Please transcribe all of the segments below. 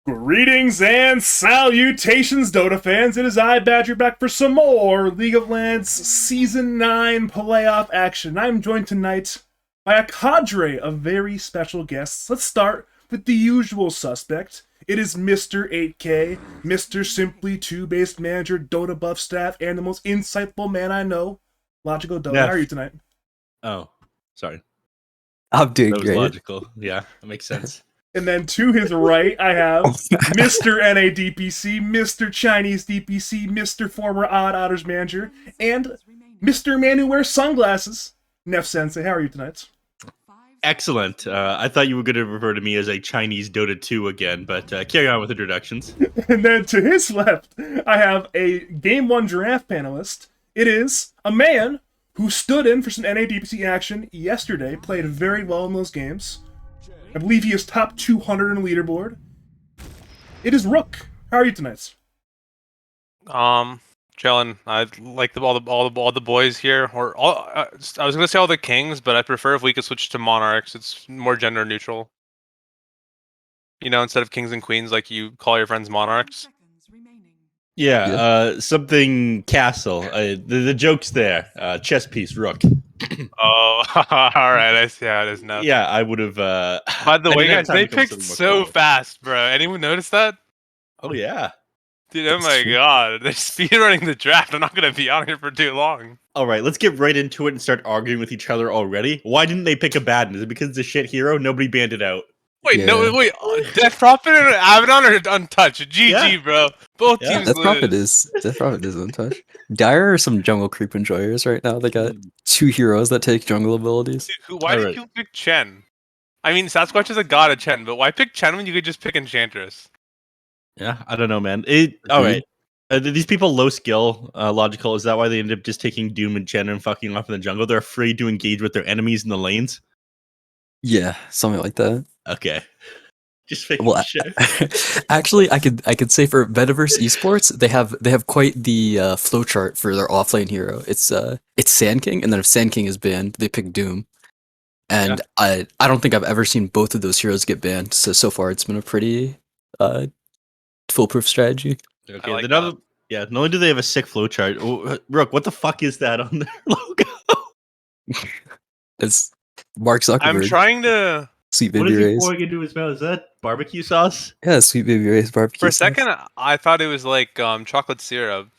Greetings and salutations, Dota fans. It is I, Badger, back for some more League of Legends Season 9 playoff action. I'm joined tonight by a cadre of very special guests. Let's start with the usual suspect. It is Mr. 8K, Mr. Simply 2-based manager, Dota buff staff, and the most insightful man I know, Logical Dota. Neph. How are you tonight? Oh, sorry. I'm doing That was great. logical. Yeah, that makes sense. And then to his right, I have Mr. NADPC, Mr. Chinese DPC, Mr. former Odd Otters manager, and Mr. Man who wears sunglasses, Neph Sensei. How are you tonight? Excellent. I thought you were going to refer to me as a Chinese Dota 2 again, but carry on with introductions. And then to his left, I have a Game 1 Giraffe panelist. It is a man who stood in for some NADPC action yesterday, played very well in those games. I believe he is top 200 in the leaderboard. It is Rook. How are you tonight? Chillin'. I like all the boys here, or all. I was gonna say all the kings, but I prefer if we could switch to monarchs. It's more gender neutral. You know, instead of kings and queens, like you call your friends monarchs. Yeah, something castle. The joke's there. Chess piece, rook. Oh, all right. I see how it is now. Yeah, I would have. By the way, guys, they picked so fast, bro. Anyone notice that? Oh yeah, dude. Oh my god, they're speedrunning the draft. I'm not gonna be on here for too long. All right, let's get right into it and start arguing with each other already. Why didn't they pick a bad one? Is it because it's a shit hero? Nobody banned it out. Wait, wait. Death Prophet and Abaddon are untouched. GG, bro. Both teams Death Prophet is untouched. Dire are some jungle creep enjoyers right now. They got two heroes that take jungle abilities. Dude, why did you pick Chen? I mean, Sasquatch is a god of Chen, but why pick Chen when you could just pick Enchantress? Yeah, I don't know, man. All right. These people low skill, logical. Is that why they ended up just taking Doom and Chen and fucking off in the jungle? They're afraid to engage with their enemies in the lanes? Yeah, something like that. Okay. Just sure. Actually, I could say for Metaverse Esports, they have quite the flowchart for their offlane hero. It's Sand King, and then if Sand King is banned, they pick Doom. And I don't think I've ever seen both of those heroes get banned. So far, it's been a pretty foolproof strategy. Okay, like not only do they have a sick flowchart. Rook, what the fuck is that on their logo? It's Mark Zuckerberg. I'm trying to. Sweet Baby Ray's. What is he pouring into his mouth? Is that barbecue sauce? Yeah, Sweet Baby Ray's barbecue sauce. For a second, I thought it was like chocolate syrup.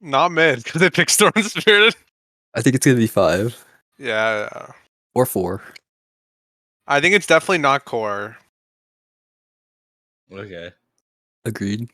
Not mid, because they picked Storm Spirited. I think it's gonna be 5. Yeah. Or 4. I think it's definitely not core. Okay. Agreed.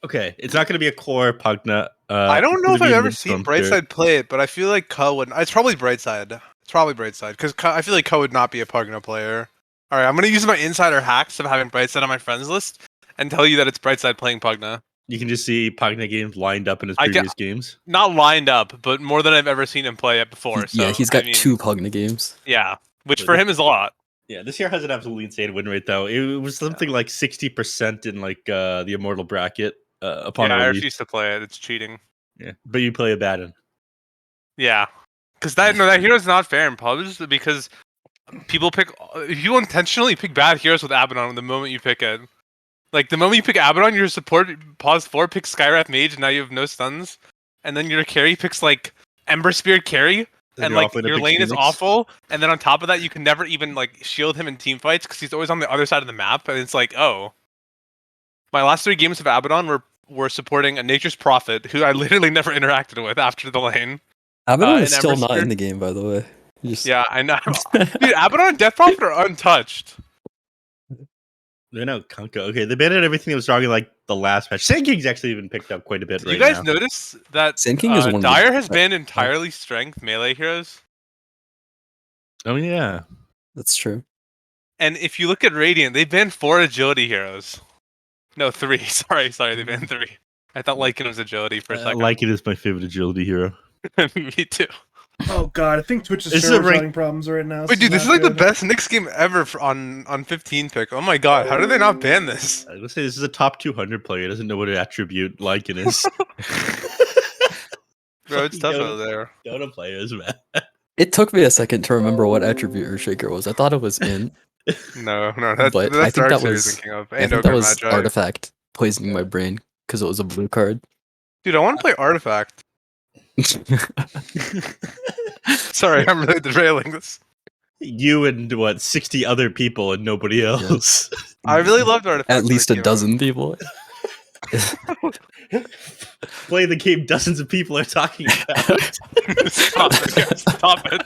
Okay, it's not going to be a core Pugna. I don't know if I've ever seen Brightside play it, but I feel like Ko would. It's probably Brightside. It's probably Brightside, because I feel like Ko would not be a Pugna player. All right, I'm going to use my insider hacks of having Brightside on my friends list and tell you that it's Brightside playing Pugna. You can just see Pugna games lined up in his previous games. Not lined up, but more than I've ever seen him play it before. Yeah, he's got 2 Pugna games. Yeah, which for him is a lot. Yeah, this year has an absolutely insane win rate, though. It was something like 60% in like the Immortal bracket upon release. I refuse to play it. It's cheating. Yeah, but you play a bad one. Yeah, because that hero's not fair in pubs because people intentionally pick bad heroes with Abaddon the moment you pick it. Like, the moment you pick Abaddon, your support pause 4 picks Skywrath Mage, and now you have no stuns. And then your carry picks, like, Ember Spirit carry, and, like, your lane is awful. And then on top of that, you can never even, like, shield him in team fights, because he's always on the other side of the map, and it's like, oh. My last 3 games of Abaddon were supporting a Nature's Prophet, who I literally never interacted with after the lane. Abaddon is and still not Ember in the game, by the way. Yeah, I know. Dude, Abaddon and Death Prophet are untouched. They're now Kunkka. Okay, they banned everything that was strong in like the last patch. Sand King's actually even picked up quite a bit Did right you guys now. notice that Sand King is one of the Dire has banned entirely strength melee heroes? Oh yeah. That's true. And if you look at Radiant, they banned 4 agility heroes. No, 3. Sorry, they banned 3. I thought Lycan was agility for a second. Lycan is my favorite agility hero. Me too. Oh god, I think Twitch's This is server's a rank- having problems right now. Wait, dude, this is not like the good. best Nyx game ever on 15 pick. Oh my god, how did they not ban this? I would say this is a top 200 player. He doesn't know what an attribute Lycan is. Bro, it's tough out there. Dota players, man. It took me a second to remember what attribute Earthshaker was. I thought it was int, No, but that's I think Dark that Series was thinking of. I And think that Ogre was Magi. Artifact poisoning my brain because it was a blue card. Dude, I want to play Artifact. Sorry, I'm really derailing this. You and what 60 other people and nobody else. I really loved Artifact. At when least it a came out. dozen people. Play the game dozens of people are talking about. Stop it! Guys, stop it.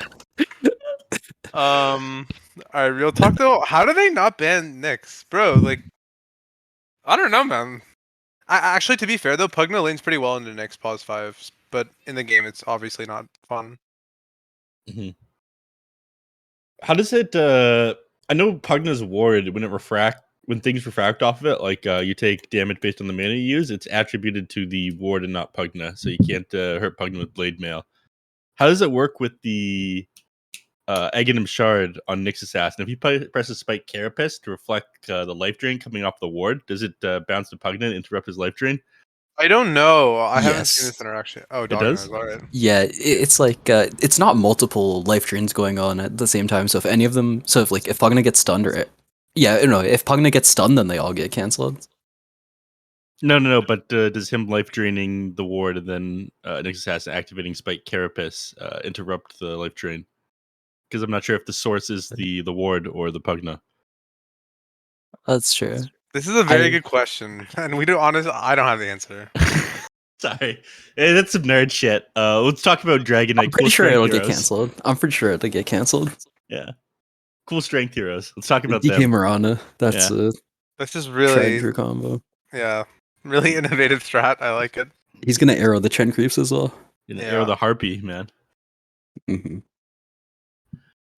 Alright, real talk though. How do they not ban Nyx, bro? Like, I don't know, man. Actually, to be fair though, Pugna lanes pretty well into Nyx pause 5, but in the game, it's obviously not fun. How does it? I know Pugna's ward when things refract off of it, like you take damage based on the mana you use. It's attributed to the ward and not Pugna, so you can't hurt Pugna with Blade Mail. How does it work with the Aghanim Shard on Nyx Assassin? If you press a Spike Carapace to reflect the life drain coming off the ward, does it bounce to Pugna and interrupt his life drain? I don't know. I haven't seen Yes. this interaction. Oh, It does? Alright. Yeah, it's like it's not multiple life drains going on at the same time. So if any of them, if Pugna gets stunned if Pugna gets stunned, then they all get cancelled. No. But does him life draining the ward and then Nyx Assassin activating Spike Carapace interrupt the life drain? Because I'm not sure if the source is the ward or the Pugna. That's true. This is a very good question, and I don't have the answer. Sorry, that's some nerd shit. Let's talk about Dragon Knight. I'm pretty sure it'll get cancelled. Yeah, cool strength heroes. Let's talk about DK them. Marana. That's a That's just really, Trend combo. yeah, really innovative strat. I like it. He's gonna arrow the Chen creeps as well. Arrow the Harpy, man. Mm-hmm.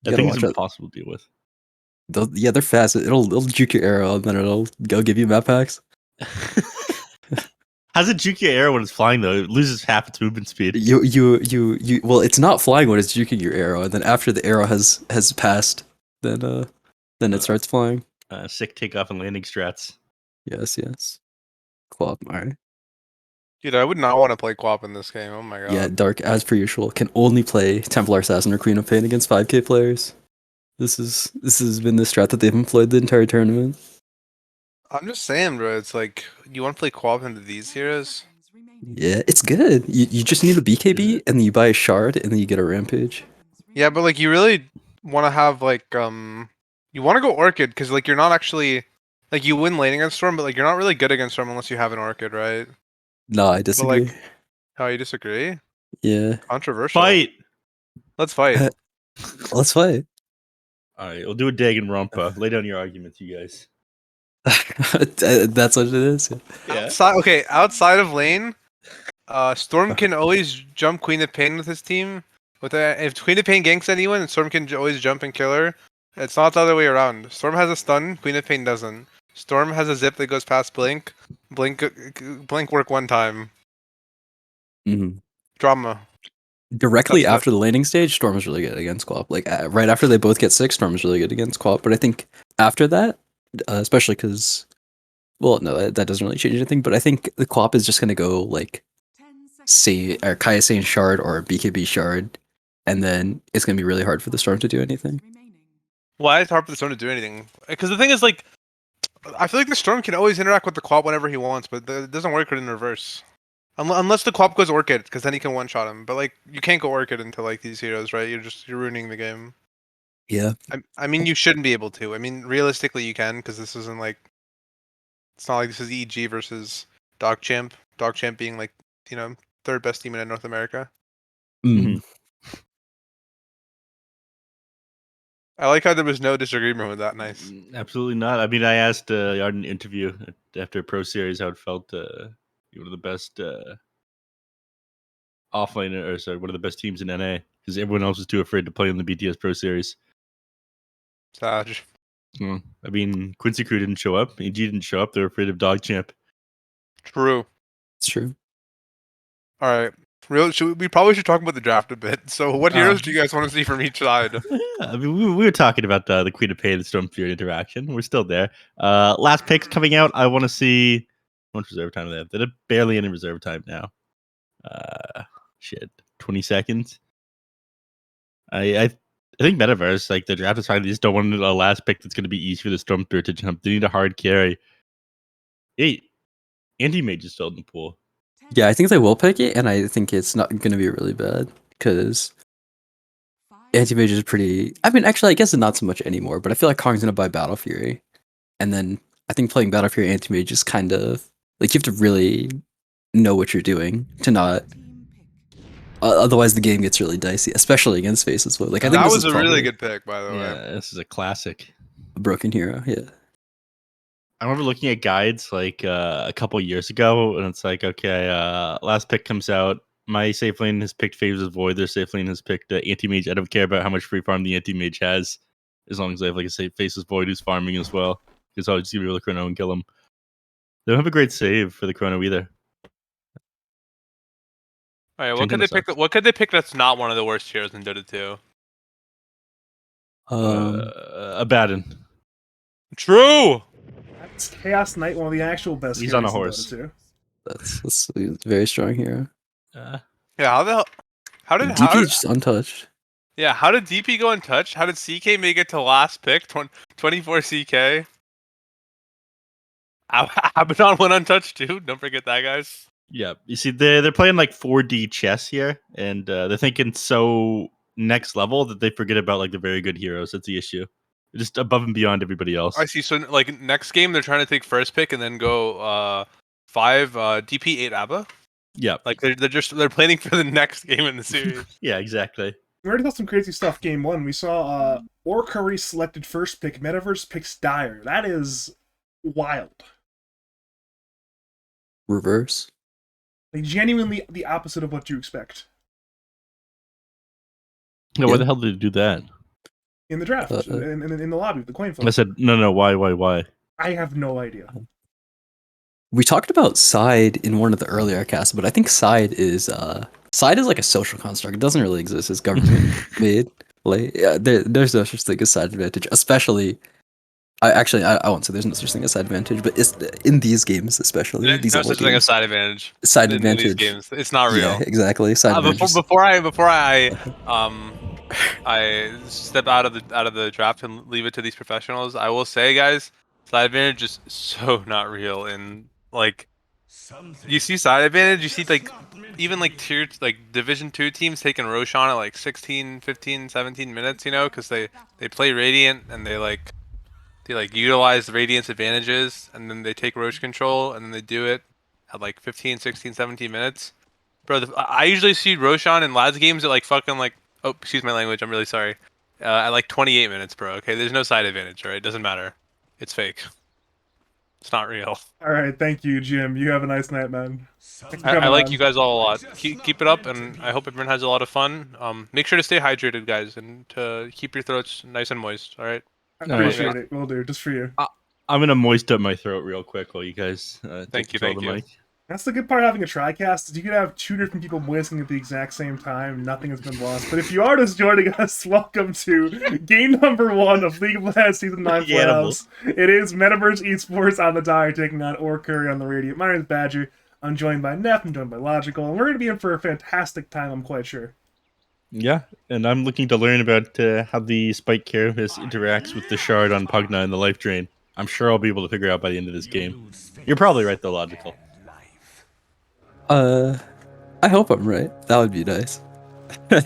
That thing is impossible to deal with. They're fast. It'll juke your arrow and then it'll go give you map packs. How's it juke your arrow when it's flying though? It loses half its movement speed. Well, it's not flying when it's juking your arrow, and then after the arrow has passed, then it starts flying. Sick takeoff and landing strats. Yes. Quap, alright. Dude, I would not want to play Quap in this game. Oh my god. Yeah, Dark, as per usual, can only play Templar Assassin or Queen of Pain against 5k players. This has been the strat that they've employed the entire tournament. I'm just saying, bro. It's like, you want to play Quap into these heroes? Yeah, it's good. You just need a BKB, and then you buy a shard, and then you get a rampage. Yeah, but like, you really want to have like, you want to go Orchid because like you're not actually like you win lane against Storm, but like you're not really good against Storm unless you have an Orchid, right? No, I disagree. like, Oh, you disagree? Yeah. Controversial. Fight. Let's fight. Let's fight. All right, we'll do a Danganronpa. Lay down your arguments, you guys. That's what it is. Yeah. Outside of lane, Storm can always jump Queen of Pain with his team. If Queen of Pain ganks anyone, Storm can always jump and kill her. It's not the other way around. Storm has a stun, Queen of Pain doesn't. Storm has a zip that goes past Blink. Blink work one time. Mm-hmm. Drama. Directly after the laning stage, Storm is really good against Quap. Like right after they both get 6, Storm is really good against Quap. But I think after that, especially because, well, no, that doesn't really change anything. But I think the Quap is just gonna go like, Kaya Sane Shard or BKB Shard, and then it's gonna be really hard for the Storm to do anything. Why is it hard for the Storm to do anything? Because the thing is, like, I feel like the Storm can always interact with the Quap whenever he wants, but it doesn't work in reverse. Unless the Quap goes Orchid, because then he can one-shot him. But like, you can't go Orchid into like these heroes, right? You're ruining the game. Yeah. I mean, you shouldn't be able to. I mean, realistically, you can, because this isn't like It's not like this is EG versus Dogchamp. Dogchamp being like, third best team in North America. Mm. I like how there was no disagreement with that. Nice. Absolutely not. I mean, I asked Yard in an interview after Pro Series how it felt be one of the best offline, or sorry, one of the best teams in NA, because everyone else was too afraid to play in the BTS Pro Series. Sag. I mean, Quincy Crew didn't show up. EG didn't show up. They're afraid of Dogchamp. True. It's true. All right. We probably should talk about the draft a bit. So, what heroes do you guys want to see from each side? I mean, we were talking about the Queen of Pain and Stormfury interaction. We're still there. Last picks coming out. I want to see how much reserve time they have. They're barely any reserve time now. 20 seconds. I think Metaverse, like the draft is fine. They just don't want a last pick that's going to be easy for the Stormfury to jump. They need a hard carry. Hey, Anti-Mage is still in the pool. Yeah, I think they will pick it, and I think it's not going to be really bad because Anti-Mage is pretty. I mean, actually, I guess it's not so much anymore, but I feel like Kong's going to buy Battle Fury. And then I think playing Battle Fury Anti-Mage is kind of like you have to really know what you're doing to not. Otherwise, the game gets really dicey, especially against Face as well. Like I think That this was is a really probably good pick, by the way. Yeah, this is a classic. a broken hero. Yeah. I remember looking at guides like a couple years ago, and it's like, okay, last pick comes out. My safe lane has picked Favors Void. Their safe lane has picked Anti-Mage. I don't care about how much free farm the Anti-Mage has, as long as they have like a safe Faces Void who's farming as well. Because I'll just be able to Chrono and kill him. They don't have a great save for the Chrono either. All right, what could they pick? What could they pick that's not one of the worst heroes in Dota 2? Abaddon. True. That's Chaos Knight, one of the actual best. He's on a heroes horse. in Dota 2. That's a very strong hero. Yeah. How the hell? How did DP is just untouched. Yeah. How did DP go untouched? How did CK make it to last pick? 24 CK. Abaddon went untouched too. Don't forget that, guys. Yeah, you see, they're playing like 4D chess here, and they're thinking so next level that they forget about like the very good heroes. That's the issue. They're just above and beyond everybody else. I see. So like next game, they're trying to take first pick and then go 5 DP 8 Abba. Yeah, Like they're planning for the next game in the series. yeah, exactly. We already saw some crazy stuff. Game 1, we saw Orcurry selected first pick. Metaverse picks Dire. That is wild. Reverse. Like genuinely the opposite of what you expect No, why the hell did they do that? in the draft, in the lobby, the coin flip. I said, no, why? I have no idea. We talked about Side in one of the earlier casts, but I think Side is like a social construct. It doesn't really exist. It's government made. Like, yeah, there's no such thing as side advantage, especially. I won't say there's no such thing as side advantage, but it's in these games, especially There's these no old such thing as games. side advantage. Side in these advantage. games. It's not real. Yeah, exactly. Side advantage. Before I step out of the draft and leave it to these professionals, I will say, guys, side advantage is so not real. And like, you see side advantage, you see like even like Division 2 teams taking Roshan at like 16, 15, 17 minutes, because they play Radiant and they utilize the Radiant's advantages, and then they take Roche control, and then they do it at like 15, 16, 17 minutes. Bro, I usually see Roshan in lads games at like fucking like, oh, excuse my language, I'm really sorry. At like 28 minutes, bro, okay? There's no side advantage, alright? It doesn't matter. It's fake. It's not real. All right, thank you, Jim. You have a nice night, man. I like you guys all a lot. Keep it up, and I hope everyone has a lot of fun. Make sure to stay hydrated, guys, and to keep your throats nice and moist, alright? I appreciate it. We'll do, just for you. I'm gonna moist up my throat real quick while you guys Thank you. mic. That's the good part of having a TriCast, is you could have 2 different people moistening at the exact same time. Nothing has been lost. But if you are just joining us, welcome to game number 1 of League of Legends Season 9 playoffs. It is Metaverse Esports on the Dire taking on Orcurry on the Radiant. My name is Badger. I'm joined by Neph. I'm joined by Logical. And we're going to be in for a fantastic time, I'm quite sure. Yeah, and I'm looking to learn about how the Spike Carapace interacts with the Shard on Pugna and the Life Drain. I'm sure I'll be able to figure out by the end of this game. You're probably right, though, Logical. I hope I'm right. That would be nice. I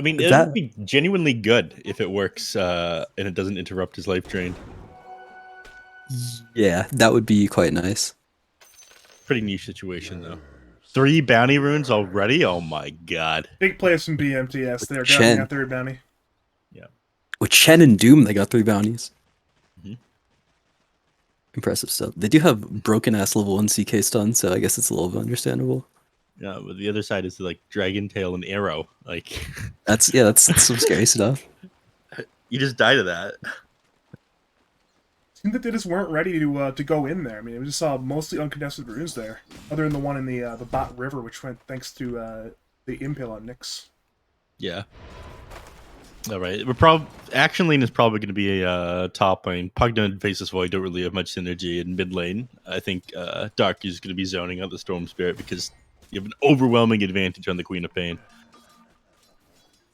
mean, it would be genuinely good if it works and it doesn't interrupt his Life Drain. Yeah, that would be quite nice. Pretty niche situation though. 3 bounty runes already? Oh my god. Big plays from BMTS. They're grabbing Chen. that third bounty. With Chen and Doom, they got 3 bounties. Mhm. Impressive stuff. They do have broken ass level 1 CK stun, so I guess it's a little bit understandable. Yeah, but the other side is like Dragon Tail and Arrow. Like That's some scary stuff. you just die to that. Seemed that they just weren't ready to go in there. I mean, we just saw mostly uncontested runes there, other than the one in the bot river, which went thanks to the impale on Nyx. Yeah. All right. We're Action Lane is probably going to be a top lane. Pugna and Faceless Void don't really have much synergy in mid lane. I think Dark is going to be zoning out the Storm Spirit because you have an overwhelming advantage on the Queen of Pain,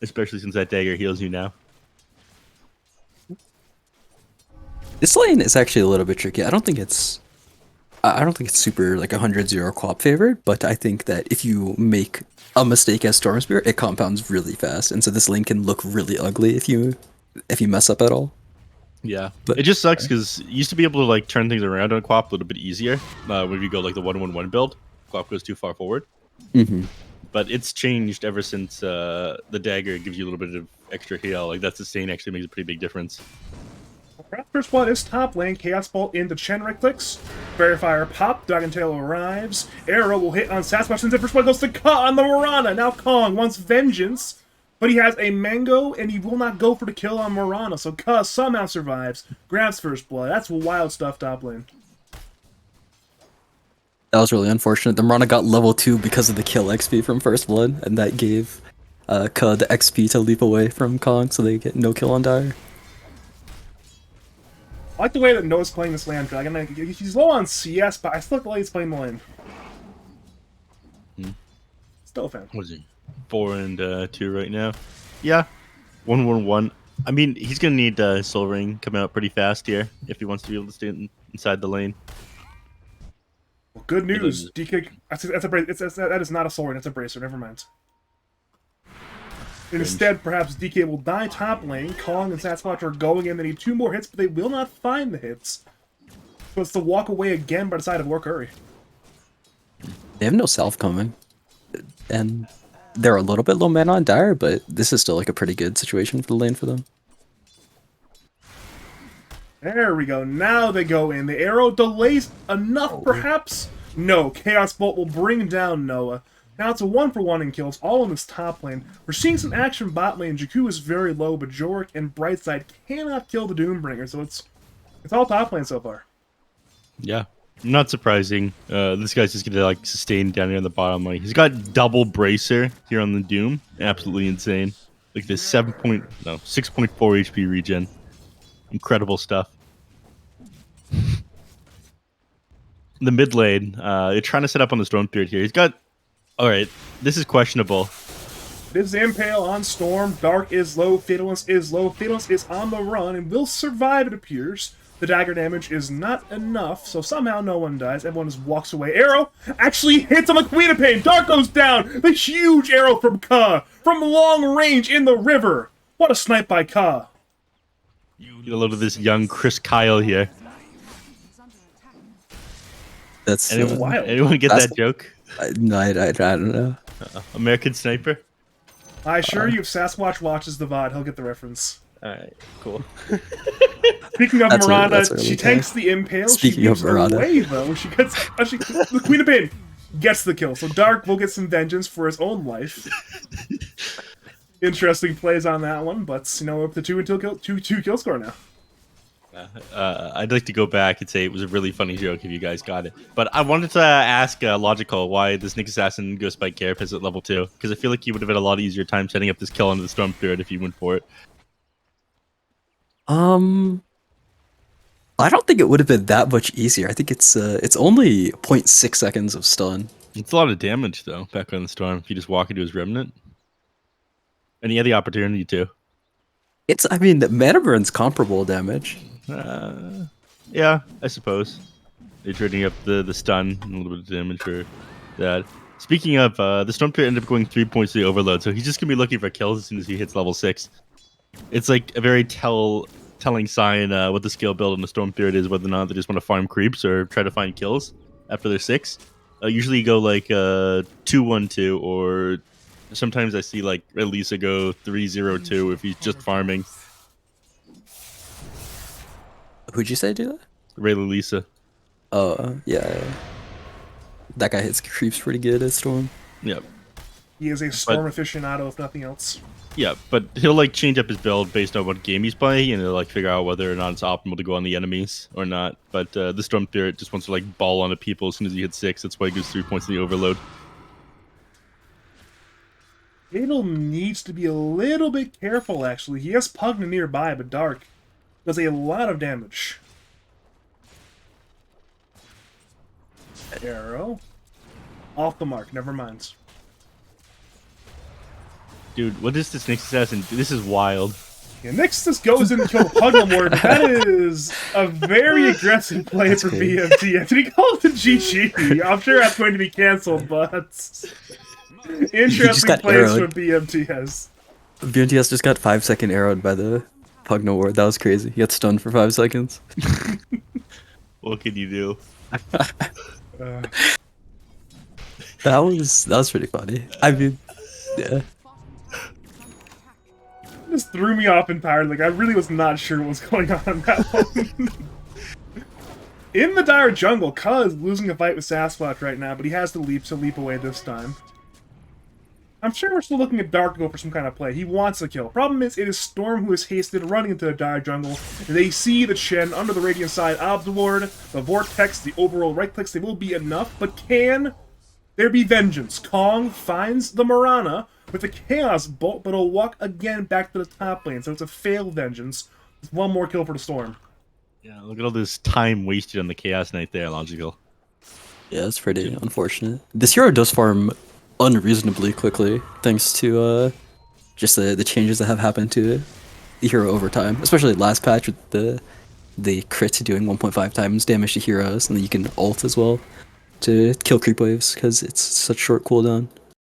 especially since that dagger heals you now. This lane is actually a little bit tricky. I don't think it's super like 100-0 co-op favored, but I think that if you make a mistake as Storm Spirit, it compounds really fast, and so this lane can look really ugly if you mess up at all. Yeah, But- it just sucks because you used to be able to like turn things around on co-op a little bit easier when you go like the 1-1-1 build. Co-op goes too far forward, Mm-hmm. but it's changed ever since the dagger gives you a little bit of extra heal. Like that sustain actually makes a pretty big difference. First blood is top lane. Chaos Bolt into Chen right clicks. Verifier pop. Dragon Tail arrives. Arrow will hit on Sasquatch since the first blood goes to Ka on the Mirana. Now Kong wants vengeance, but he has a mango and he will not go for the kill on Mirana. So Ka somehow survives. Grabs first blood. That's wild stuff top lane. That was really unfortunate. The Mirana got level 2 because of the kill XP from First Blood, and that gave Ka the XP to leap away from Kong, so they get no kill on Dire. I like the way that Noah's playing this land dragon. Like, he's low on CS, but I still like the way he's playing the lane. Still a fan. What is he? 4-2 right now. Yeah, 1-1-1. I mean, he's gonna need Soul Ring coming out pretty fast here if he wants to be able to stay inside the lane. Well, good news. DK. That's a that is not a sword. That's a bracer. Never mind. Instead, perhaps DK will die top lane. Kong and Sasquatch are going in. They need 2 more hits, but they will not find the hits. So it's to walk away again by the side of Lord Curry. They have no self coming, and they're a little bit low mana on Dire, but this is still like a pretty good situation for the lane for them. There we go. Now they go in. The arrow delays enough, perhaps? No. Chaos Bolt will bring down Noah. Now it's a 1-for-1 in kills, all in this top lane. We're seeing some action bot lane. Jakku is very low, but Jorik and Brightside cannot kill the Doombringer, so it's all top lane so far. Yeah, not surprising. This guy's just gonna like sustain down here on the bottom lane. He's got double bracer here on the Doom. Absolutely insane. Like this 6.4 HP regen. Incredible stuff. The mid lane, they're trying to set up on the Storm Spirit here. He's got. All right, this is questionable. This Impale on Storm. Dark is low. Fatalist is low. Fatalist is on the run and will survive, it appears. The dagger damage is not enough, so somehow no one dies. Everyone just walks away. Arrow actually hits on the Queen of Pain. Dark goes down. The huge arrow from Ka from long range in the river. What a snipe by Ka. Get a load of this young Chris Kyle here. That's Anyone get that's- that joke? no, I don't know. American Sniper? I assure you, if Sasquatch watches the VOD, he'll get the reference. Alright, cool. Speaking of That's Mirana, really she okay. tanks the Impale. Speaking she of gives Mirana. away, though. She gets the Queen of Pain gets the kill. So Dark will get some vengeance for his own life. Interesting plays on that one, but you know, up to 2 kill score now. I'd like to go back and say it was a really funny joke if you guys got it. But I wanted to ask Logical why this Nick Assassin Ghost Spike Carapace is at level 2. Because I feel like he would have had a lot easier time setting up this kill onto the Storm Spirit if he went for it. I don't think it would have been that much easier. I think it's only 0.6 seconds of stun. It's a lot of damage, though, back on the Storm if you just walk into his Remnant. And he had the opportunity to. I mean, the mana burn's comparable damage. Yeah, I suppose. They're trading up the stun and a little bit of damage for that. Speaking of, the Storm Spirit ended up going 3 points to the Overload, so he's just going to be looking for kills as soon as he hits level 6. It's like a very telling Cyan what the skill build in the Storm Spirit is, whether or not they just want to farm creeps or try to find kills after they're 6. Usually you go like 2-1-2, or sometimes I see like Elisa go 3-0-2 if he's just farming. Who'd you say do that? Rayla Lisa. Oh, yeah. That guy hits creeps pretty good at Storm. Yep. He is a Storm aficionado, if nothing else. Yeah, but he'll like change up his build based on what game he's playing, and he'll like figure out whether or not it's optimal to go on the enemies or not. But the Storm Spirit just wants to like ball on the people as soon as he hits 6. That's why he goes 3 points in the overload. Fatal needs to be a little bit careful, actually. He has Pugna nearby, but Dark does a lot of damage. Arrow. Off the mark, never mind. Dude, what is this Nyx assassin? This is wild. Yeah, Nyx just goes in and kills Pugna more, but that is a very aggressive play for BMT. Did he call it the GG? I'm sure that's going to be cancelled, but interesting plays from BMT has. BMTS just got 5-second arrowed by the Pugna ward. That was crazy. He got stunned for 5 seconds. What can you do? That was pretty funny. I mean, yeah. Just threw me off entirely. Like, I really was not sure what was going on that one. In the dire jungle, Cuz losing a fight with Sasquatch right now, but he has to leap away this time. I'm sure we're still looking at Dark to go for some kind of play. He wants a kill. Problem is, it is Storm who is hasted, running into the dire jungle. They see the Chen under the Radiant side of the ward, the Vortex, the overall right clicks. They will be enough, but can there be vengeance? Kong finds the Mirana with a Chaos Bolt, but he'll walk again back to the top lane, so it's a failed vengeance. With one more kill for the Storm. Yeah, look at all this time wasted on the Chaos Knight there, Logical. Yeah, it's pretty unfortunate. This hero does farm unreasonably quickly, thanks to just the changes that have happened to the hero over time. Especially last patch with the crit doing 1.5 times damage to heroes, and then you can ult as well to kill creep waves because it's such short cooldown.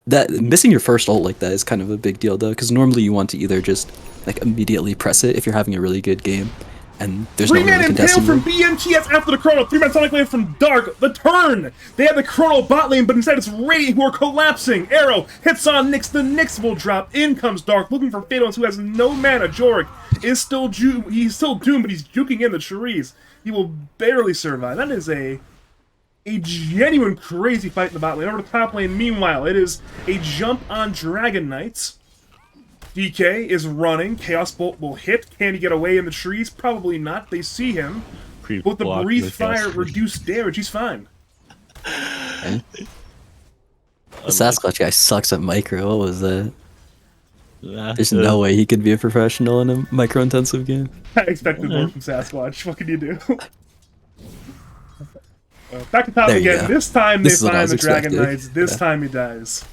That missing your first ult like that is kind of a big deal though, because normally you want to either just like immediately press it if you're having a really good game, and there's no Three-man really impale contesting from you. BMTS after the Chrono. 3-man Sonic Wave from Dark. The turn! They have the Chrono bot lane, but instead it's Radiant who are collapsing. Arrow hits on Nyx. The Nyx will drop. In comes Dark, looking for Phaedos, who has no mana. Jorik is still he's still doomed, but he's juking in the trees. He will barely survive. That is a genuine crazy fight in the bot lane. Over to the top lane, meanwhile, it is a jump on Dragon Knights. DK is running. Chaos Bolt will hit. Can he get away in the trees? Probably not. They see him. With the Breathe Fire reduced damage, he's fine. Okay. The Sasquatch guy sucks at micro. What was that? There's no way he could be a professional in a micro-intensive game. I expected more from Sasquatch. What can you do? Back to top There you again. go. This time This is they what I find was the Dragon expecting. Knights. This Yeah. time he dies.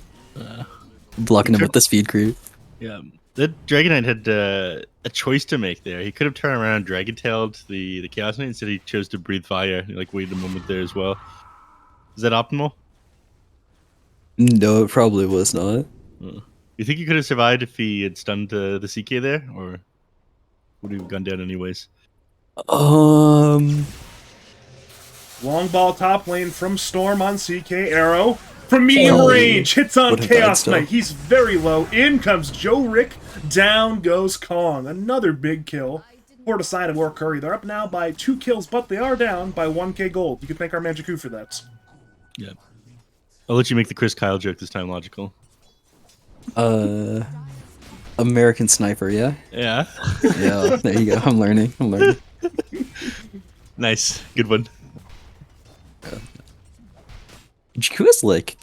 Blocking him with the speed creep. Yeah, that Dragon Knight had a choice to make there. He could have turned around and Dragon Tailed the Chaos Knight. Instead, he chose to Breathe Fire. He like waited a moment there as well. Is that optimal? No, it probably was not. You think he could have survived if he had stunned the CK there, or would he have gone down anyways? Long ball top lane from Storm on CK. Arrow from medium Oh, range. Hits on would have died Chaos still. Knight. He's very low. In comes Joe Rick. Down goes Kong. Another big kill for the side of War Curry. They're up now by 2 kills, but they are down by 1k gold. You can thank our Magiku for that. Yeah. I'll let you make the Chris Kyle joke this time, Logical. American Sniper, yeah? Yeah. Yeah, there you go. I'm learning. Nice. Good one. Jakku is like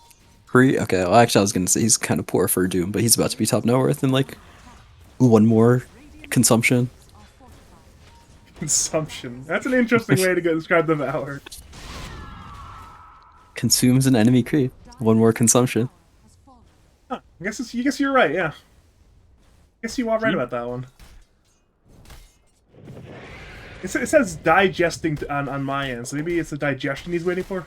okay, well, actually I was gonna say he's kind of poor for Doom, but he's about to be top net worth in like one more consumption. Consumption. That's an interesting way to describe the Valor. Consumes an enemy creep. One more consumption. Huh. I guess you're right, yeah. I guess you are right about that one. It says digesting on my end, so maybe it's the digestion he's waiting for?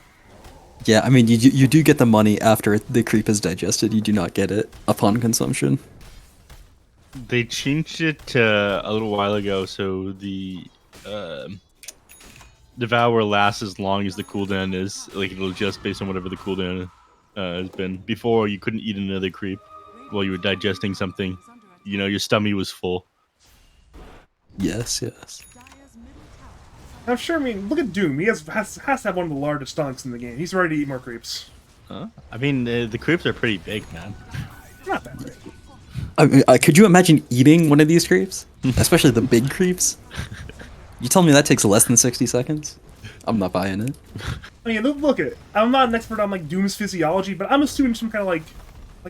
Yeah, I mean, you do get the money after the creep is digested. You do not get it upon consumption. They changed it a little while ago, so the Devour lasts as long as the cooldown is. Like, it'll adjust based on whatever the cooldown has been. Before, you couldn't eat another creep while you were digesting something. You know, your stomach was full. Yes, yes. I'm sure. I mean, look at Doom. He has to have one of the largest stomachs in the game. He's ready to eat more creeps. Huh? I mean, the creeps are pretty big, man. Not that big. I mean, could you imagine eating one of these creeps? Especially the big creeps? You tell me that takes less than 60 seconds? I'm not buying it. I mean, look at it. I'm not an expert on like Doom's physiology, but I'm assuming some kind of like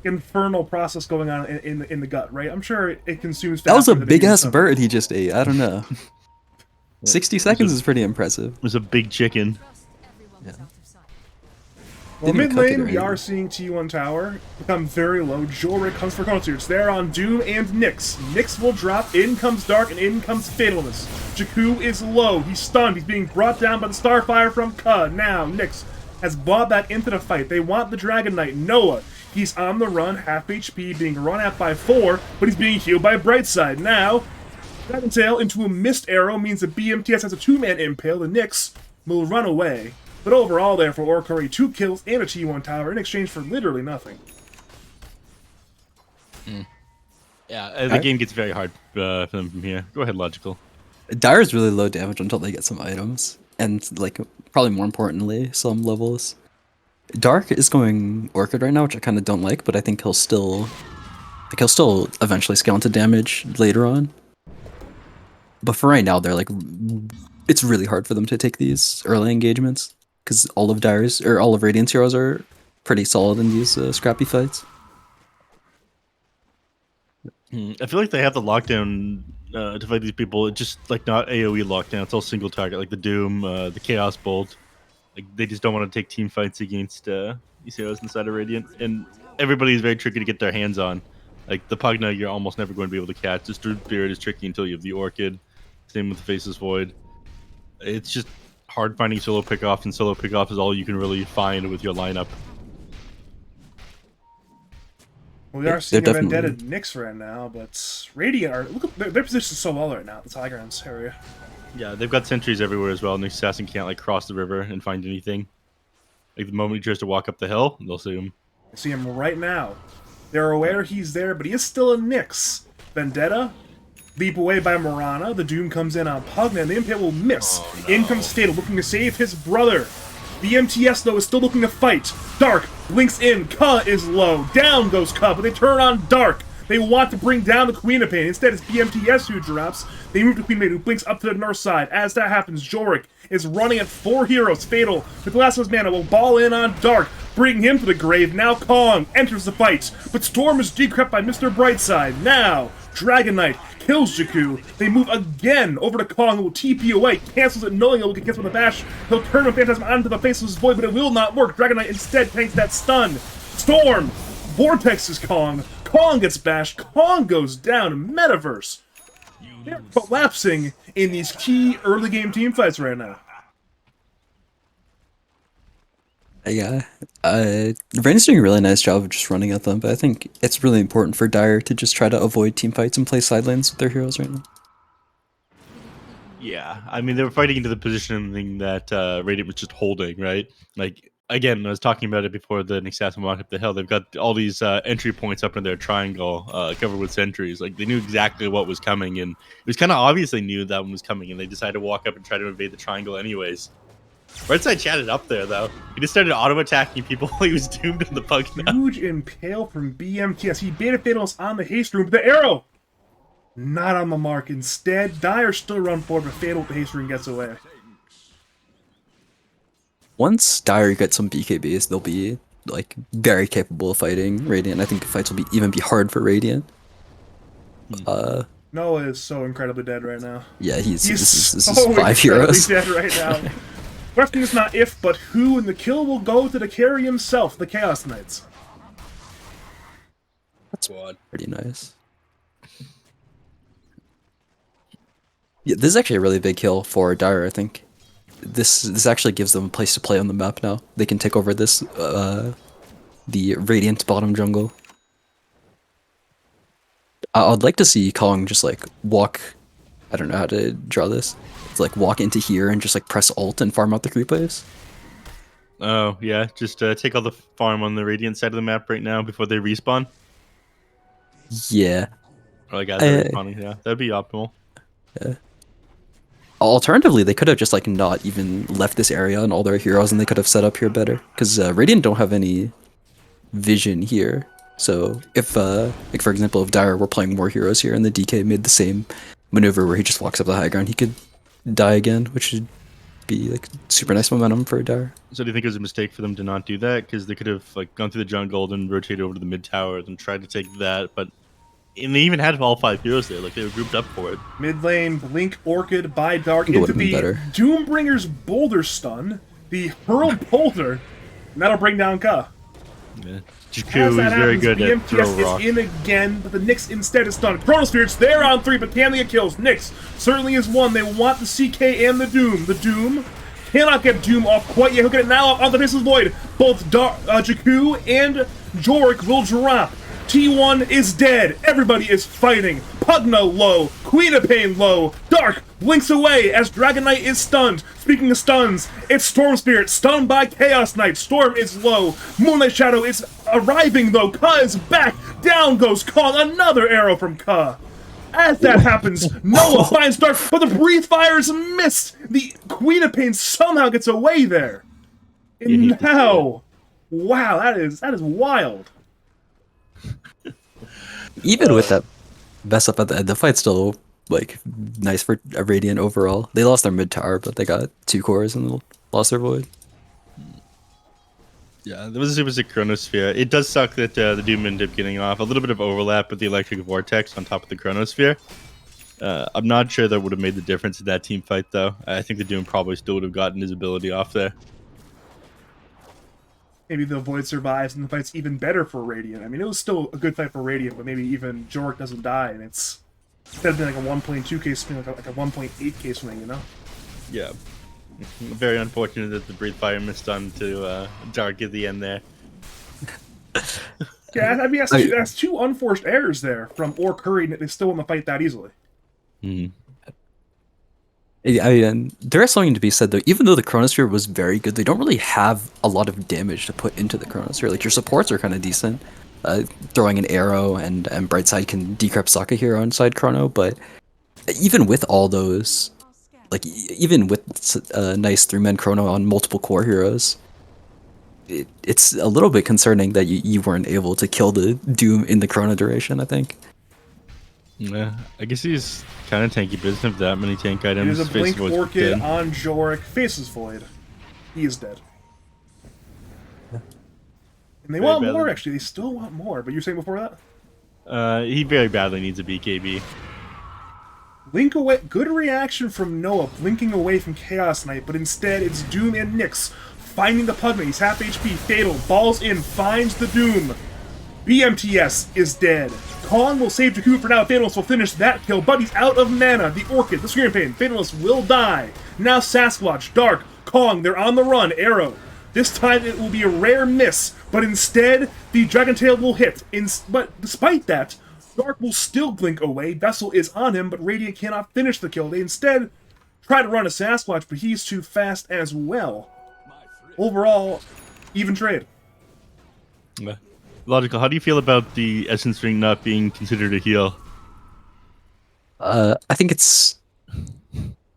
infernal process going on in the gut, right? I'm sure it consumes. That was a faster than big ass something. bird he just ate. I don't know. 60 seconds is pretty impressive. It was a big chicken. Yeah. Well, Didn't mid cook it lane, or we are anything. seeing T1 Tower become very low. Jorvik comes for concerts. There on Doom and Nyx. Nyx will drop. In comes Dark, and in comes Fatalness. Jakku is low. He's stunned. He's being brought down by the Starfire from Ka. Now, Nyx has bought back into the fight. They want the Dragon Knight, Noah. He's on the run, half HP, being run at by 4, but he's being healed by Brightside. Now, Dragon Tail into a Mist Arrow means that BMTS has a 2-man impale. The Nyx will run away. But overall there for Orkuri, 2 kills and a T1 tower in exchange for literally nothing. Yeah, the game gets very hard for them from here. Go ahead, Logical. Dire's really low damage until they get some items. And, like, probably more importantly, some levels. Dark is going Orchid right now, which I kind of don't like, but I think he'll still eventually scale into damage later on. But for right now, they're like, it's really hard for them to take these early engagements because all of Radiant's heroes are pretty solid in these scrappy fights. I feel like they have the lockdown to fight these people. It's just like not AoE lockdown. It's all single target, like the Doom, the Chaos Bolt. Like they just don't want to take team fights against these heroes inside of Radiant. And everybody's very tricky to get their hands on. Like the Pugna, you're almost never going to be able to catch. The Spirit is tricky until you have the Orchid. Same with the Faceless Void. It's just hard finding solo pickoff, and solo pickoff is all you can really find with your lineup. Well, we are seeing a definitely- Vendetta Nyx right now, but Radiant are look at their position so well right now. The high grounds area. Yeah, they've got sentries everywhere as well, and the assassin can't like cross the river and find anything. Like the moment he tries to walk up the hill, they'll see him. I see him right now. They're aware he's there, but he is still a Nyx. Vendetta, leap away by Morana. The Doom comes in on Pugna, and the Impale will miss. In comes Fatal, looking to save his brother. The MTS, though, is still looking to fight. Dark blinks in. Ka is low. Down goes Ka, but they turn on Dark. They want to bring down the Queen of Pain. Instead, it's BMTS who drops. They move to Queen of Pain, who blinks up to the north side. As that happens, Jorik is running at 4 heroes. Fatal, with the last of his mana, will ball in on Dark, bringing him to the grave. Now Kong enters the fight, but Storm is decrept by Mr. Brightside. Now, Dragon Knight kills Jakku. They move again over to Kong, who will TP away, cancels it, knowing it will get canceled with a bash. He'll turn the Phantasm onto the Faceless Void, but it will not work. Dragon Knight instead tanks that stun. Storm vortexes Kong. Kong gets bashed. Kong goes down. Metaverse. They're collapsing in these key early game team fights right now. Yeah, Rain's doing a really nice job of just running at them, but I think it's really important for Dire to just try to avoid team fights and play side lanes with their heroes right now. Yeah, I mean they were fighting into the positioning that Radiant was just holding, right? Like again, I was talking about it before the assassin walked up the hill. They've got all these entry points up in their triangle covered with sentries. Like they knew exactly what was coming, and it was kind of obvious they knew that one was coming, and they decided to walk up and try to invade the triangle anyways. Brightside chatted up there though. He just started auto attacking people while he was doomed in the Pugna. Huge impale from BMTS. He beta Fatal's on the haste room, but the arrow not on the mark. Instead, Dire still run forward, but Fatal with the haste room gets away. Once Dire gets some BKBs, they'll be like very capable of fighting Radiant. I think the fights will even be hard for Radiant. Noah is so incredibly dead right now. Yeah, He's this is so 5 incredibly heroes. dead right now. Question is not if, but who, and the kill will go to the carry himself, the Chaos Knights. That's pretty nice. Yeah, this is actually a really big kill for Dire, I think. This actually gives them a place to play on the map now. They can take over this, the Radiant bottom jungle. I'd like to see Kong just like walk. I don't know how to draw this. It's like walk into here and just like press Alt and farm out the creep waves. Oh yeah, just take all the farm on the Radiant side of the map right now before they respawn. Yeah. Or like as they're respawning, yeah, that'd be optimal. Alternatively, they could have just like not even left this area and all their heroes, and they could have set up here better. Because Radiant don't have any vision here. So if, like for example, if Dire were playing more heroes here and the DK made the same maneuver where he just walks up the high ground, he could die again, which would be like super nice momentum for Dire. So do you think it was a mistake for them to not do that? Because they could have like gone through the jungle and rotated over to the mid tower and tried to take that, but and they even had all 5 heroes there. Like they were grouped up for it. Mid lane, Blink Orchid by Dark It into would've been the better. Doombringer's Boulder Stun, the Hurl Boulder, and that'll bring down Ka. Yeah. As Jakku is that very happens, good at throw BMTS rock. is in again, but the Nyx instead is stunned. Chronosphere's there on 3, but can they get kills? Nyx certainly is one. They want the CK and the Doom. The Doom cannot get Doom off quite yet. He'll get it now off on the Faceless Void. Both Jakku and Jorik will drop. T1 is dead. Everybody is fighting. Pugna low. Queen of Pain low. Dark blinks away as Dragon Knight is stunned. Speaking of stuns, it's Storm Spirit stunned by Chaos Knight. Storm is low. Moonlight Shadow is arriving though. Ka is back. Down goes Kong. Another arrow from Ka. As that happens, Noah finds Dark, but the Breathe Fire is missed. The Queen of Pain somehow gets away there. And Yeah, now, wow, that is wild. Even with that mess up at the end, the fight's still like nice for a Radiant overall. They lost their mid tower, but they got 2 cores and lost their void. Yeah, there was a super sick Chronosphere. It does suck that the Doom ended up getting off. A little bit of overlap with the Electric Vortex on top of the Chronosphere. I'm not sure that would have made the difference in that team fight, though. I think the Doom probably still would have gotten his ability off there. Maybe the Void survives and the fight's even better for Radiant. I mean, it was still a good fight for Radiant, but maybe even Jorik doesn't die, and it's instead of being like a 1.2k swing, like a 1.8k swing, you know? Yeah. Very unfortunate that the Breathe Fire missed on to Dark at the end there. Yeah, I mean, that's 2 unforced errors there from Curry, and they still won the fight that easily. Mm-hmm. I mean, there is something to be said though. Even though the Chronosphere was very good, they don't really have a lot of damage to put into the Chronosphere. Like your supports are kind of decent. Throwing an arrow and Brightside can decrypt Sokka hero inside Chrono, but even with all those, like even with a nice 3-man Chrono on multiple core heroes, it's a little bit concerning that you weren't able to kill the Doom in the Chrono duration, I think. Yeah, I guess he's kind of tanky, but doesn't have that many tank items. There's a Face Blink Void's Orchid dead. on Jorik. Faces Void. He is dead. And they Very want badly. more, actually. They still want more. But you were saying before that? He very badly needs a BKB. Blink away. Good reaction from Noah, blinking away from Chaos Knight, but instead it's Doom and Nyx finding the Pugna. He's half HP. Fatal. Balls in. Finds the Doom. BMTS is dead. Kong will save Jakku for now. Fatalist will finish that kill, but he's out of mana. The Orchid, the Scream Pain. Fatalist will die. Now Sasquatch, Dark, Kong, they're on the run. Arrow. This time it will be a rare miss, but instead the Dragon Tail will hit. But despite that, Dark will still blink away. Vessel is on him, but Radiant cannot finish the kill. They instead try to run a Sasquatch, but he's too fast as well. Overall, even trade. Yeah. Logical, how do you feel about the Essence Ring not being considered a heal? I think it's.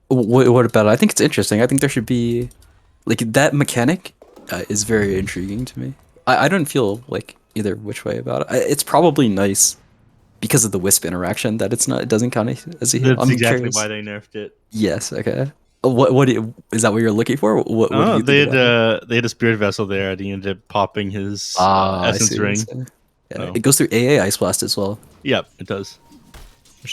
What about it? I think it's interesting. I think there should be, like, that mechanic is very intriguing to me. I don't feel like either which way about it. It's probably nice because of the Wisp interaction that it doesn't count as a heal. That's I'm exactly curious. why they nerfed it. Yes. Okay. Is that what you're looking for? What do Oh, you think about it? they had a Spirit Vessel there, and he ended up popping his I Essence see, I Ring. see. Yeah, Oh. it goes through AA Ice Blast as well. Yep, it does.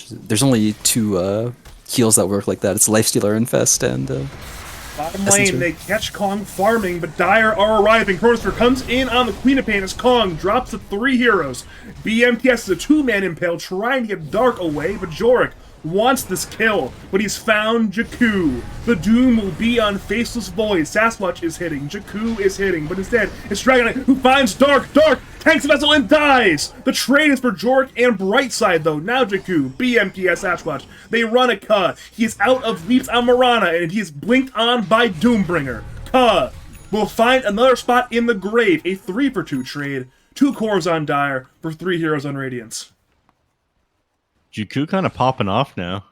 There's only 2 heals that work like that. It's Lifestealer Infest and Bottom Essence lane, Ring. they catch Kong farming, but Dire are arriving. Chronosphere comes in on the Queen of Pain as Kong drops the 3 heroes. BMTS is a 2-man impale trying to get Dark away, but Jorik wants this kill, but he's found Jakku. The Doom will be on Faceless Void. Sasquatch is hitting, Jakku is hitting, but instead it's Dragon Knight who finds Dark. Dark tanks the vessel and dies! The trade is for Jork and Brightside, though. Now Jakku, BMTS Sasquatch. They run at Ka. He is out of leaps on Marana, and he is blinked on by Doombringer. Ka will find another spot in the grave. A 3-for-2 trade. 2 cores on Dire for 3 heroes on Radiance. Jakku kind of popping off now.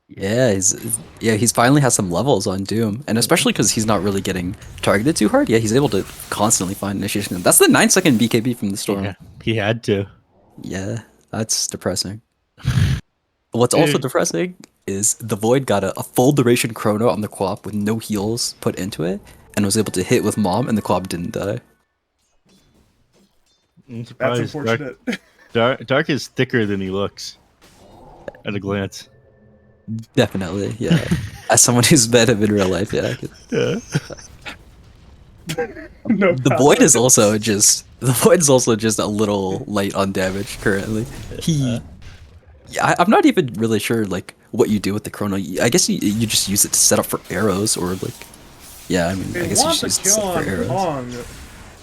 Yeah, he's finally has some levels on Doom, and especially because he's not really getting targeted too hard. Yeah, he's able to constantly find initiation. That's the 9-second BKB from the Storm. Yeah, he had to. Yeah, that's depressing. What's also depressing is the Void got a full duration chrono on the co-op with no heals put into it, and was able to hit with Mom, and the co-op didn't die. I'm That's surprised. unfortunate. Dark is thicker than he looks at a glance. Definitely, yeah. As someone who's met him in real life, yeah. Yeah. No The Void is also just a little light on damage currently. I'm not even really sure like what you do with the chrono. I guess you just use it to set up for arrows or like, yeah. I mean, They I guess you want just use the it to kill set up for on arrows. Kong.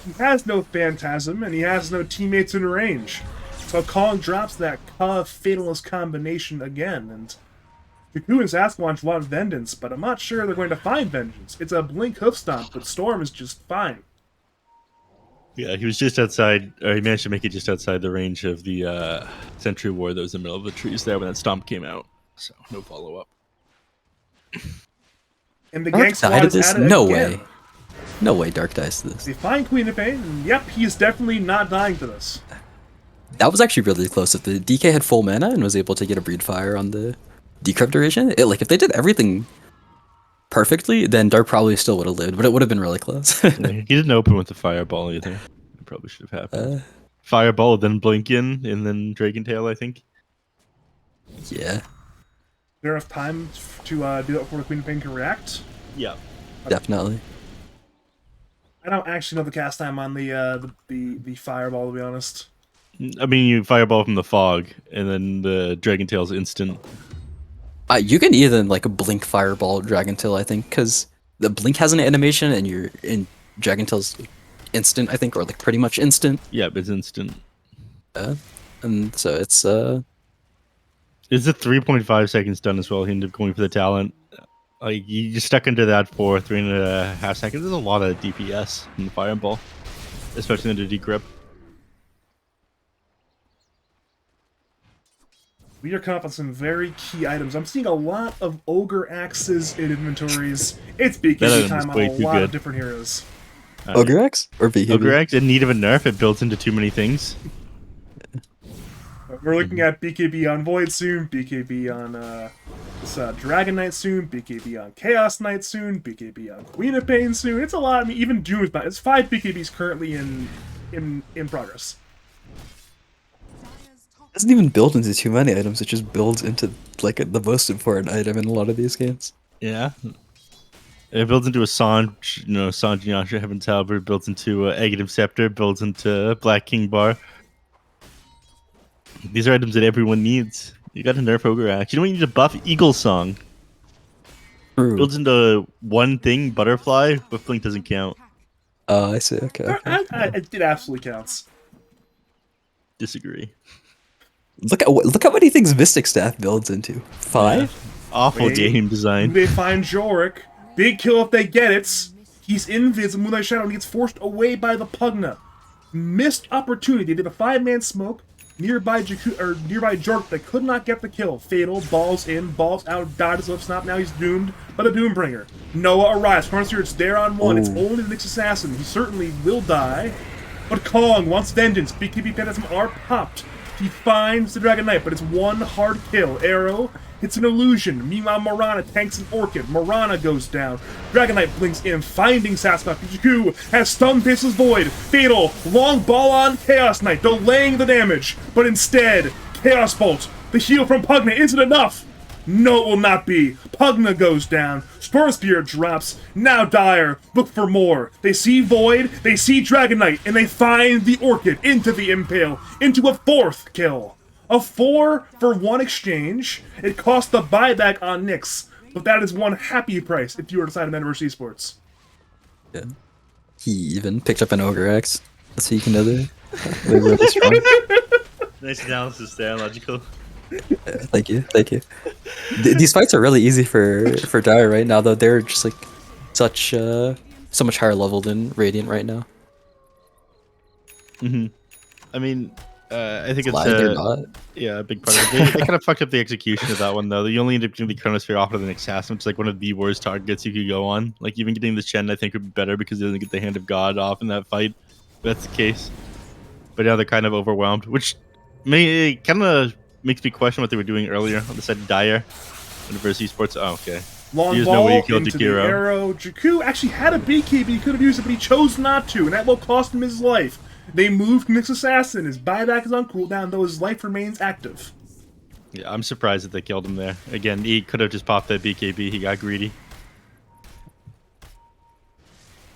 He has no Phantasm, and he has no teammates in range. So Kong drops that Ka Fatalist combination again, and Jakku and Sasquatch want Vengeance, but I'm not sure they're going to find Vengeance. It's a Blink Hoof Stomp, but Storm is just fine. Yeah, he was just outside, or he managed to make it just outside the range of the Sentry Ward that was in the middle of the trees there when that stomp came out. So, no follow-up. And the Dark Gang Squad died to is this? at it No again. way. No way Dark dies to this. They find Queen of Pain, and yep, he is definitely not dying to this. That was actually really close. If the DK had full mana and was able to get a Breed Fire on the Decrypt duration, like if they did everything perfectly, then Dark probably still would have lived, but it would have been really close. Yeah, he didn't open with the Fireball either. It probably should have happened. Fireball, then Blinkin, and then Dragon Tail, I think. Yeah, Is there enough time to do that before the Queen of Pain can react? Yeah. definitely. I don't actually know the cast time on the Fireball, to be honest. I mean, you Fireball from the fog, and then the Dragon Tail's instant. You can even like a Blink Fireball Dragon Tail, I think, because the Blink has an animation and you're in Dragon Tail's instant, I think, or like pretty much instant. Yeah, it's instant. And so it's It's a 3.5 seconds done as well. He ended up going for the talent. Like, you just stuck into that for 3.5 seconds. There's a lot of DPS in the Fireball, especially under Decrypt. We are coming up on some very key items. I'm seeing a lot of Ogre Axes in inventories. It's That BKB item time is on way a too lot good. of different heroes. Ogre X or BKB? Ogre X in need of a nerf. It builds into too many things. We're looking at BKB on Void soon, BKB on this Dragon Knight soon, BKB on Chaos Knight soon, BKB on Queen of Pain soon. It's a lot. I mean, even Doom is not. It's 5 BKBs currently in progress. It doesn't even build into too many items. It just builds into like the most important item in a lot of these games. Yeah. It builds into a Sanj, Sanj Yasha Heaven's Halberd, builds into Agative Scepter, builds into Black King Bar. These are items that everyone needs. You got to nerf Ogre Axe. You know what you need to buff? Eagle Song. True. Builds into one thing, Butterfly, but Blink doesn't count. Oh, I see. Okay. It absolutely counts. Disagree. Look how many things Mystic Staff builds into. 5? Awful Wait. game design. They find Jorik. Big kill if they get it. He's invisible. Moonlight Shadow and he gets forced away by the Pugna. Missed opportunity. They did a 5-man smoke. Nearby Jork that could not get the kill. Fatal, balls in, balls out, dodge his lip snap. Now he's doomed by the Doombringer. Noah arrives. Corner it's there on one. It's only the next assassin. He certainly will die. But Kong wants vengeance. BKB Phantasm are popped. He finds the Dragon Knight, but it's one hard kill. Arrow hits an illusion. Meanwhile, Marana tanks an Orchid. Marana goes down. Dragon Knight blinks in, finding Sasquatch. Jakku has stunned Faceless Void. Fatal, long ball on Chaos Knight, delaying the damage. But instead, Chaos Bolt, the heal from Pugna, isn't enough. No, it will not be. Pugna goes down. Spur Spear drops. Now Dire look for more. They see Void, they see Dragon Knight, and they find the Orchid into the Impale, into a 4th kill. A 4-for-1 exchange. It cost the buyback on Nyx, but that is one happy price if you were to sign a Metaverse Esports. Yeah. He even picked up an Ogre X. That's what you can do there. They're really strong. Nice analysis there, logical. Thank you, thank you. These fights are really easy for Dire right now, though. They're just like such so much higher level than Radiant right now. I mean, I think it's Why they're not? yeah, a big part of it. They kind of fucked up the execution of that one though. You only end up getting the Chronosphere off of the next assassin, which is like one of the worst targets you could go on. Like even getting the Shen, I think would be better because it doesn't get the Hand of God off in that fight. But that's the case. But now they're kind of overwhelmed, which kind of makes me question what they were doing earlier on the side of Dire. Metaverse Esports. Oh, okay. Long There's ball no way you killed into the Jakiro. arrow. Jakku actually had a BKB, he could have used it, but he chose not to, and that will cost him his life. They moved Nyx Assassin. His buyback is on cooldown, though his life remains active. Yeah, I'm surprised that they killed him there. Again, he could have just popped that BKB. He got greedy.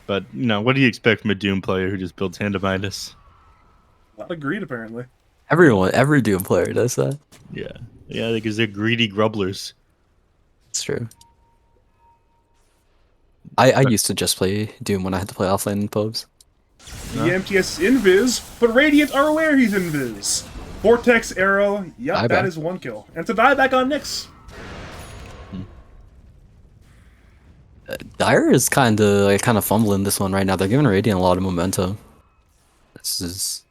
But, you know, what do you expect from a Doom player who just builds Hand of Midas? A lot of greed, apparently. Every Doom player does that. Yeah. Yeah, because they're greedy grubblers. It's true. I used to just play Doom when I had to play offlane in pubs. The MTS is invis, but Radiant are aware he's invis. Vortex arrow, yep, Dieback. that is one kill. And it's a dieback on Nyx. Dire is kind of fumbling this one right now. They're giving Radiant a lot of momentum. This is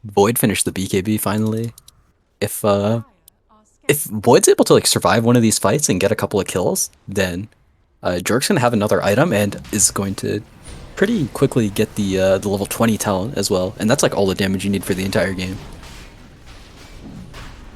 Void finished the BKB finally. If Void's able to like survive one of these fights and get a couple of kills, then Jork's gonna have another item and is going to pretty quickly get the level 20 talent as well, and that's like all the damage you need for the entire game.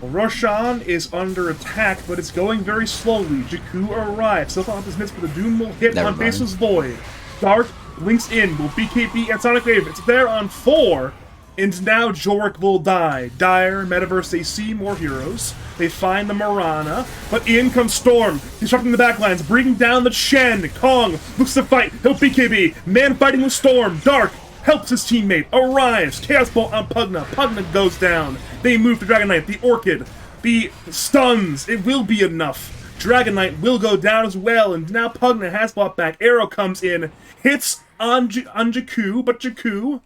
Well, Roshan is under attack, but it's going very slowly. Jakku arrives. Still on his mitts, but the Doom will hit Never on mind. baseless Void. Dark links in, will BKB and Sonic Wave. It's there on 4. And now Jork will die. Dire, Metaverse, they see more heroes. They find the Mirana, but in comes Storm, disrupting the backlines, bringing down the Shen. Kong looks to fight, he'll BKB. Man fighting with Storm. Dark helps his teammate, arrives. Chaos Bolt on Pugna. Pugna goes down. They move to Dragon Knight, the Orchid. The stuns, it will be enough. Dragon Knight will go down as well, and now Pugna has bought back. Arrow comes in, hits on Jakku, but Jakku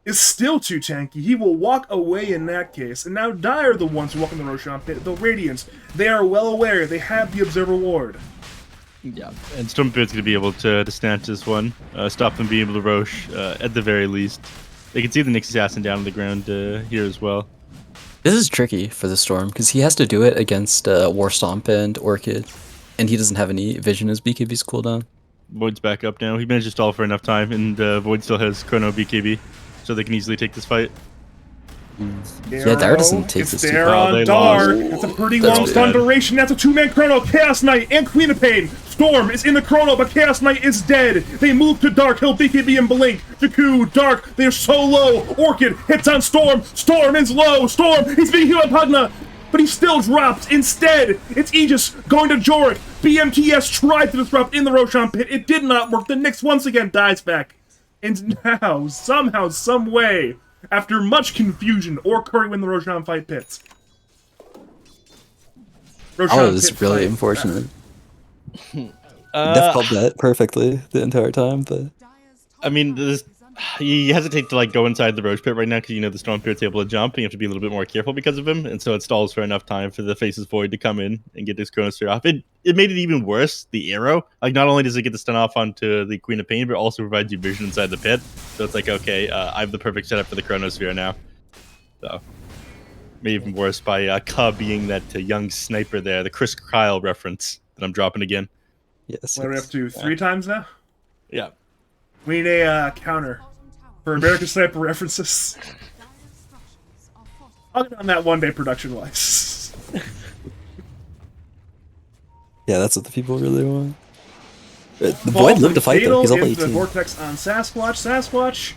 is still too tanky. He will walk away in that case. And now Dire are the ones who walk in the Roshan pit. The Radiants, they are well aware. They have the Observer Ward. Yeah, and Stormbeard's going to be able to snatch this one, stop them being able to Roche, at the very least. They can see the Nyx Assassin down on the ground here as well. This is tricky for the Storm because he has to do it against War Stomp and Orchid, and he doesn't have any vision as BKB's cooldown. Void's back up now. He managed to stall for enough time, and Void still has Chrono BKB, so they can easily take this fight. Yeah, Dire doesn't take it's this there too on they Dark. lost. It's a pretty That's long all stun dead. duration. That's a 2-man Chrono. Chaos Knight and Queen of Pain. Storm is in the Chrono, but Chaos Knight is dead. They move to Dark. He'll BKB and Blink. Jakku, Dark, they're so low. Orchid hits on Storm. Storm is low. Storm, he's being healed by Pugna, but he still drops. Instead, it's Aegis going to Jorik. BMTS tried to disrupt in the Roshan pit. It did not work. The Nyx once again dies back. And now, somehow, some way, after much confusion, Curry win the Roshan fight pits. Oh, this is really unfortunate. Neph called that perfectly the entire time, but I mean, he hesitates to like go inside the Roche pit right now because you know the Stormbeard's able to jump, and you have to be a little bit more careful because of him, and so it stalls for enough time for the Faceless Void to come in and get his Chronosphere off. It made it even worse. The arrow, like not only does it get the stun off onto the Queen of Pain, but also provides you vision inside the pit. So it's like, okay, I have the perfect setup for the Chronosphere now. So made even worse by Ka being that young sniper there, the Chris Kyle reference that I'm dropping again. yes. What are we up to? 3 times now? Yeah. We need a counter for American Sniper references. I'll get on that one day production-wise. Yeah, that's what the people really want. The Void lived to fight though. He's level into the 18. Vortex on Sasquatch. Sasquatch,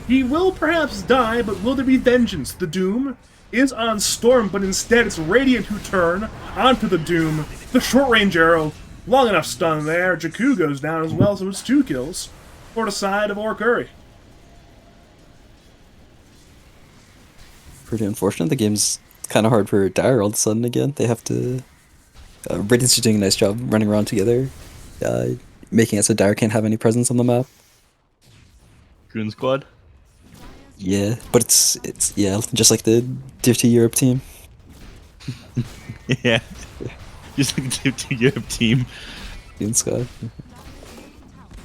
he will perhaps die, but will there be vengeance? The Doom is on Storm, but instead it's Radiant who turn onto the Doom. The short-range arrow, long enough stun there. Jakku goes down as well, so it's 2 kills for the side of Curry. Pretty unfortunate. The game's kind of hard for Dire all of a sudden again. They have to... Radiant's doing a nice job running around together, making it so Dire can't have any presence on the map. Goon Squad. Yeah, but it's yeah, just like the Tier 2 Europe team. Yeah. Just like the Europe team. In Sky.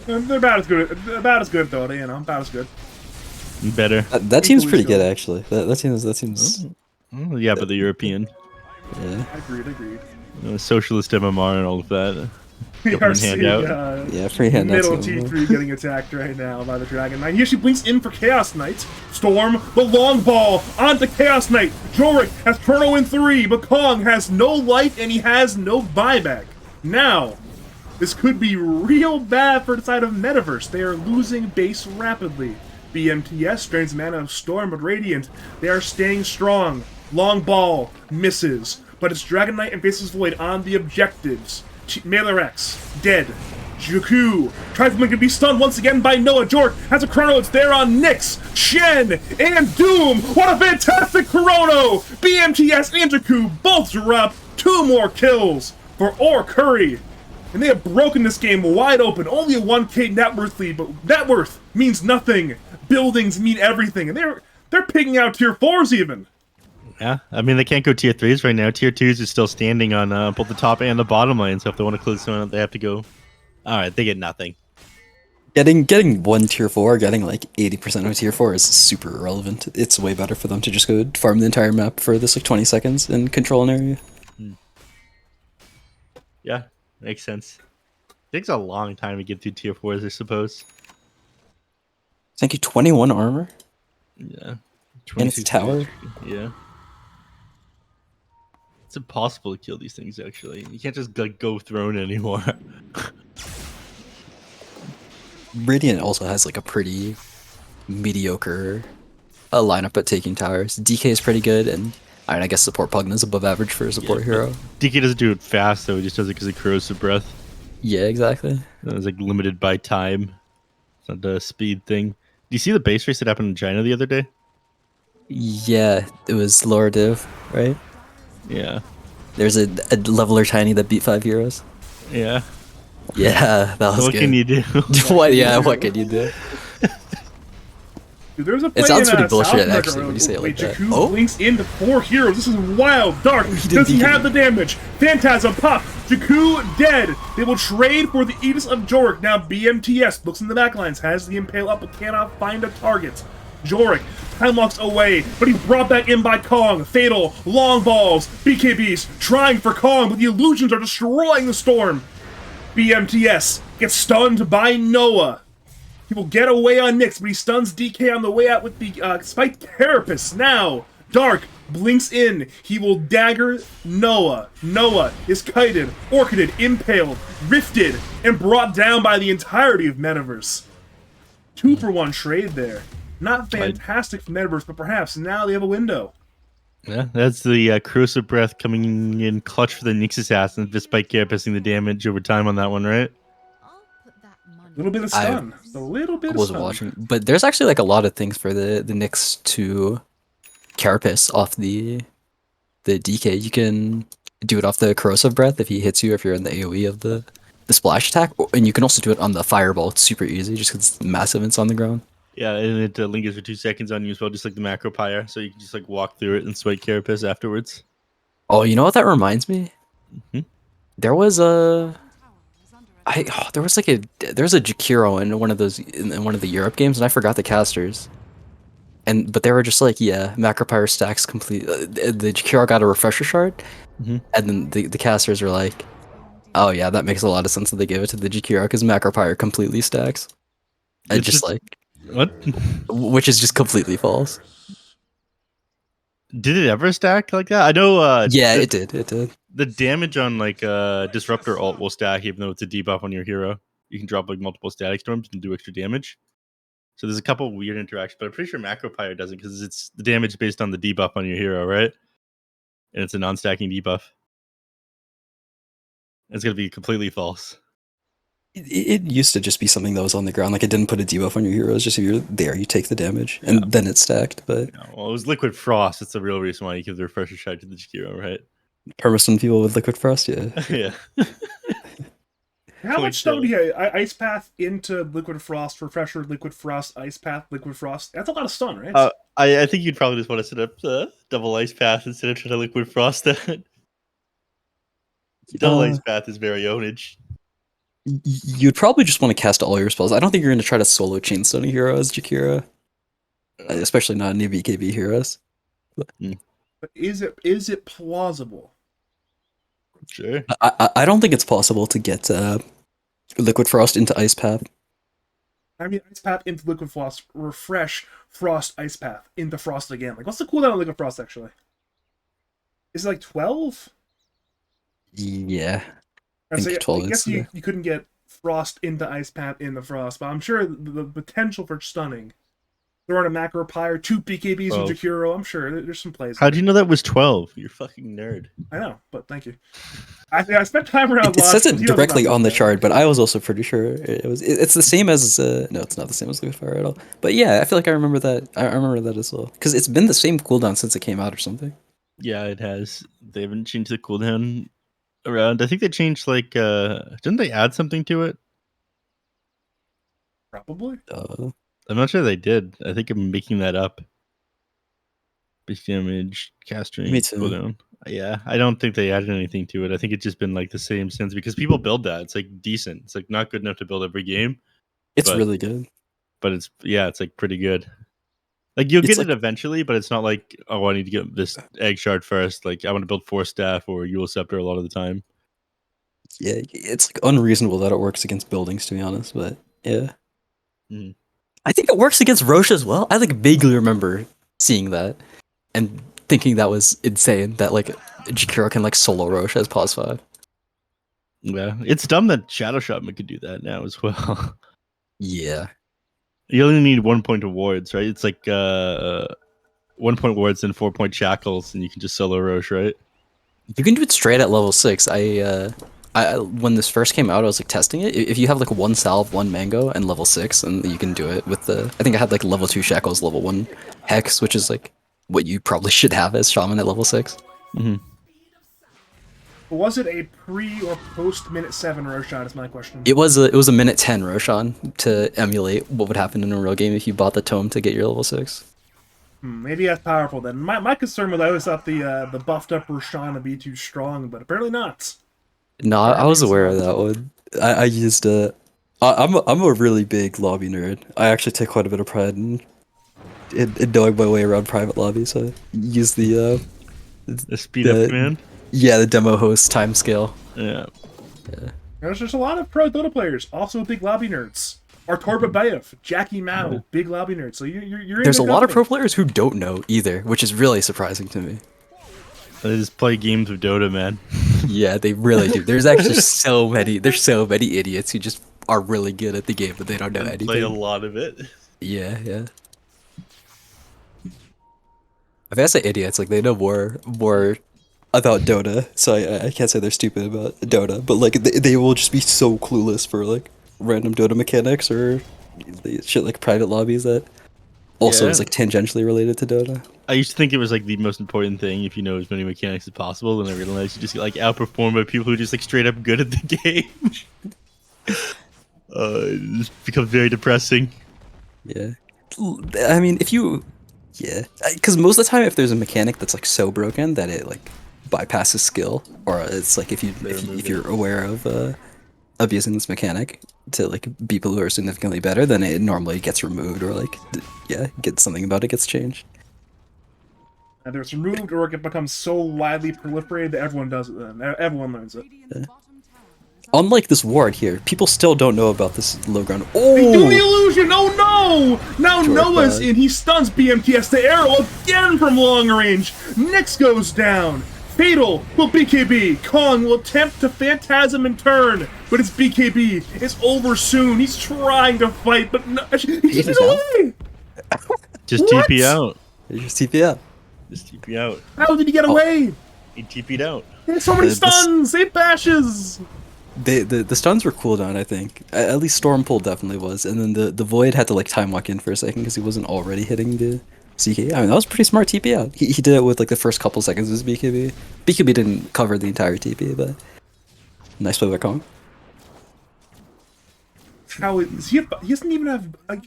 They're about as good. About as good though. About as good. Better. That team's Equally pretty good skilled. actually. That team's Oh, yeah, but the European. yeah. Agreed. Socialist MMR and all of that. We are Government seeing handout. Yeah, free handouts. middle T3 getting attacked right now by the Dragon Knight. He actually blinks in for Chaos Knight. Storm, the long ball, onto Chaos Knight. Jorik has Chrono in 3, but Kong has no life and he has no buyback. Now, this could be real bad for the side of Metaverse. They are losing base rapidly. BMTS drains mana of Storm, but Radiant, they are staying strong. Long ball misses, but it's Dragon Knight and Faceless Void on the objectives. Mailer-X, dead. Jakku tries to be stunned once again by Noah. Jork has a Chrono. It's there on Nyx, Shen, and Doom. What a fantastic Chrono! BMTS and Jakku both drop 2 more kills for Or Curry. And they have broken this game wide open. Only a 1k net worth lead, but net worth means nothing. Buildings mean everything. And they're picking out tier 4s even. Yeah, I mean, they can't go tier 3s right now. Tier 2s is still standing on both the top and the bottom lane, so if they want to close someone up, they have to go. Alright, they get nothing. Getting one tier 4, getting like 80% of tier 4 is super irrelevant. It's way better for them to just go farm the entire map for this like 20 seconds and control an area. Yeah, makes sense. Takes a long time to get through tier 4s, I suppose. Thank you, 21 armor. Yeah. And it's a 26 tower. Yeah. It's impossible to kill these things, actually. You can't just go throne anymore. Radiant also has like a pretty mediocre lineup at taking towers. DK is pretty good, and I guess support Pugna is above average for a support hero. DK doesn't do it fast, though. He just does it because of corrosive breath. Yeah, exactly. It's like limited by time. It's not a speed thing. Do you see the base race that happened in China the other day? Yeah, it was lower div, right? Yeah. There's a leveler tiny that beat 5 heroes. Yeah. Yeah, that was What good. can you do? What? Yeah, what can you do? Dude, there's a play sounds in, pretty bullshit, South America actually, when you say it like that. Jakku Oh? blinks into 4 heroes. This is wild. Dark. Does he DK. have the damage? Phantasm pop. Jakku dead. They will trade for the Aegis of Jorik. Now BMTS looks in the backlines, has the Impale up, but cannot find a target. Jorik time locks away, but he's brought back in by Kong. Fatal, long balls, BKBs trying for Kong, but the illusions are destroying the storm. BMTS gets stunned by Noah. He will get away on Nyx, but he stuns DK on the way out with the Spiked Carapace. Now, Dark blinks in. He will dagger Noah. Noah is kited, orchided, impaled, rifted, and brought down by the entirety of Metaverse. 2-for-1 trade there. Not fantastic for Metaverse, but perhaps now they have a window. Yeah, that's the corrosive breath coming in clutch for the Nyx assassin, despite carapacing the damage over time on that one, right? A little bit of stun. Just a little bit I of wasn't stun. watching, but there's actually like a lot of things for the Nyx to carapace off the DK. You can do it off the corrosive breath if he hits you, if you're in the AoE of the splash attack, and you can also do it on the fireball. It's super easy, just because it's massive and it's on the ground. Yeah, and it lingers for 2 seconds on you as well, just like the macro pyre, so you can just like walk through it and swipe carapace afterwards. Oh, you know what that reminds me? Mhm. There was a there was a Jakiro in one of those in one of the Europe games, and I forgot the casters. But they were just like, yeah, Macropyre stacks complete. The Jakiro got a refresher shard, Mhm. and then the casters were like, oh yeah, that makes a lot of sense that they gave it to the Jakiro because Macropyre completely stacks. And It's just just- like, What? which is just completely false. Did it ever stack like that? I know. Yeah, it did. It did. The damage on like disruptor ult will stack even though it's a debuff on your hero. You can drop like multiple static storms and do extra damage. So there's a couple weird interactions, but I'm pretty sure Macro Pyre doesn't because it's the damage based on the debuff on your hero, right? And it's a non-stacking debuff. It's gonna be completely false. It used to just be something that was on the ground, like it didn't put a debuff on your heroes. Just if you're there, you take the damage, and then it's stacked. But Well, it was Liquid Frost. That's the real reason why you give the refresher shot to the Jakiro, right? permastun people with liquid frost, yeah. Yeah. How much stone do you have? Ice Path into Liquid Frost, Refresher, Liquid Frost, Ice Path, Liquid Frost. That's a lot of stun, right? I think you'd probably just want to set up the double ice path instead of trying to liquid frost that. Double ice path is very ownage. You'd probably just want to cast all your spells. I don't think you're going to try to solo chainstone a hero as Jakira, especially not any BKB heroes. But is it plausible? Sure. I don't think it's possible to get Liquid Frost into Ice Path. I mean, Ice Path into Liquid Frost, refresh Frost Ice Path into Frost again. Like, what's the cooldown on Liquid Frost actually? Is it like 12? Yeah. I guess you couldn't get Frost into Ice Path in the Frost, but I'm sure the potential for stunning. Throwing a Macro Pyre, 2 BKBs with Jakiro, I'm sure there's some plays. How'd you know that was 12? You're a fucking nerd. I know, but thank you. I spent time around. It says it directly on the chart, but I was also pretty sure it was. It's the same as no, it's not the same as Liquid Fire at all. But yeah, I feel like I remember that. I remember that as well because it's been the same cooldown since it came out or something. Yeah, it has. They haven't changed the cooldown around. I think they changed like. Didn't they add something to it? Probably. I'm not sure they did. I think I'm making that up. Base damage, casting, cooldown. Yeah, I don't think they added anything to it. I think it's just been like the same since because people build that. It's like decent. It's like not good enough to build every game. It's really good. But it's like pretty good. Like you'll get it eventually, but it's not like, oh, I need to get this egg shard first. Like I want to build 4 staff or Yule Scepter a lot of the time. Yeah, it's like unreasonable that it works against buildings, to be honest. But yeah, I think it works against Roche as well. I like vaguely remember seeing that and thinking that was insane. That like Jakiro can like solo Roche as pos 5. Yeah, it's dumb that Shadow Shotman could do that now as well. Yeah. You only need 1 point of wards, right? It's like 1 point wards and 4 point shackles, and you can just solo Roche, right? You can do it straight at level 6. I when this first came out, I was like testing it. If you have like 1 salve, 1 mango, and level 6, and you can do it with the. I think I had like level 2 shackles, level 1 hex, which is like what you probably should have as shaman at level 6. Was it a pre or post minute 7 Roshan is my question. It was a minute 10 Roshan to emulate what would happen in a real game if you bought the tome to get your level 6. Maybe that's powerful then. My concern was I always thought the buffed up Roshan would be too strong, but apparently not. No, I was aware of that one. I used I'm a really big lobby nerd. I actually take quite a bit of pride in knowing my way around private lobbies. So I use the speed up command. Yeah, the demo host timescale. Yeah. There's a lot of pro Dota players, also big lobby nerds. Artur Babayev, Jackie Mao, big lobby nerds. So you're There's a lot of pro players who don't know either, which is really surprising to me. They just play games of Dota, man. Yeah, they really do. There's actually so many idiots who just are really good at the game, but they don't know anything. Play a lot of it. Yeah. If I say idiots, like they know more about Dota, so I can't say they're stupid about Dota, but like they will just be so clueless for like random Dota mechanics or shit like private lobbies that also is like tangentially related to Dota. I used to think it was like the most important thing if you know as many mechanics as possible, and I realized you just get like outperformed by people who are just like straight up good at the game. It becomes very depressing. Yeah, I mean because most of the time if there's a mechanic that's like so broken that it like bypasses skill, or it's like if you're aware of using this mechanic to like people who are significantly better, then it normally gets removed or like gets something about it gets changed. Either it's removed or it becomes so widely proliferated that everyone does it. Then everyone learns it. Yeah. Unlike this ward here, people still don't know about this low ground. They do the illusion! Oh no! Now Noah's in. He stuns BMTS to arrow again from long range. Nyx goes down. Fatal will BKB. Kong will attempt to Phantasm in turn, but it's BKB. It's over soon. He's trying to fight, but no, he's away. Just TP out. Just TP out. Just TP out. How did he get away? He TP'd out. He had so many stuns. 8 bashes. The stuns were cooldown, I think. At least Stormpull definitely was, and then the Void had to like time walk in for a second because he wasn't already hitting the CK. I mean, that was pretty smart TP out. He did it with like the first couple seconds of his BKB. BKB didn't cover the entire TP, but nice play by Kong. how is he? He doesn't even have like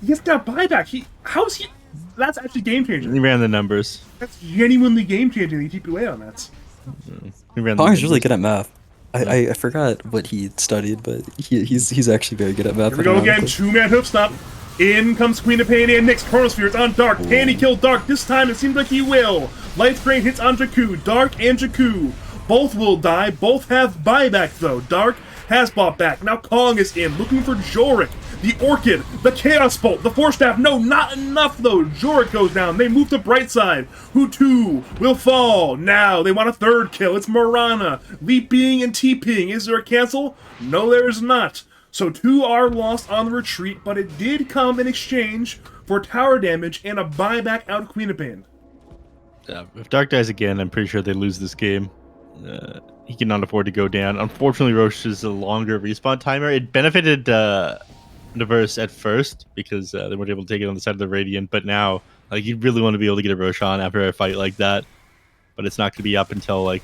he hasn't got buyback. How's he? That's actually game changing. He ran the numbers. That's genuinely game changing. He keep away on that. He ran the Kong's really numbers. good at math. I forgot what he studied, but he's actually very good at math. Here we go again. 2-man hoof stop. In comes Queen of Pain and Nyx. Chronosphere. It's on Dark. Can he kill Dark? This time it seems like he will. Life Drain hits on Jakku. Dark and Jakku both will die. Both have buyback though. Dark has bought back. Now Kong is in, looking for Jorik. The Orchid, the Chaos Bolt, the Force Staff. No, not enough though. Jorik goes down. They move to Brightside, who too will fall. Now they want a third kill. It's Morana, leaping and TPing. Is there a cancel? No, there is not. So 2 are lost on the retreat, but it did come in exchange for tower damage and a buyback out of Queen of Pain. Yeah, if Dark dies again, I'm pretty sure they lose this game. He cannot afford to go down. Unfortunately, Roche is a longer respawn timer. It benefited Metaverse at first because they weren't able to take it on the side of the Radiant, but now like you really want to be able to get a Roche on after a fight like that. But it's not going to be up until like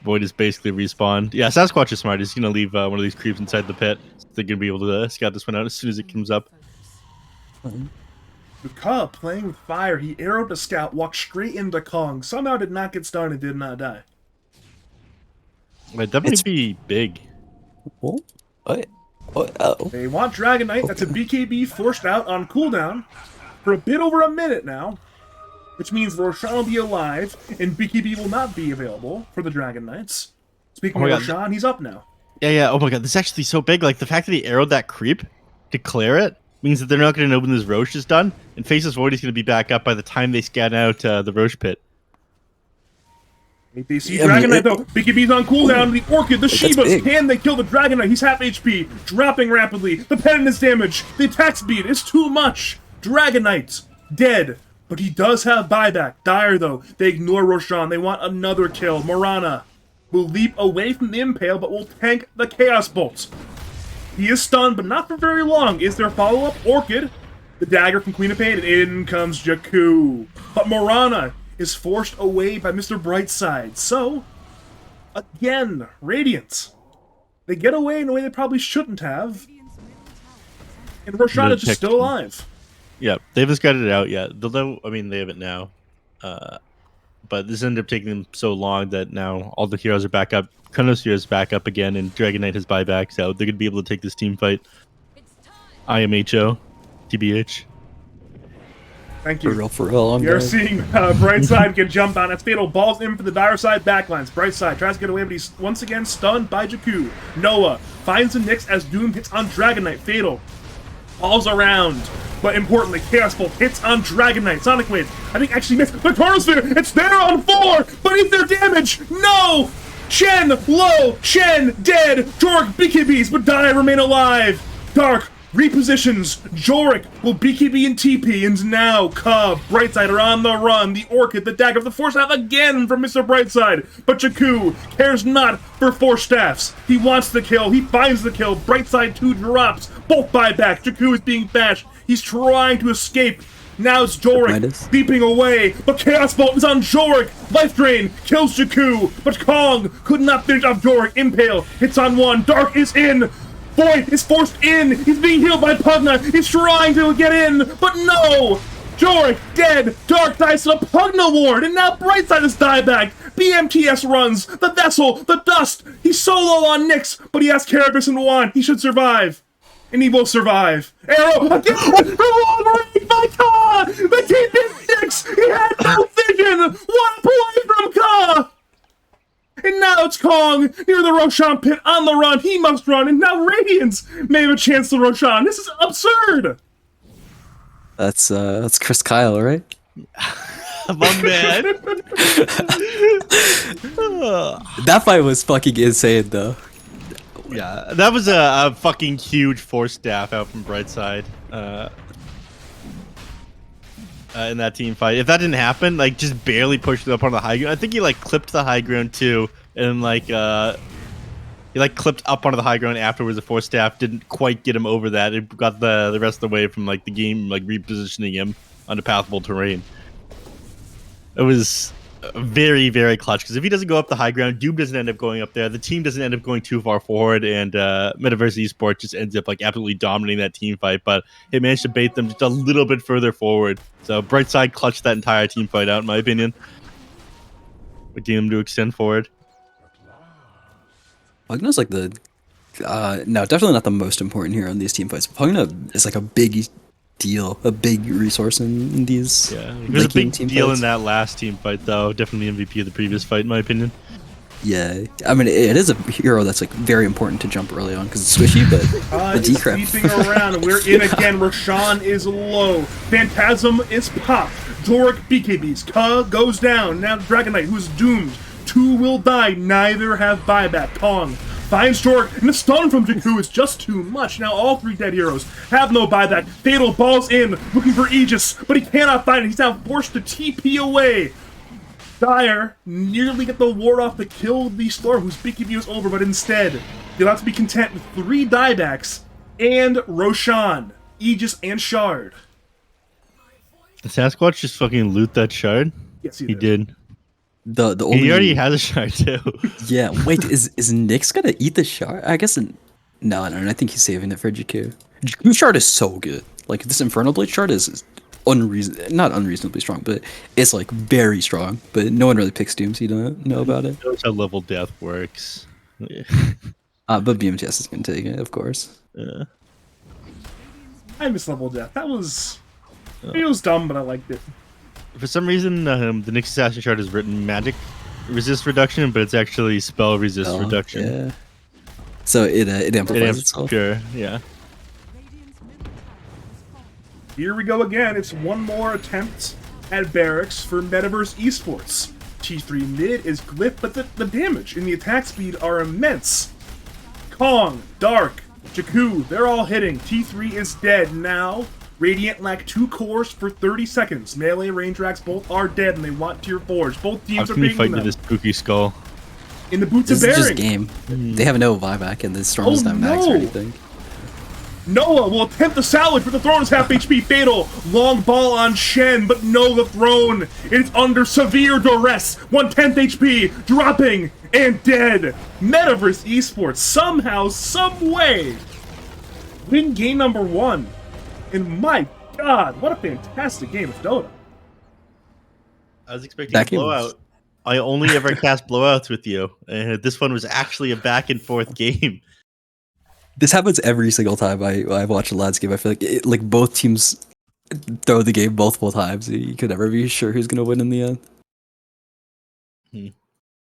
Void is basically respawned. Yeah, Sasquatch is smart. He's going to leave one of these creeps inside the pit. So they're going to be able to scout this one out as soon as it comes up. Luka playing with fire. He arrowed the scout, walked straight into Kong. Somehow did not get stunned and did not die. Might definitely be big. Oh, oh. They want Dragon Knight. That's a BKB forced out on cooldown for a bit over a minute now, which means Roshan will be alive and BKB will not be available for the Dragon Knights. Speaking of Roshan, he's up now. Yeah. Oh my god, this is actually so big. Like the fact that he arrowed that creep to clear it means that they're not going to know when this Roche is done, and Faceless Void is going to be back up by the time they scan out the Roche pit. They see Dragon Knight though. BKB's on cooldown. The Orchid, the Shibas. Can they kill the Dragon Knight? He's half HP, dropping rapidly. The pendant is damaged. The attack speed is too much. Dragon Knight dead, but he does have buyback. Dire though, they ignore Roshan. They want another kill. Morana will leap away from the impale, but will tank the Chaos Bolt. He is stunned, but not for very long. Is there follow-up? Orchid, the dagger from Queen of Pain, and in comes Jakku. But Morana is forced away by Mr. Brightside. So, again, Radiant. They get away in a way they probably shouldn't have. And Roshan is just still alive. Yeah, they haven't got it out yet. Though, I mean, they have it now. But this ended up taking them so long that now all the heroes are back up. Chronosphere is back up again, and Dragon Knight has buyback, so they're going to be able to take this team fight. IMHO, TBH. Thank you. For real. You're seeing Brightside get jumped on. That's Fatal. Balls in for the dire side backlines. Brightside tries to get away, but he's once again stunned by Jakku. Noah finds the Nyx as Doom hits on Dragon Knight. Fatal falls around. But importantly, Chaos Bolt hits on Dragon Knight. Sonic Wave, I think, actually missed the Chronosphere. It's there on 4, but is there damage? No! Shen low, Shen dead. Jorik BKBs, but Dire remain alive. Dark repositions. Jorik will BKB and TP, and now Cub, Brightside are on the run. The Orchid, the dagger, the Force Staff again from Mr. Brightside. But Jakku cares not for Force Staffs. He wants the kill. He finds the kill. Brightside 2 drops. Both buyback. Jakku is being bashed. He's trying to escape. Now it's Jorik beeping away, but Chaos Bolt is on Jorik. Life Drain kills Jakku, but Kong could not finish off Jorik. Impale hits on 1. Dark is in. Void is forced in. He's being healed by Pugna. He's trying to get in, but no. Jorik dead. Dark dies to the Pugna ward, and now Brightside is dieback. BMTS runs. The Vessel, the Dust. He's solo on Nyx, but he has Carapace and Juan. He should survive. And he will survive. Arrow again! Revolvering by Ka! The team did 6! He had no vision! One play from Ka! And now it's Kong near the Roshan pit on the run. He must run, and now Radiance may have a chance to Roshan. This is absurd! That's Chris Kyle, right? My man. That fight was fucking insane, though. Yeah, that was a fucking huge Force Staff out from Brightside in that team fight. If that didn't happen, like, just barely pushed it up on the high ground. I think he, like, clipped the high ground, too, and, like, he, like, clipped up onto the high ground afterwards. The Force Staff didn't quite get him over that. It got the rest of the way from, like, the game, like, repositioning him onto pathable terrain. It was very, very clutch. Because if he doesn't go up the high ground, Doom doesn't end up going up there. The team doesn't end up going too far forward, and Metaverse Esports just ends up like absolutely dominating that team fight. But he managed to bait them just a little bit further forward. So bright side clutched that entire team fight out, in my opinion. But getting them to extend forward. Pugna's like the no, definitely not the most important hero in these team fights. Pugna is like a big deal, a big resource in these. Yeah, it was a Viking big team deal fights. in that last team fight, though. Definitely MVP of the previous fight, in my opinion. Yeah, I mean it is a hero that's like very important to jump early on because it's swishy, but the It's decrep. sweeping around. We're in again. Roshan is low. Phantasm is popped. Doric BKBs. Ka goes down. Now Dragon Knight, who's doomed. Two will die. Neither have buyback. Kong finds Doric, and the stun from Jakku is just too much. Now all three dead heroes have no buyback. Fatal balls in, looking for Aegis, but he cannot find it. He's now forced to TP away. Dire nearly get the ward off to kill the Storm, whose BKB was over, but instead, they'll have to be content with 3 diebacks and Roshan, Aegis, and Shard. Did Sasquatch just fucking loot that shard? Yes, He did. The only He already has a shard, too. yeah. Wait, is Nyx gonna eat the shard? I guess no. I think he's saving it for Jakku. Jakku shard is so good. Like this Infernal Blade shard is not unreasonably strong, but it's like very strong. But no one really picks Doom, so you don't know about it. Knows how level death works. Yeah. But BMTS is gonna take it, of course. Yeah. I miss Level Death. That was... It was dumb, but I liked it. For some reason, the Nyx Assassin shard is written magic resist reduction, but it's actually spell resist Oh, reduction. yeah. So it amplifies itself. Pure, yeah. Here we go again. It's one more attempt at barracks for Metaverse Esports. T3 mid is glyph, but the damage and the attack speed are immense. Kong, Dark, Jakku, they're all hitting. T3 is dead now. Radiant lack 2 cores for 30 seconds. Melee, range racks both are dead, and they want tier 4s. Both How teams are can we beating fight to them. this spooky skull? In the boots This of is just bearing. game. They have no buyback, and the storm doesn't have max or no. anything. Noah will attempt the salvage, but the throne is half HP. Fatal. Long ball on Shen, but no, the throne is under severe duress. 1/10 HP, dropping, and dead. Metaverse Esports somehow, some way, win game number 1. And my god, what a fantastic game of Dota. I was expecting That a game blowout. was- I only ever cast blowouts with you, and this one was actually a back and forth game. This happens every single time I watch a lads game. I feel like both teams throw the game multiple times. You could never be sure who's gonna win in the end.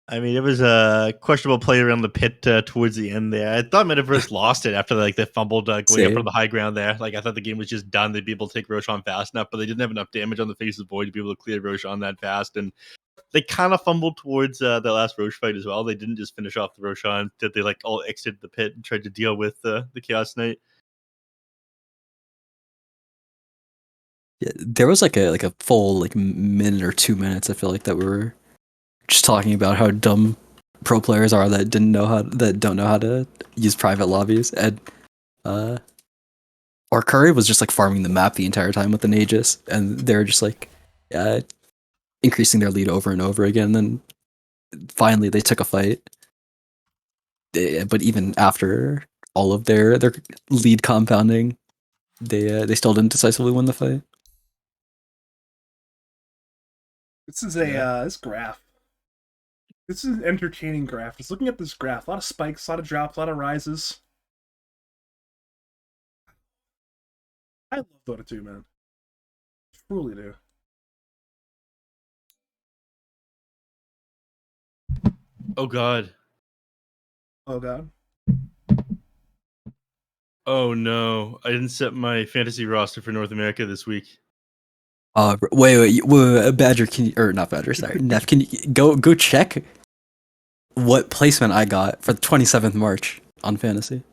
I mean, it was a questionable play around the pit towards the end there. I thought Metaverse lost it after they fumbled going up Same. from the high ground there. Like I thought the game was just done. They'd be able to take Roshan fast enough, but they didn't have enough damage on the face of the void to be able to clear Roshan that fast. And they kind of fumbled towards the last Roche fight as well. They didn't just finish off the Roshan. Did they all exited the pit and tried to deal with the Chaos Knight? Yeah, there was like a full minute or 2 minutes. I feel like that we were just talking about how dumb pro players are that don't know how to use private lobbies, and or Curry was just like farming the map the entire time with an Aegis, and they're just increasing their lead over and over again. And then finally they took a fight, but even after all of their lead compounding, they still didn't decisively win the fight. This is this graph. This is an entertaining graph. Just looking at this graph, a lot of spikes, a lot of drops, a lot of rises. I love Dota 2, man. Truly do. Oh god. Oh god. Oh no. I didn't set my fantasy roster for North America this week. Wait, Badger, not Badger, sorry, Neph, can you go check what placement I got for the 27th March on Fantasy?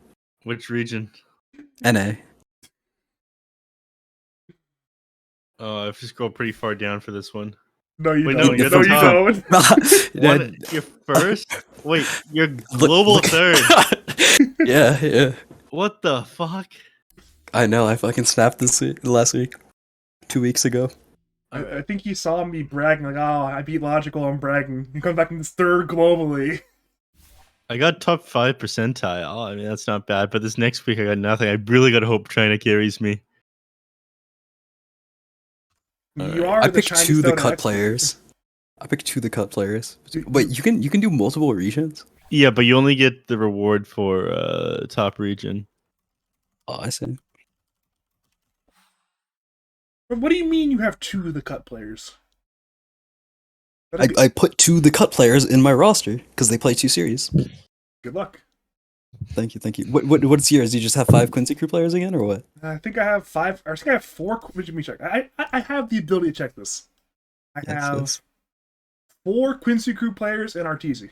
Which region? NA. Oh, I have to scroll pretty far down for this one. No, you Wait, don't. no, No, you're you the don't. One, you're first? Wait, you're global Look- third. Yeah. What the fuck? I know, I fucking snapped last week, 2 weeks ago. I think he saw me bragging, like, oh, I beat Logical, I'm bragging. He comes back in this third globally. I got top 5 percentile. I mean, that's not bad. But this next week, I got nothing. I really got to hope China carries me. You Alright. are I the picked Chinese two the Dota cut expert. players. I picked two the cut players. Dude, Wait, you can do multiple regions? Yeah, but you only get the reward for top region. Oh, I see. What do you mean you have two of the cut players? That'd be- I put two the cut players in my roster because they play two series. Good luck. Thank you. What's yours? Do you just have 5 Quincy Crew players again, or what? I think I have 5, or I think I have 4. Let me check. I have the ability to check this. I have Yes. 4 Quincy Crew players and Arteezy.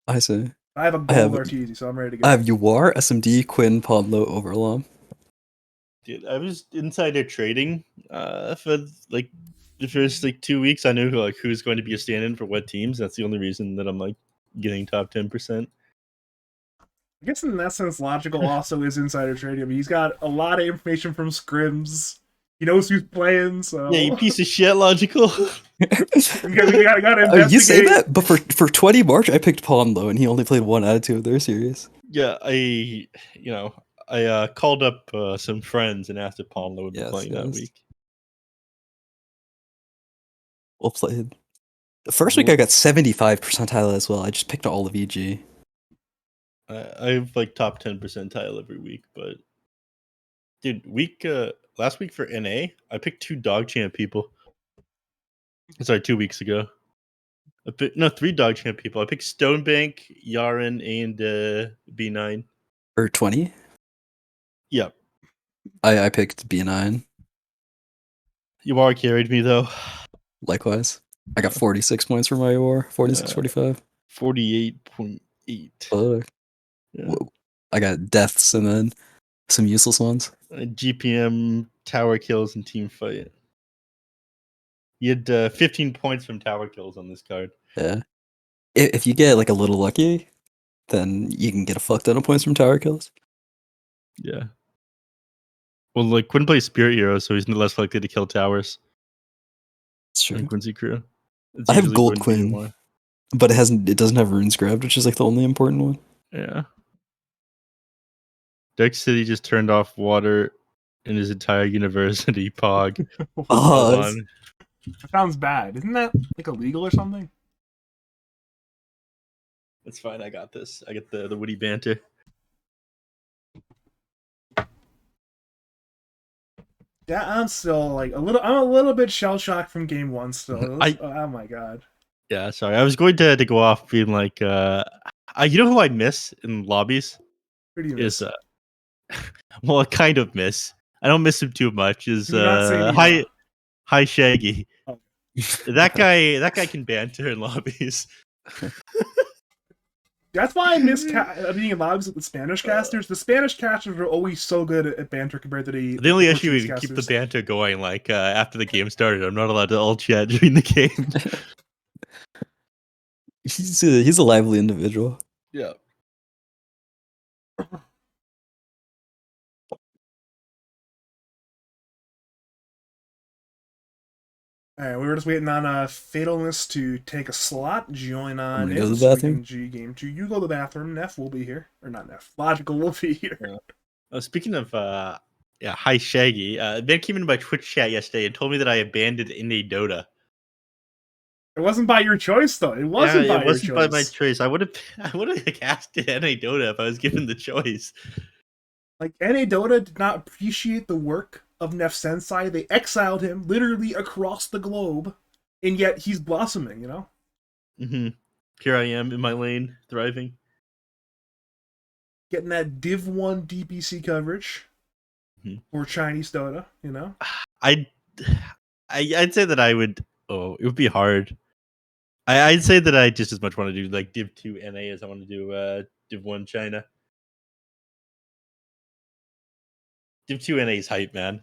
I see. I have a gold Arteezy, so I'm ready to go. I have Uwar, SMD, Quinn, Podlo, Overlom. Dude, I was insider trading for like the first 2 weeks. I knew who's going to be a stand-in for what teams. That's the only reason that I'm getting top 10%. I guess in that sense, Logical also is insider trading. I mean, he's got a lot of information from scrims. He knows who's playing, so Yeah, you piece of shit, Logical. we gotta Oh, you say investigate. that, but for 20 March, I picked Podlo, and he only played 1 out of 2 of their series. Yeah, I called up some friends and asked if Pablo would be playing that week. Well played. The first week I got 75 percentile as well. I just picked all of EG. I have top 10 percentile every week, but dude, last week for NA, I picked 2 dog champ people. Sorry, 2 weeks ago. 3 dog champ people. I picked Stonebank, Yaren, and B9. Or 20? Yep. I picked B9. You all carried me though. Likewise. I got 46 points for my war. 46, 45. 48.8. Fuck. Yeah. I got deaths and then some useless ones. GPM, tower kills, and team fight. You had 15 points from tower kills on this card. Yeah. If you get a little lucky, then you can get a fuck ton of points from tower kills. Yeah. Well, Quinn plays Spirit Hero, so he's less likely to kill towers. It's true. Than Quincy Crew. I have Gold Quinn, but it doesn't have runes grabbed, which is the only important one. Yeah. Dex City just turned off water in his entire university, Pog. That sounds bad. Isn't that illegal or something? It's fine. I got this. I get the witty banter. Yeah, I'm still I'm a little bit shell shocked from game 1 still. Oh my god. Yeah, sorry. I was going to go off being you know who I miss in lobbies? Who do you miss? Well, I kind of miss. I don't miss him too much. Is Hi Shaggy. Oh. That guy can banter in lobbies. That's why I miss being in lobbies with the Spanish casters. The Spanish casters are always so good at banter compared to the only issue is keep the banter going. After the game started, I'm not allowed to alt chat during the game. He's a lively individual. Yeah. Alright, we were just waiting on Fatalness to take a slot, join on go to the bathroom. G game 2. You go to the bathroom, Neph will be here. Or not Neph, Logical will be here. Yeah. Speaking of Hi Shaggy, Ben came into my Twitch chat yesterday and told me that I abandoned NA Dota. It wasn't by your choice though. It wasn't by my choice. I would have asked it NA Dota if I was given the choice. NA Dota did not appreciate the work of Neph Sensei. They exiled him literally across the globe, and yet he's blossoming, Mm-hmm. Here I am in my lane, thriving. Getting that Div 1 DPC coverage for Chinese Dota, I'd say that I would. Oh, it would be hard. I'd say that I just as much want to do Div 2 NA as I want to do Div 1 China. Div 2 NA is hype, man.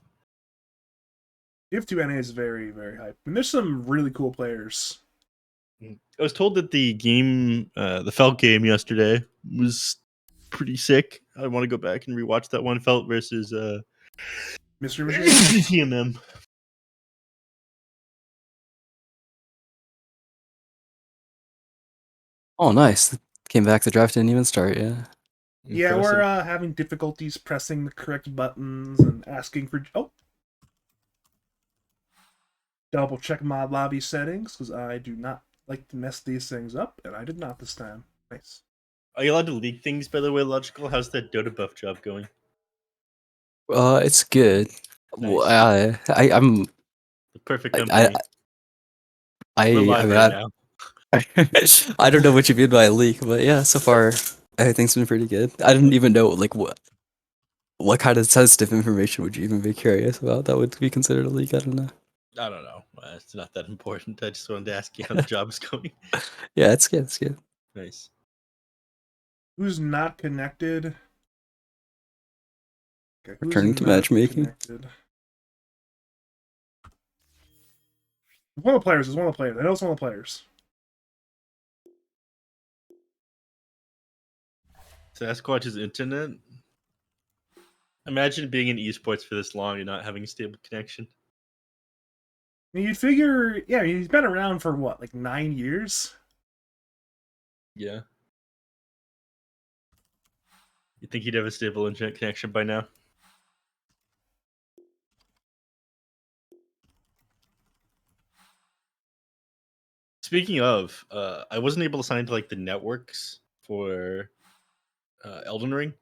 Div 2 NA is very, very hype. And there's some really cool players. I was told that the game, the Felt game yesterday, was pretty sick. I want to go back and rewatch that one. Felt versus Mystery Machine? TMM. Oh, nice. Came back. The draft didn't even start. Yeah. Yeah, we're having difficulties pressing the correct buttons and asking for. Oh, double check my lobby settings because I do not like to mess these things up, and I did not this time. Nice. Are you allowed to leak things, by the way, Logical? How's that Dota buff job going? It's good. Nice. I'm. The perfect I. company. We're I live mean, right now. I don't know what you mean by leak, but yeah, so far everything's been pretty good. I didn't even know like what kind of sensitive information would you even be curious about that would be considered a leak? I don't know. I don't know. It's not that important. I just wanted to ask you how the job is going. Yeah, it's good. It's good. Nice. Who's not connected? Okay, who's Returning to not matchmaking. connected? One of the players is one of the players. I know it's one of the players. Sasquatch's internet. Imagine being in esports for this long and not having a stable connection. I mean, you'd figure, yeah, he's been around for what, like 9 years? Yeah. You think he'd have a stable internet connection by now? Speaking of, I wasn't able to sign into like the networks for Elden Ring.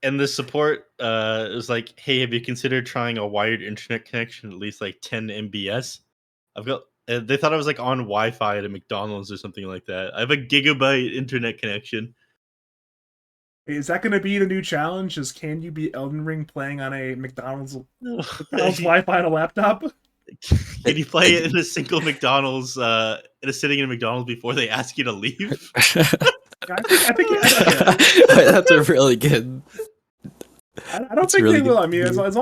And the support is like, hey, have you considered trying a wired internet connection at least like 10 mbs? I've got. They thought I was like on Wi-Fi at a McDonald's or something like that. I have a gigabyte internet connection. Is that going to be the new challenge? Is can you beat Elden Ring playing on a McDonald's Can Wi-Fi on a laptop? you play it in a single McDonald's, in a sitting in a McDonald's before they ask you to leave? I think That's a really good. I don't That's think really they will. good I mean, to as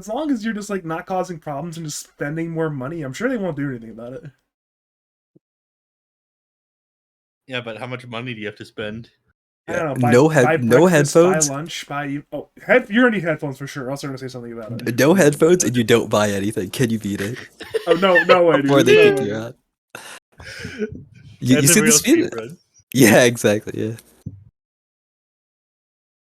long as you're just like not causing problems and just spending more money, I'm sure they won't do anything about it. Yeah, but how much money do you have to spend? I don't know. No Buy headphones. Buy lunch. You're gonna need headphones for sure. Else they're gonna say something about it. No headphones, and you don't buy anything. Can you beat it? Oh no way, dude. Before they No kick way. you out. You That's a see the real speed? speedrun. Yeah, exactly. Yeah.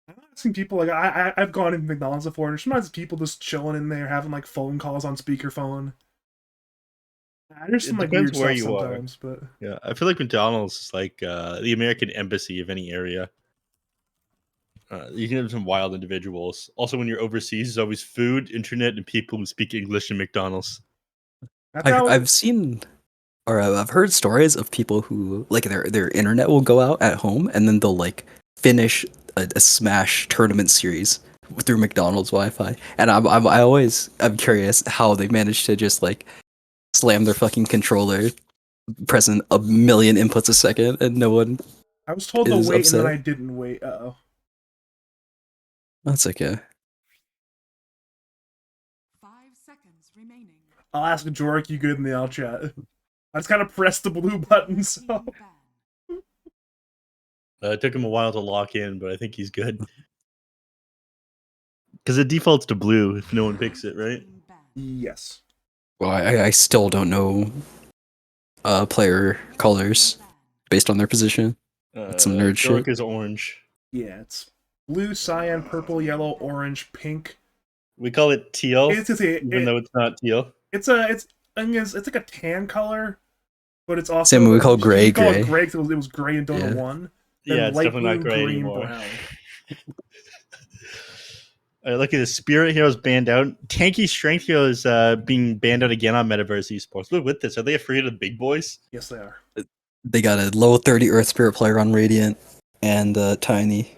I've seen people like I've gone into McDonald's before, and there's sometimes people just chilling in there having like phone calls on speakerphone. There's some It like depends weird where stuff you sometimes, but Yeah, I feel like McDonald's is like the American embassy of any area. You can have some wild individuals. Also, when you're overseas, there's always food, internet, and people who speak English in McDonald's. that's how I've seen, or I've heard stories of people who like their internet will go out at home, and then they'll like finish a Smash tournament series through McDonald's Wi-Fi, and I'm curious how they managed to just like slam their fucking controller, pressing a million inputs a second, and no one. I was told to is wait, and then upset. I didn't wait. Uh-oh. That's okay. 5 seconds remaining. I'll ask Jorik, you good in the L chat. I just gotta press the blue button, so. It took him a while to lock in, but I think he's good. Because it defaults to blue if no one picks it, right? Yes. Well, I still don't know player colors based on their position. That's some nerd shit. Dork is orange. Yeah, it's blue, cyan, purple, yellow, orange, pink. We call it teal, Even though it's not teal. it's like a tan color, but it's also Same we call gray, you call gray. it gray 'cause it was gray in Dota 1. Then Yeah, it's light definitely not blue, gray green, anymore. brown. Look at the Spirit Heroes banned out. Tanky Strength Heroes being banned out again on Metaverse Esports. Look with this. Are they afraid of the big boys? Yes, they are. They got a low 30 Earth Spirit player on Radiant and Tiny.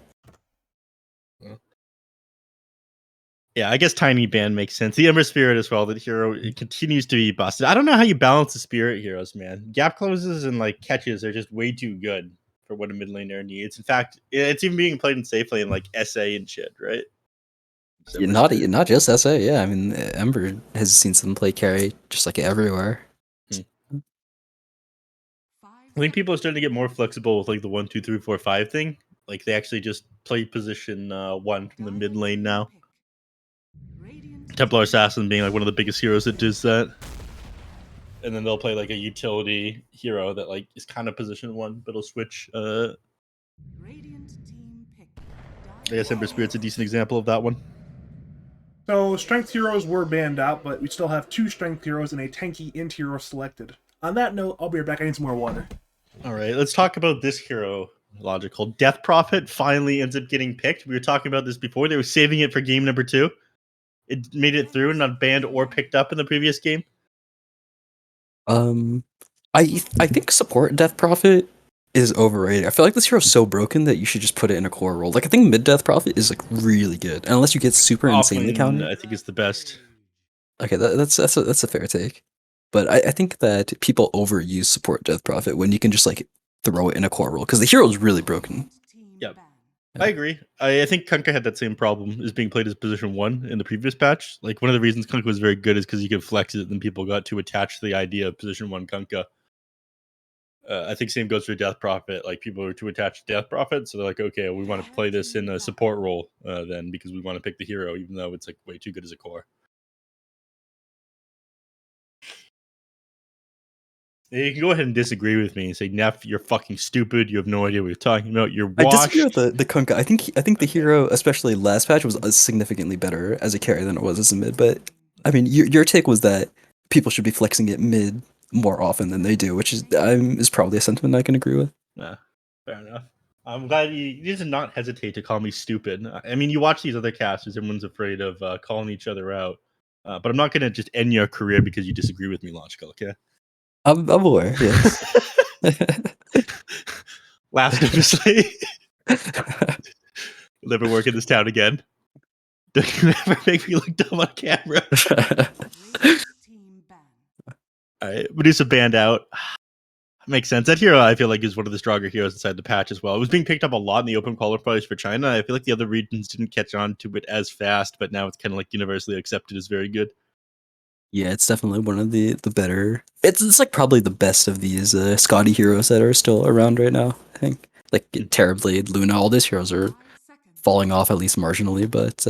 Yeah, I guess Tiny Band makes sense. The Ember Spirit as well. That hero it continues to be busted. I don't know how you balance the Spirit Heroes, man. Gap closes and like catches are just way too good for what a mid laner needs. In fact, it's even being played in safe lane like SA and shit, right? Yeah, not just SA, yeah. I mean, Ember has seen some play carry just like everywhere. I think people are starting to get more flexible with like the 1, 2, 3, 4, 5 thing. Like they actually just play position 1 from the mid lane now. Templar Assassin being like one of the biggest heroes that does that. and then they'll play like a utility hero that like is kind of position 1, but it'll switch. Radiant team pick. I guess Ember Spirit's a decent example of that one. So strength heroes were banned out, but we still have 2 strength heroes and a tanky int hero selected. On that note, I'll be right back. I need some more water. All right, let's talk about this hero. Logical Death Prophet finally ends up getting picked. We were talking about this before. They were saving it for game number 2. It made it through, not banned or picked up in the previous game. I think support Death Prophet is overrated. I feel like this hero's so broken that you should just put it in a core role. Like I think mid Death Prophet is like really good, and unless you get super insanely Offlane, counted. I think it's the best. Okay, that's a fair take, but I think that people overuse support Death Prophet when you can just like throw it in a core role because the hero is really broken. Yep. I agree. I think Kunkka had that same problem as being played as position 1 in the previous patch. Like one of the reasons Kunkka was very good is because you could flex it, and people got too attached to the idea of position 1 Kunkka. I think same goes for Death Prophet. Like people are too attached to Death Prophet, so they're like, okay, we want to play this in a support role then because we want to pick the hero, even though it's like way too good as a core. You can go ahead and disagree with me and say, Neph, you're fucking stupid. You have no idea what you're talking about. You're washed. I disagree with the Kunkka. I think the hero, especially last patch, was significantly better as a carry than it was as a mid. But I mean, your take was that people should be flexing it mid more often than they do, which is probably a sentiment I can agree with. Yeah, fair enough. I'm glad you did not hesitate to call me stupid. I mean, you watch these other casters, everyone's afraid of calling each other out. But I'm not going to just end your career because you disagree with me, Logical, okay? I'm aware, yes. Last, obviously. You'll never work in this town again. Don't you ever make me look dumb on camera. Alright, Medusa banned out. Makes sense. That hero, I feel like, is one of the stronger heroes inside the patch as well. It was being picked up a lot in the open qualifiers for China. I feel like the other regions didn't catch on to it as fast, but now it's kind of like universally accepted as very good. Yeah, it's definitely one of the better. It's like probably the best of these Scotty heroes that are still around right now. I think like Terrorblade, Luna, all these heroes are falling off at least marginally, but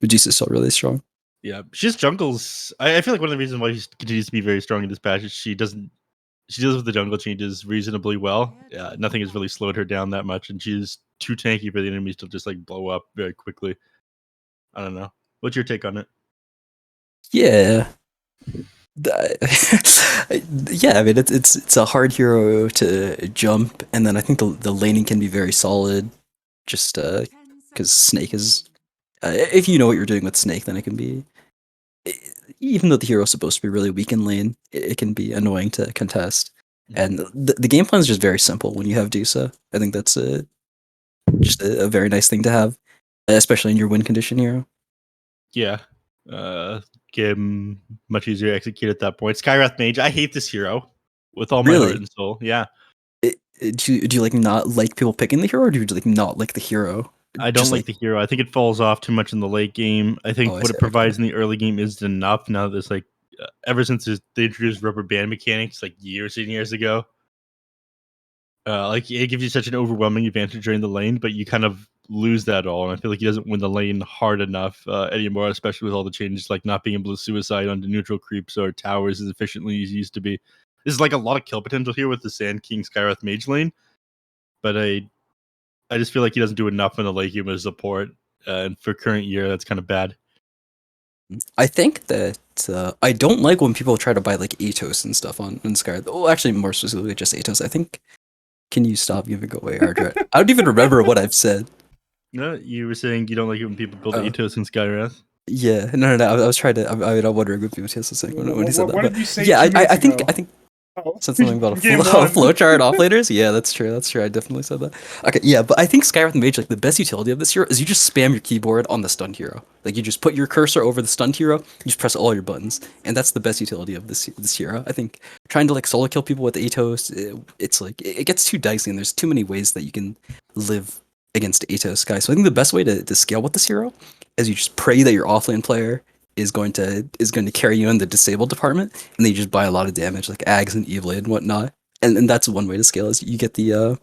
Medusa's still really strong. Yeah, she's jungles. I feel like one of the reasons why she continues to be very strong in this patch is she deals with the jungle changes reasonably well. Yeah, nothing has really slowed her down that much, and she's too tanky for the enemies to just like blow up very quickly. I don't know. What's your take on it? Yeah. Yeah, I mean it's a hard hero to jump, and then I think the laning can be very solid, just because Snake is. If you know what you're doing with Snake, then it can be. Even though the hero is supposed to be really weak in lane, it can be annoying to contest. And the game plan is just very simple when you have Dusa. I think that's just a very nice thing to have, especially in your win condition hero. Yeah. Game much easier to execute at that point. Skywrath Mage, I hate this hero with all my Really? heart and soul. Yeah. Do you like not like people picking the hero, or do you like not like the hero? I don't Just like the hero. I think it falls off too much in the late game. I think Oh, I what see, it provides in the early game isn't enough. Now there's like, ever since they introduced rubber band mechanics like years and years ago, like it gives you such an overwhelming advantage during the lane, but you kind of lose that all. And I feel like he doesn't win the lane hard enough anymore, especially with all the changes like not being able to suicide onto neutral creeps or towers as efficiently as he used to be. There's like a lot of kill potential here with the Sand King Skywrath Mage lane, but I just feel like he doesn't do enough in the late game as support, and for current year, that's kind of bad. I think that I don't like when people try to buy like Atos and stuff on Sky. Oh, actually, more specifically, just Atos. I think. Can you stop giving away our address? I don't even remember what I've said. No, you were saying you don't like it when people build Atos in Skywrath. Yeah, no. I was trying to. I'm wondering what people was saying when he said that. What But did you say? yeah, 2 minutes I think ago? said something about a Game one. flowchart offlaters. Yeah, that's true. I definitely said that. Okay, yeah, but I think Skywrath Mage, like the best utility of this hero is you just spam your keyboard on the stunned hero. Like you just put your cursor over the stunned hero, you just press all your buttons, and that's the best utility of this hero. I think trying to like solo kill people with Atos, it's like it gets too dicey, and there's too many ways that you can live against Atos guys. So I think the best way to scale with this hero is you just pray that your offlane player is going to carry you in the disabled department, and then you just buy a lot of damage like Ags and E-Blade and whatnot. And that's one way to scale is you get the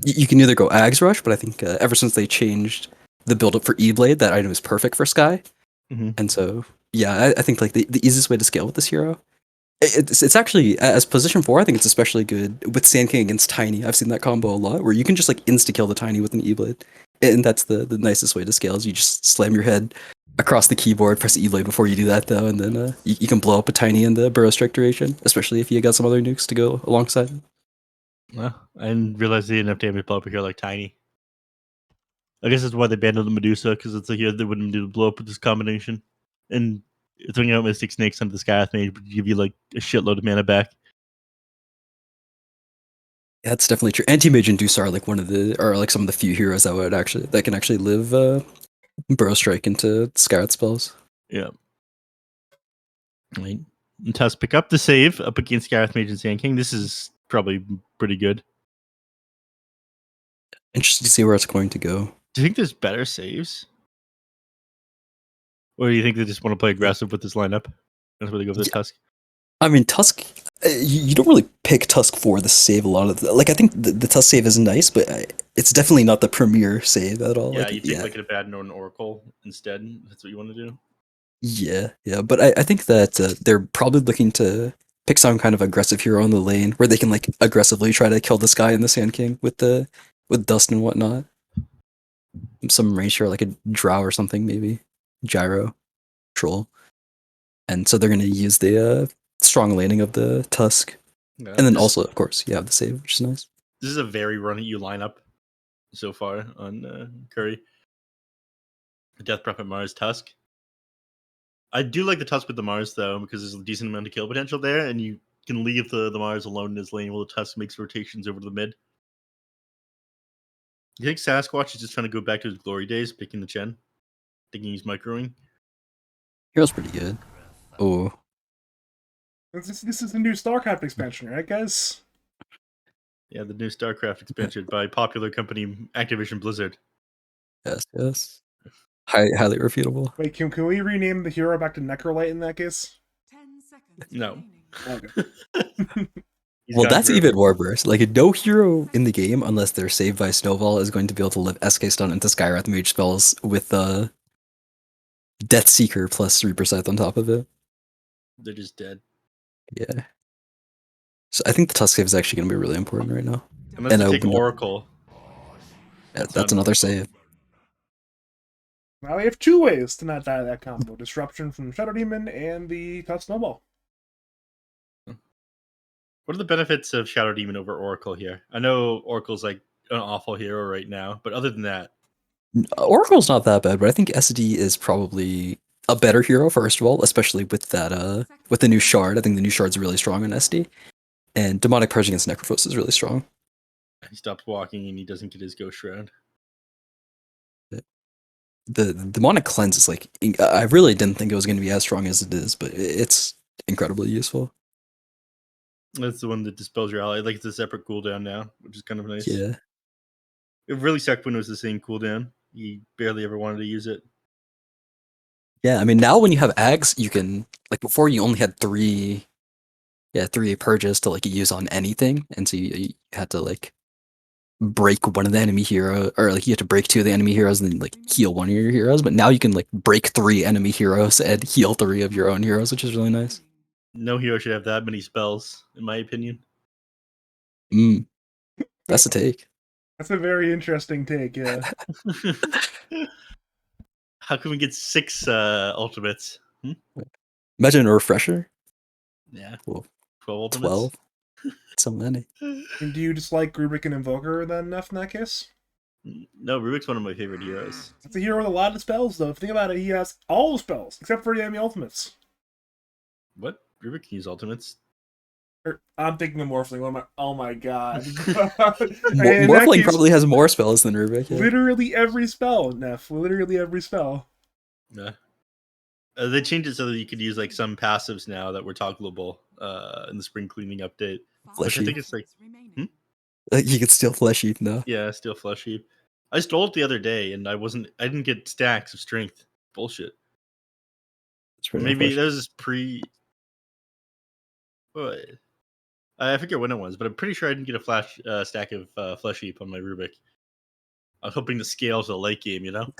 you can either go Ags Rush, but I think ever since they changed the build up for E-Blade, that item is perfect for Sky. Mm-hmm. And so yeah, I think like the easiest way to scale with this hero It's actually as position 4. I think it's especially good with Sand King against Tiny. I've seen that combo a lot, where you can just like insta kill the Tiny with an E-blade, and that's the nicest way to scale. Is you just slam your head across the keyboard, press E-blade before you do that though, and then you can blow up a Tiny in the Burrow Strike duration, especially if you got some other nukes to go alongside. Well, I didn't realize they didn't have damage blow up here like Tiny. I guess that's why they banned the Medusa, because it's like they wouldn't do the blow up with this combination. And throwing out Mystic Snakes onto the Skyeth Mage would give you like a shitload of mana back. Yeah, that's definitely true. Anti-Mage and Deuce are like some of the few heroes that can actually live Burrow Strike into Skyrat spells. Yeah. Right. And Tusk pick up the save up against Gareth Mage and Sand King. This is probably pretty good. Interesting to see where it's going to go. Do you think there's better saves? Or do you think they just want to play aggressive with this lineup? That's where they go for the Tusk. I mean, Tusk, you don't really pick Tusk for the save a lot of I think the Tusk save is nice, but it's definitely not the premier save at all. Yeah, you take like a bad known Oracle instead. That's what you want to do. Yeah. But I think that they're probably looking to pick some kind of aggressive hero in the lane where they can like aggressively try to kill this guy in the Sand King with dust and whatnot. Some range hero like a Drow or something, maybe Gyro, Troll, and so they're going to use the strong laning of the Tusk, Yeah, and then also, of course, you have the save, which is nice. This is a very run at you lineup so far on Curry. Death Prophet Mars Tusk. I do like the Tusk with the Mars though, because there's a decent amount of kill potential there, and you can leave the Mars alone in his lane while the Tusk makes rotations over to the mid. You think Sasquatch is just trying to go back to his glory days, picking the Chen, thinking he's microing? Hero's pretty good. Oh, This is the new StarCraft expansion, right, guys? Yeah, the new StarCraft expansion by popular company Activision Blizzard. yes. Highly refutable. Wait, can we rename the hero back to Necrolite in that case? 10 seconds No. remaining. Okay. He's Well, got that's hero. even more worse. Like, no hero in the game, unless they're saved by Snowball, is going to be able to live SK stun into Skywrath Mage spells with Death Seeker plus 3% on top of it. They're just dead. Yeah. So I think the Tusk save is actually going to be really important right now. Unless And they I take wouldn't- Oracle. Yeah, That's that's not another Oracle. save. Now we have two ways to not die to that combo: Disruption from Shadow Demon and the Cut Snowball. What are the benefits of Shadow Demon over Oracle here? I know Oracle's like an awful hero right now, but other than that, Oracle's not that bad, but I think SD is probably a better hero, first of all, especially with that with the new shard. I think the new shard's really strong on SD. And Demonic Purge against Necrophos is really strong. he stops walking and he doesn't get his Ghost Shroud. The Demonic Cleanse is like, I really didn't think it was going to be as strong as it is, but it's incredibly useful. That's the one that dispels your ally. Like it's a separate cooldown now, which is kind of nice. Yeah. It really sucked when it was the same cooldown. He barely ever wanted to use it. Yeah, I mean, now when you have Ags, you can, like, before you only had three purges to, like, use on anything, and so you had to, like, break one of the enemy hero, or, like, you had to break two of the enemy heroes and then, like, heal one of your heroes, but now you can, like, break 3 enemy heroes and heal 3 of your own heroes, which is really nice. No hero should have that many spells, in my opinion. That's the take. That's a very interesting take, yeah. How can we get 6 ultimates? Imagine a refresher. Yeah. Well, 12 ultimates? 12. So many. And do you just like Rubik and Invoker then, Neph, in that case? No, Rubik's one of my favorite heroes. That's a hero with a lot of spells, though. If you think about it, he has all the spells, except for the enemy ultimates. What? Rubik can use ultimates? I'm thinking of Morphling. Oh my god. Morphling probably has more spells than Rubik. Yeah. Literally every spell, Neph. Literally every spell. Yeah. They changed it so that you could use like some passives now that were toggleable in the spring cleaning update. Which I think it's like, You could steal Flesh Heap now. yeah, still Flesh Heap. I stole it the other day and I didn't get stacks of strength. Bullshit. Maybe that was pre. What? I forget when it was, but I'm pretty sure I didn't get a stack of Flesh Heap on my Rubik. I was hoping to scale to the late game, you know?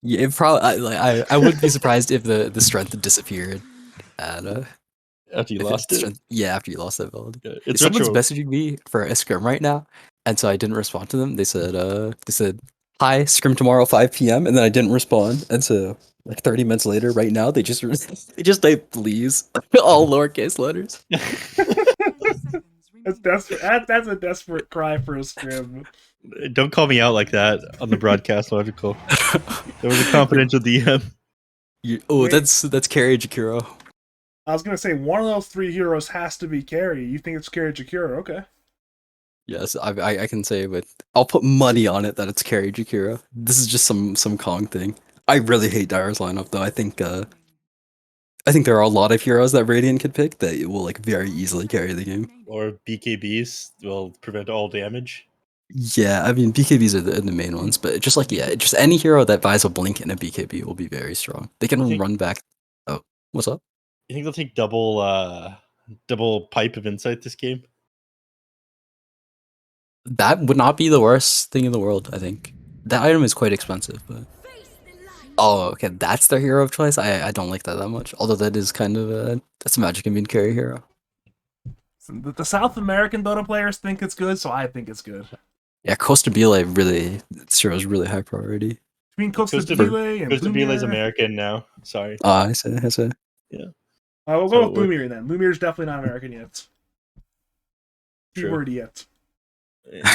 Yeah, it probably. I wouldn't be surprised if the strength had disappeared. And After you If lost it's- it, Yeah, after you lost that ability. yeah, it's Someone's retro. messaging me for a scrim right now, and so I didn't respond to them. They said, "Hi, scrim tomorrow 5 p.m." and then I didn't respond. And so like 30 minutes later, right now, they just they just type "please" all lowercase letters. 30 seconds That's remaining. desperate. That's a desperate cry for a scrim. Don't call me out like that on the broadcast article. There was a confidential DM. Oh, Wait. that's Carrie Jakiro. I was gonna say one of those three heroes has to be Carrie. You think it's Carrie Jakiro? Okay. Yes, I can say, but I'll put money on it that it's Carrie Jakiro. This is just some Kong thing. I really hate Dyer's lineup though. I think there are a lot of heroes that Radiant could pick that will like very easily carry the game. Or BKBs will prevent all damage. Yeah, I mean BKBs are the main ones, but just like just any hero that buys a blink and a BKB will be very strong. They can I think- run back. Oh, what's up? You think they'll take double pipe of insight this game? That would not be the worst thing in the world. I think that item is quite expensive, but oh, okay, that's their hero of choice. I don't like that much. Although that is kind of that's a magic immune carry hero. The South American Dota players think it's good, so I think it's good. Yeah, Costa Bile really this hero is really high priority. Between Costa Costa Bile and Costa Bile's Lumiere, American now. Sorry. I say. we'll So go it with Lumiere then. Lumiere's definitely not American yet. True. Keyword yet.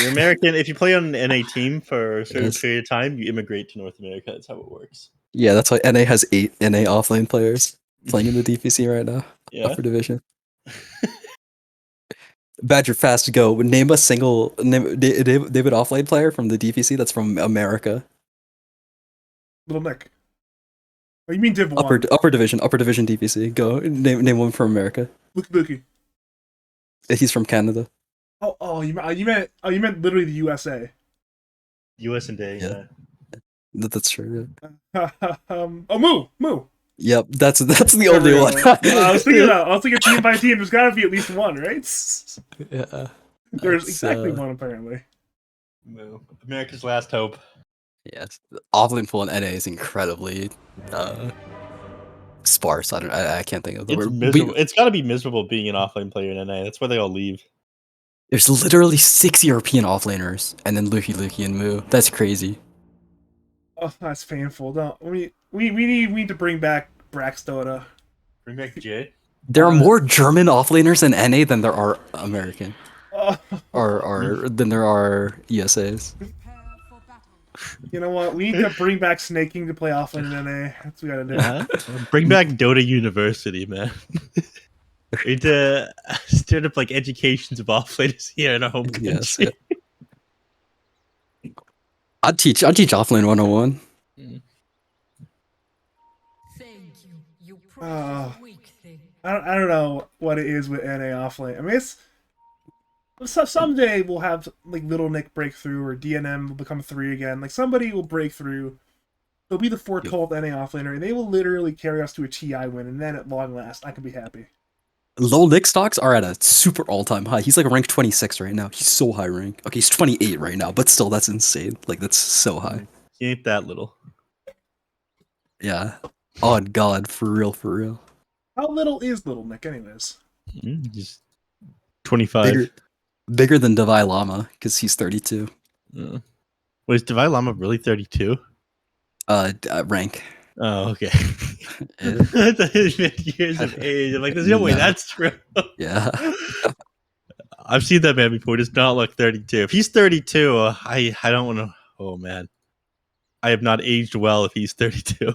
You're American. If you play on an NA team for a certain Yes. period of time, you immigrate to North America. That's how it works. Yeah, that's why NA has 8 NA offlane players playing in the DPC right now. Yeah. Upper division. Badger, fast to go. Name a single David offlane player from the DPC that's from America. Little Nick. Oh, you mean Div 1? Upper division DPC. Go name one from America. Luki Luki. He's from Canada. You meant literally the USA. US and A. Yeah. That's true. Moo. Yep, that's the There only we one. go. I was thinking team by team. There's got to be at least one, right? Yeah. There's That's, exactly one apparently. No. America's last hope. Yes, offlane pool in NA is incredibly sparse. I can't think of the It's word. miserable. It's got to be miserable being an offline player in NA. That's why they all leave. There's literally 6 European offlaners, and then Luki and Moo. That's crazy. Oh, that's painful. No, we need to bring back Brax Dota. Bring back Jay. There are more German offlaners in NA than there are American, Oh, or than there are ESAs. Prepare for battle. you know what? We need to bring back Snaking to play offlane in NA. That's what we gotta do. Yeah. Bring back Dota University, man. We need to start up like educations of offlaners here in our home country. Yes. I'd teach offlane 101. Thank you. You Ah. precious weak thing. I don't know what it is with NA offlane. I mean, it's someday we'll have like Little Nick break through, or DNM will become 3 again. Like somebody will break through. They'll be the 412th NA offlaner, and they will literally carry us to a TI win. And then at long last, I can be happy. Low Nick stocks are at a super all-time high. He's like rank 26 right now. He's so high rank. Okay, he's 28 right now, but still, that's insane. Like, that's so high. He ain't that little. Yeah. Oh, God, for real. How little is Little Nick, anyways? He's 25. Bigger than Devi Lama, because he's 32. Wait, is Devi Lama really 32? Rank. Oh, okay. Yeah. I thought it meant years of age. I'm like, there's no way No. that's true. Yeah. I've seen that man before. He does not look 32. If he's 32, I don't want to. Oh, man. I have not aged well if he's 32.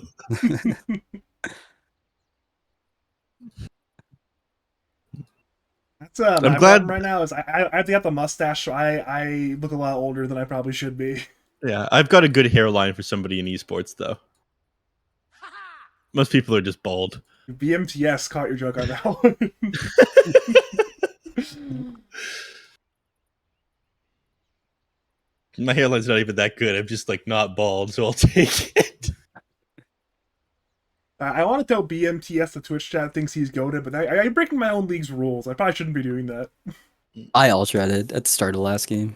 That's my glad- problem right now. Is I have to get the mustache, so I look a lot older than I probably should be. Yeah, I've got a good hairline for somebody in esports, though. Most people are just bald. BMTS caught your joke on that one. My hairline's not even that good. I'm just like not bald, so I'll take it. I want to tell BMTS the Twitch chat thinks he's goated, but I'm breaking my own league's rules. I probably shouldn't be doing that. I ultrated at the start of the last game.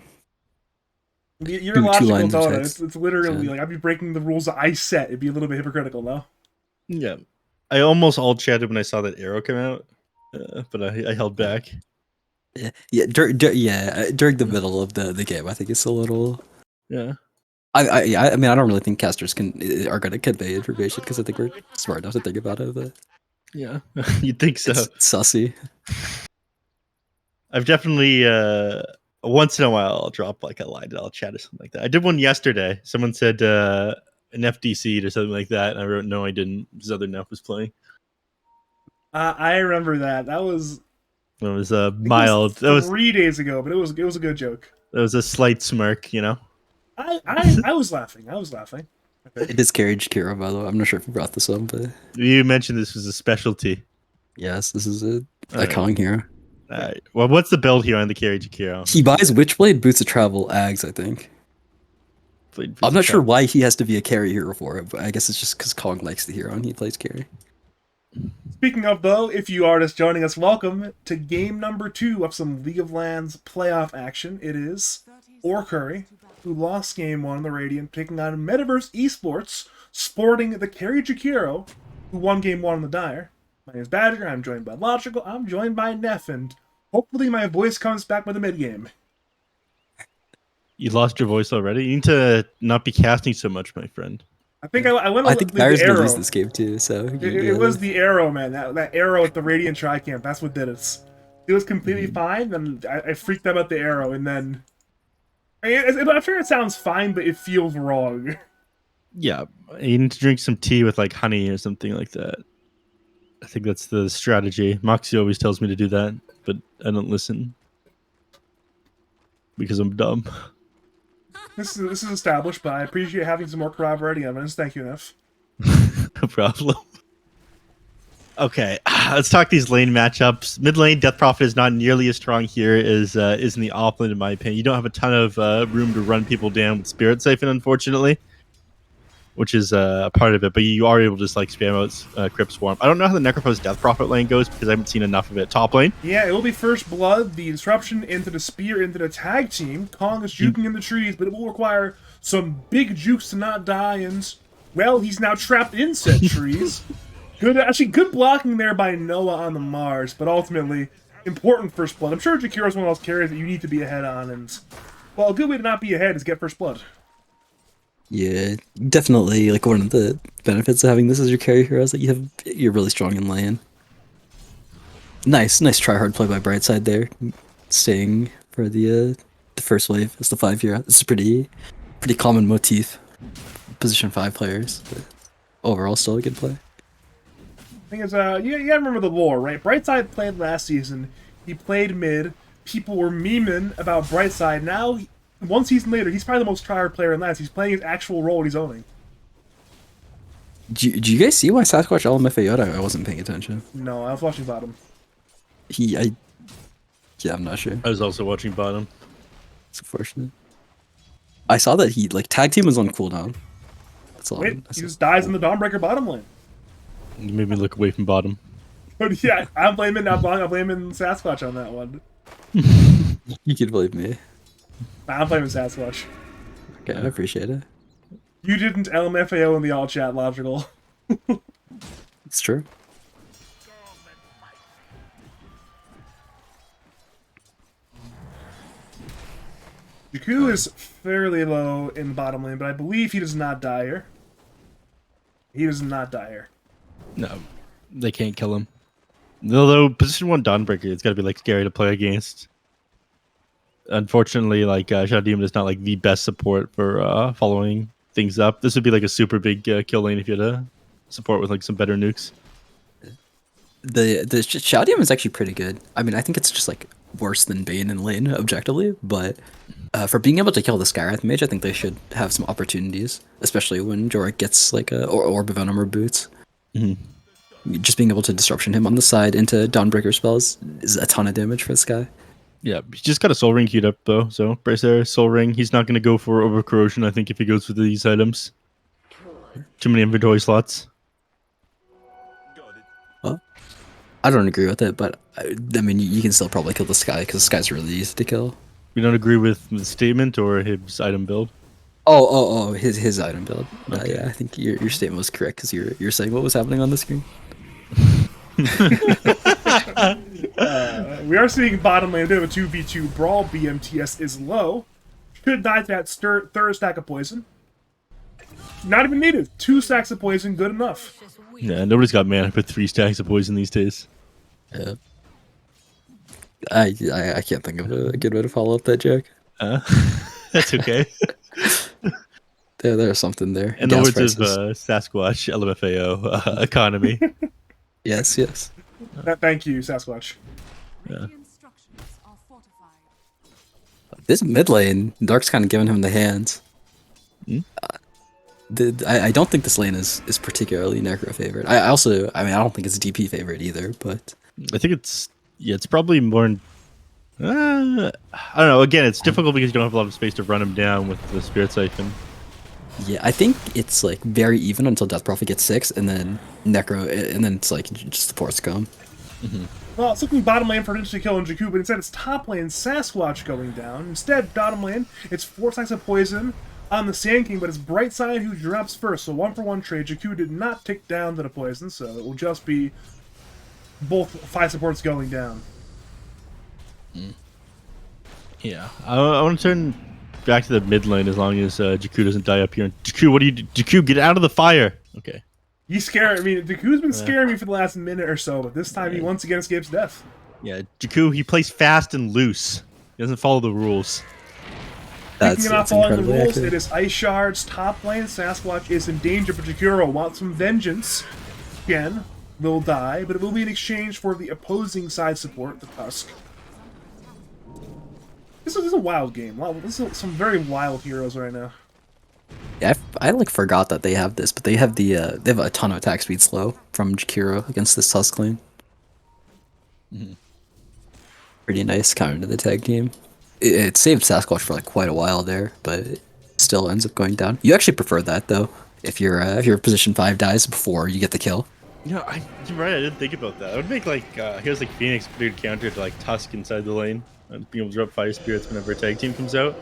You're Two logical, lines of Dota. text. It's literally Yeah. like I'd be breaking the rules that I set. It'd be a little bit hypocritical, no? Yeah. I almost all chatted when I saw that arrow come out. but I held back. During the middle of the game, I think it's a little. Yeah. I mean, I don't really think casters are gonna convey information because I think we're smart enough to think about it. But Yeah. You'd think so. it's sussy. I've definitely once in a while I'll drop like a line and I'll chat or something like that. I did one yesterday. Someone said an FDC or something like that, and I wrote no, I didn't. This other Neph was playing. I remember that. That was It was mild. That was 3 days ago, but it was a good joke. that was a slight smirk, you know. I was laughing. I was laughing. It is carriage Kira, by the way. I'm not sure if you brought this up, but You mentioned this was a specialty. yes, this is a Alright. iconic hero. All right. Well, what's the build here on the carry Jakiro? He buys Witchblade, Boots of Travel, Ags, I think. I'm not sure why he has to be a carry hero for it, but I guess it's just because Kong likes the hero and he plays carry. Speaking of, though, if you are just joining us, welcome to game number 2 of some League of Legends playoff action. It is Orcurry, who lost game 1 in the Radiant, taking on Metaverse Esports, sporting the carry Jakiro, who won game 1 in the Dire. My name is Badger, I'm joined by Logical, I'm joined by Neph, and hopefully my voice comes back by the mid-game. You lost your voice already. You need to not be casting so much, my friend. I think I went I with think the Barry's gonna arrow. lose this game too, so It was the arrow, man. That arrow at the Radiant Tri-Camp, that's what did it. It was completely fine, and I freaked out about the arrow, and then... I'm sure it sounds fine, but it feels wrong. Yeah, you need to drink some tea with like honey or something like that. I think that's the strategy. Moxie always tells me to do that, but I don't listen because I'm dumb. This is established, but I appreciate having some more corroborating evidence. Thank you, Neph. No problem. Okay, let's talk these lane matchups. Mid lane, Death Prophet is not nearly as strong here as is in the off lane, in my opinion. You don't have a ton of room to run people down with Spirit Siphon, unfortunately, which is a part of it. But you are able to just like spam out Crypt Swarm. I don't know how the Necropose Death Prophet lane goes because I haven't seen enough of it. Top lane, Yeah, it will be First Blood, the disruption into the Spear, into the tag team. Kong is juking in the trees, but it will require some big jukes to not die, and, well, he's now trapped in said trees. Good blocking there by Noah on the Mars, but ultimately, important First Blood. I'm sure Jakiro's one of those carries that you need to be ahead on, and, well, a good way to not be ahead is get First Blood. Yeah, definitely. Like one of the benefits of having this as your carry hero is that you're really strong in lane. Nice try hard play by Brightside there, staying for the first wave as the 5 hero. This is pretty common motif. Position 5 players, but overall still a good play. Thing is, you gotta remember the lore, right? Brightside played last season. He played mid. People were memeing about Brightside. Now, one season later, he's probably the most tryhard player in Lance. He's playing his actual role he's owning. Do you guys see why Sasquatch LMFAO? I wasn't paying attention. No, I was watching bottom. Yeah, I'm not sure. I was also watching bottom. It's unfortunate. I saw that he tag team was on cooldown. That's all. Wait, I he saw. just dies in the Dawnbreaker bottom lane. You made me look away from bottom. But yeah, I'm blaming Sasquatch on that one. You can believe me. I'm blaming Sasquatch. Okay, I appreciate it. You didn't LMFAO in the all chat, Logical. It's true. Jakku is fairly low in the bottom lane, but I believe he does not die here. He does not die here. No, they can't kill him. Although position 1 Dawnbreaker, it's got to be like scary to play against. Unfortunately, like Shadow Demon is not like the best support for following things up. This would be like a super big kill lane if you had a support with like some better nukes. The Shadow Demon is actually pretty good. I mean, I think it's just like worse than Bane in lane objectively, but for being able to kill the Skywrath Mage, I think they should have some opportunities, especially when Jorik gets like a Orb of Venom or Boots. Mm-hmm. Just being able to disruption him on the side into Dawnbreaker spells is a ton of damage for this guy. Yeah, he's just got a Soul Ring queued up though, so Brace there, Soul Ring. He's not going to go for Over Corrosion, I think, if he goes with these items. Too many inventory slots. Well, I don't agree with it, but I mean, you can still probably kill this guy because this guy's really easy to kill. You don't agree with the statement or his item build? Oh, his item build. Okay. Yeah, I think your statement was correct because you're saying what was happening on the screen. We are seeing bottom lane a bit of a 2v2 brawl. BMTS is low. Should die to that third stack of poison. Not even needed. 2 stacks of poison, good enough. Yeah, nobody's got mana for 3 stacks of poison these days. Yeah. I can't think of a good way to follow up that joke. That's okay. There's something there. In the Gas words of prices. Sasquatch, LMFAO, economy. Yes. Thank you, Sasquatch. Radiant structures are fortified. This mid lane, Dark's kind of giving him the hands. I don't think this lane is particularly Necro favorite. I don't think it's DP favorite either. But I think it's probably more. I don't know. Again, it's difficult because you don't have a lot of space to run him down with the Spirit Siphon. yeah, I think it's like very even until Death Prophet gets 6, and then Necro, and then it's like just the ports come. Well, it's looking bottom lane for an instant kill in Jakku, but instead it's top lane Sasquatch going down. Instead, bottom lane, it's 4 stacks of poison on the Sand King, but it's Brightside who drops first. So 1-for-1 trade. Jakku did not tick down to the poison, so it will just be both 5 supports going down. Yeah, I want to turn back to the mid lane as long as Jakku doesn't die up here. Jakku, what do you do? Jakku, get out of the fire! Okay. He's scared. I mean, Jakku's been scaring me for the last minute or so, but this time he once again escapes death. Yeah, Jakku, he plays fast and loose. He doesn't follow the rules. Speaking about following the incredibly rules, accurate. it is Ice Shards, top lane. Sasquatch is in danger, but Jakuro wants some vengeance. Again, will die, but it will be in exchange for the opposing side support, the Tusk. This is a wild game. Wow, this is some very wild heroes right now. Yeah, I like forgot that they have this, but they have they have a ton of attack speed slow from Jakiro against this Tusk lane. Pretty nice counter to the tag team. It saved Sasquatch for like quite a while there, but it still ends up going down. You actually prefer that though, if your position 5 dies before you get the kill. Yeah, you're right. I didn't think about that. I would make like here's like Phoenix pretty good counter to like Tusk inside the lane and being able to drop fire spirits whenever a tag team comes out.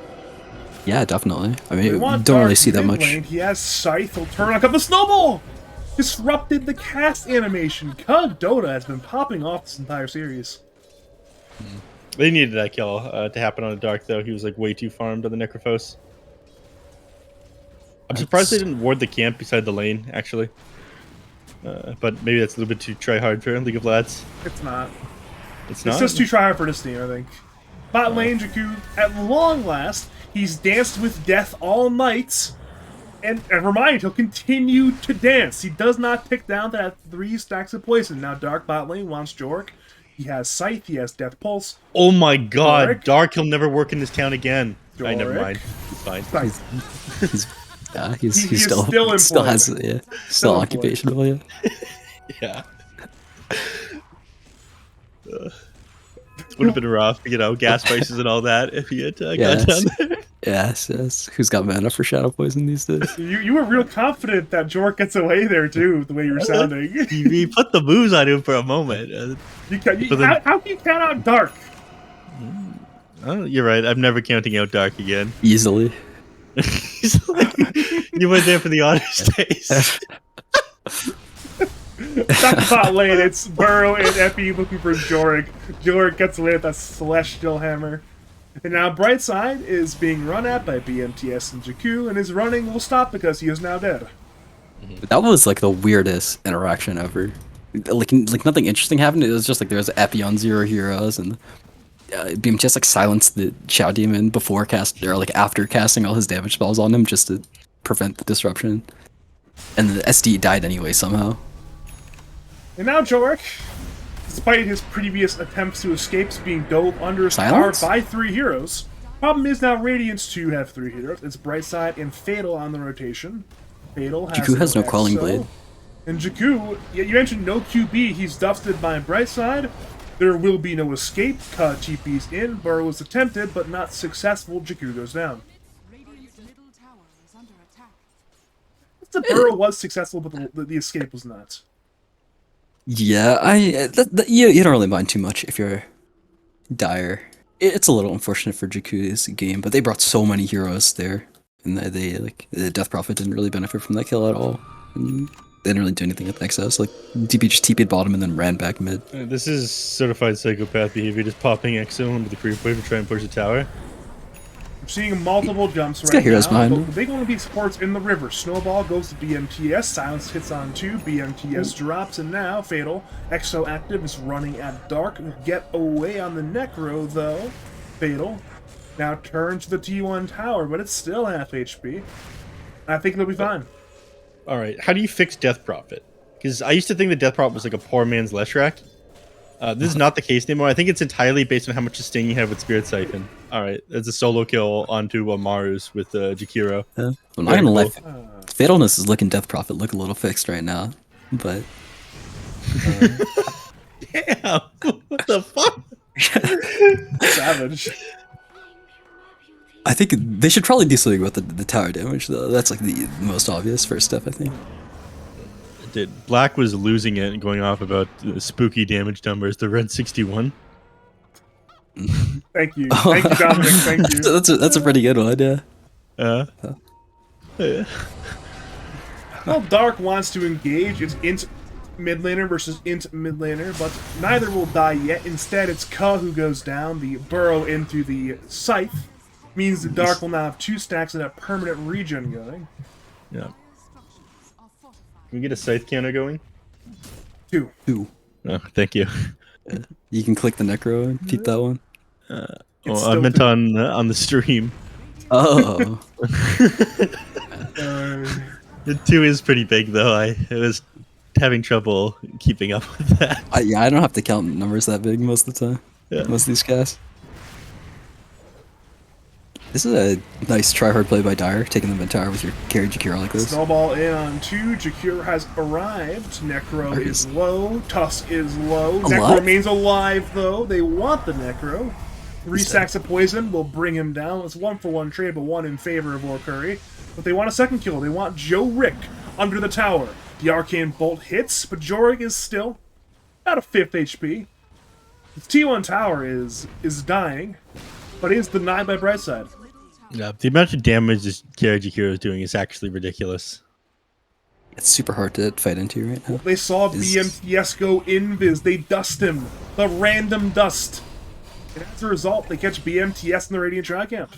Yeah, definitely. I mean, We you want don't really Dark see that mid much. lane. He has Scythe. He'll turn on the snowball. Disrupted the cast animation. God, Dota has been popping off this entire series. They needed that kill to happen on a Dark though. He was like way too farmed on the Necrophos. I'm surprised they didn't ward the camp beside the lane actually. But maybe that's a little bit too try hard for League of Lads. It's not. It's It's not. just too try hard for this team, I think. Bot lane, Jakku, at long last, he's danced with death all night. And remind, he'll continue to dance. He does not tick down to that 3 stacks of poison. Now, Dark bot lane wants Jork. He has Scythe, he has Death Pulse. Oh my god, Doric? Dark, he'll never work in this town again. Alright, never Doric? mind. It's fine. Scythe. He's He is still still employed. has still employed. occupational. Yeah. Yeah. Would have been rough, gas prices and all that if he had got Yes. down there. Yes. Who's got mana for Shadow Poison these days? You were real confident that Jork gets away there, too, the way you were sounding. He put the moves on him for a moment. But then- How can you count out Dark? Oh, you're right. I'm never counting out Dark again. Easily. You went there for the honors days. Back to bot lane, it's Burrow and Epi looking for Jorik. Jorik gets away with that Celestial Hammer. And now Brightside is being run at by BMTS and Jakku, and his running will stop because he is now dead. That was like the weirdest interaction ever. Like nothing interesting happened. It was just like there was Epi on 0 heroes, and BMTS like silenced the Shadow Demon before after casting all his damage spells on him just to prevent the disruption. And the SD died anyway somehow. And now Jorik, despite his previous attempts to escape, is being dove under his power Silence? by 3 heroes. Problem is now Radiance 2 have 3 heroes. It's Brightside and Fatal on the rotation. Fatal has Jakku has no Quelling Exo. Blade. And Jakku, you mentioned no QB, he's dusted by Brightside. There will be no escape. TP's in. Burrow was attempted, but not successful. Jakku goes down. Radiant's middle tower is under attack. The Burrow was successful, but the escape was not. Yeah, you don't really mind too much if you're Dire. It's a little unfortunate for Jakku's game, but they brought so many heroes there, and the Death Prophet didn't really benefit from that kill at all. And they didn't really do anything with XOs. Like DP just TP'd bottom and then ran back mid. This is certified psychopath behavior, just popping Exo into the creep wave to try and push the tower. I'm seeing multiple jumps He's right got heroes now. behind but him. The big one will be supports in the river. Snowball goes to BMTS. Silence hits on 2. BMTS drops, and now Fatal. Exo active is running at Dark. Get away on the Necro, though. Fatal now turns to the T1 tower, but it's still half HP. I think they'll be fine. All right, how do you fix Death Prophet? Because I used to think that Death Prophet was like a poor man's Leshrac. This is not the case anymore. I think it's entirely based on how much sustain you have with Spirit Siphon. All right, that's a solo kill onto Marus with Jakiro. Yeah. I'm not gonna let Fatalness is looking Death Prophet look a little fixed right now, but Damn, what the fuck? Savage. I think they should probably do something about the tower damage though. That's like the most obvious first step, I think. Dude, Black was losing it and going off about spooky damage numbers. The red 61. Thank you, Dominic. Thank you. That's a pretty good one, yeah. Well, Dark wants to engage. It's int mid laner versus int mid laner, but neither will die yet. Instead, it's Ka who goes down. The burrow into the scythe means the Dark will now have 2 stacks and a permanent regen going. Yeah. Structures are fortified. Can we get a scythe counter going? 2. Ooh. Oh, thank you. You can click the necro and peep that one. Well, I still meant two. on the stream. Oh. The 2 is pretty big though. I was having trouble keeping up with that. Yeah, I don't have to count numbers that big most of the time. Yeah. Most of these guys. This is a nice try-hard play by Dire, taking the mid tower with your carry Jakiro like this. Snowball in on 2. Jakir has arrived. Necro There he is is. low. Tusk is low. Necro Alive? remains alive, though. They want the Necro. 3 stacks of poison will bring him down. It's 1-for-1 trade, but 1 in favor of Orcurry. But they want a second kill. They want Joe Rick under the tower. The Arcane Bolt hits, but Jorik is still about a 5th HP. The T1 tower is dying, but he is denied by Brightside. Yeah, the amount of damage this carry Jakiro is doing is actually ridiculous. It's super hard to fight into right now. They saw Is- BMTS go invis. They dust him. The random dust. And as a result, they catch BMTS in the Radiant Tricamp.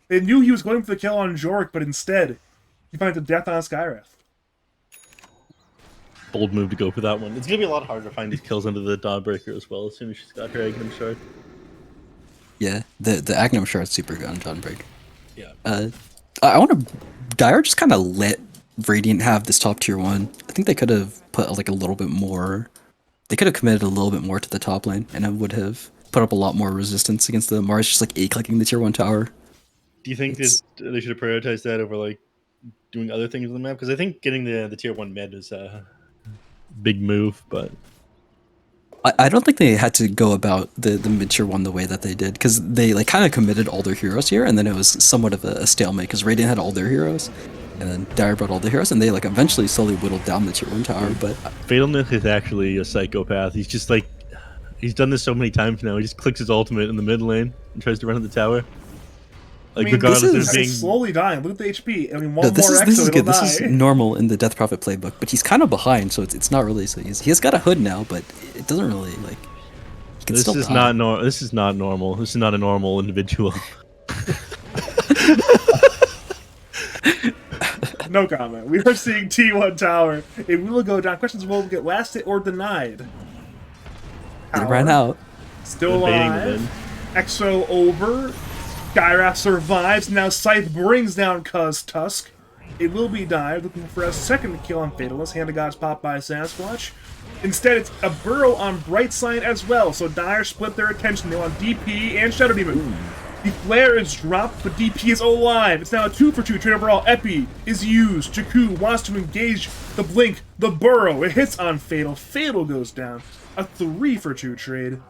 They knew he was going for the kill on Jorik, but instead, he finds a death on Skywrath. Bold move to go for that one. It's gonna be a lot harder to find these kills under the Dawnbreaker as well. As soon as she's got her Agnum Shard. Yeah, the Agnum Shard's super good on Dawnbreaker. Yeah. I want to. Dire just kind of let Radiant have this top tier 1. I think they could have put like a little bit more. They could have committed a little bit more to the top lane, and it would have put up a lot more resistance against the Mars just like A-clicking the tier 1 tower. Do you think that they should have prioritized that over like doing other things on the map? Because I think getting the tier 1 med is a big move, but I don't think they had to go about the mid tier 1 the way that they did, because they like kind of committed all their heroes here, and then it was somewhat of a stalemate because Radiant had all their heroes, and then Dire brought all the heroes, and they like eventually slowly whittled down the tier 1 tower. But Fatalness is actually a psychopath. He's just like, he's done this so many times now. He just clicks his ultimate in the mid lane and tries to run at the tower. Like, I mean, regardless this of is- being He's slowly dying. Look at the HP. I mean, one this more is Exo, this is it'll good. die. This is normal in the Death Prophet playbook, but he's kind of behind, so it's not really so easy. He has got a hood now, but it doesn't really like. He can this still is die. not this is not normal. This is not a normal individual. No comment. We are seeing T1 tower. It will go down. Questions will get lasted or denied. It ran out. Still Debating alive. them. Exo over. Gyrath survives. Now Scythe brings down Cuz Tusk. It will be dive, looking for a second kill on Fatalist. Hand of Gods popped by Sasquatch. Instead, it's a burrow on Brightside as well. So Dire split their attention. They want DP and Shadow Demon. The flare is dropped, but DP is alive. It's now a 2-for-2 trade overall. Epi is used. Jakku wants to engage the blink, the burrow. It hits on Fatal. Fatal goes down. A 3-for-2 trade.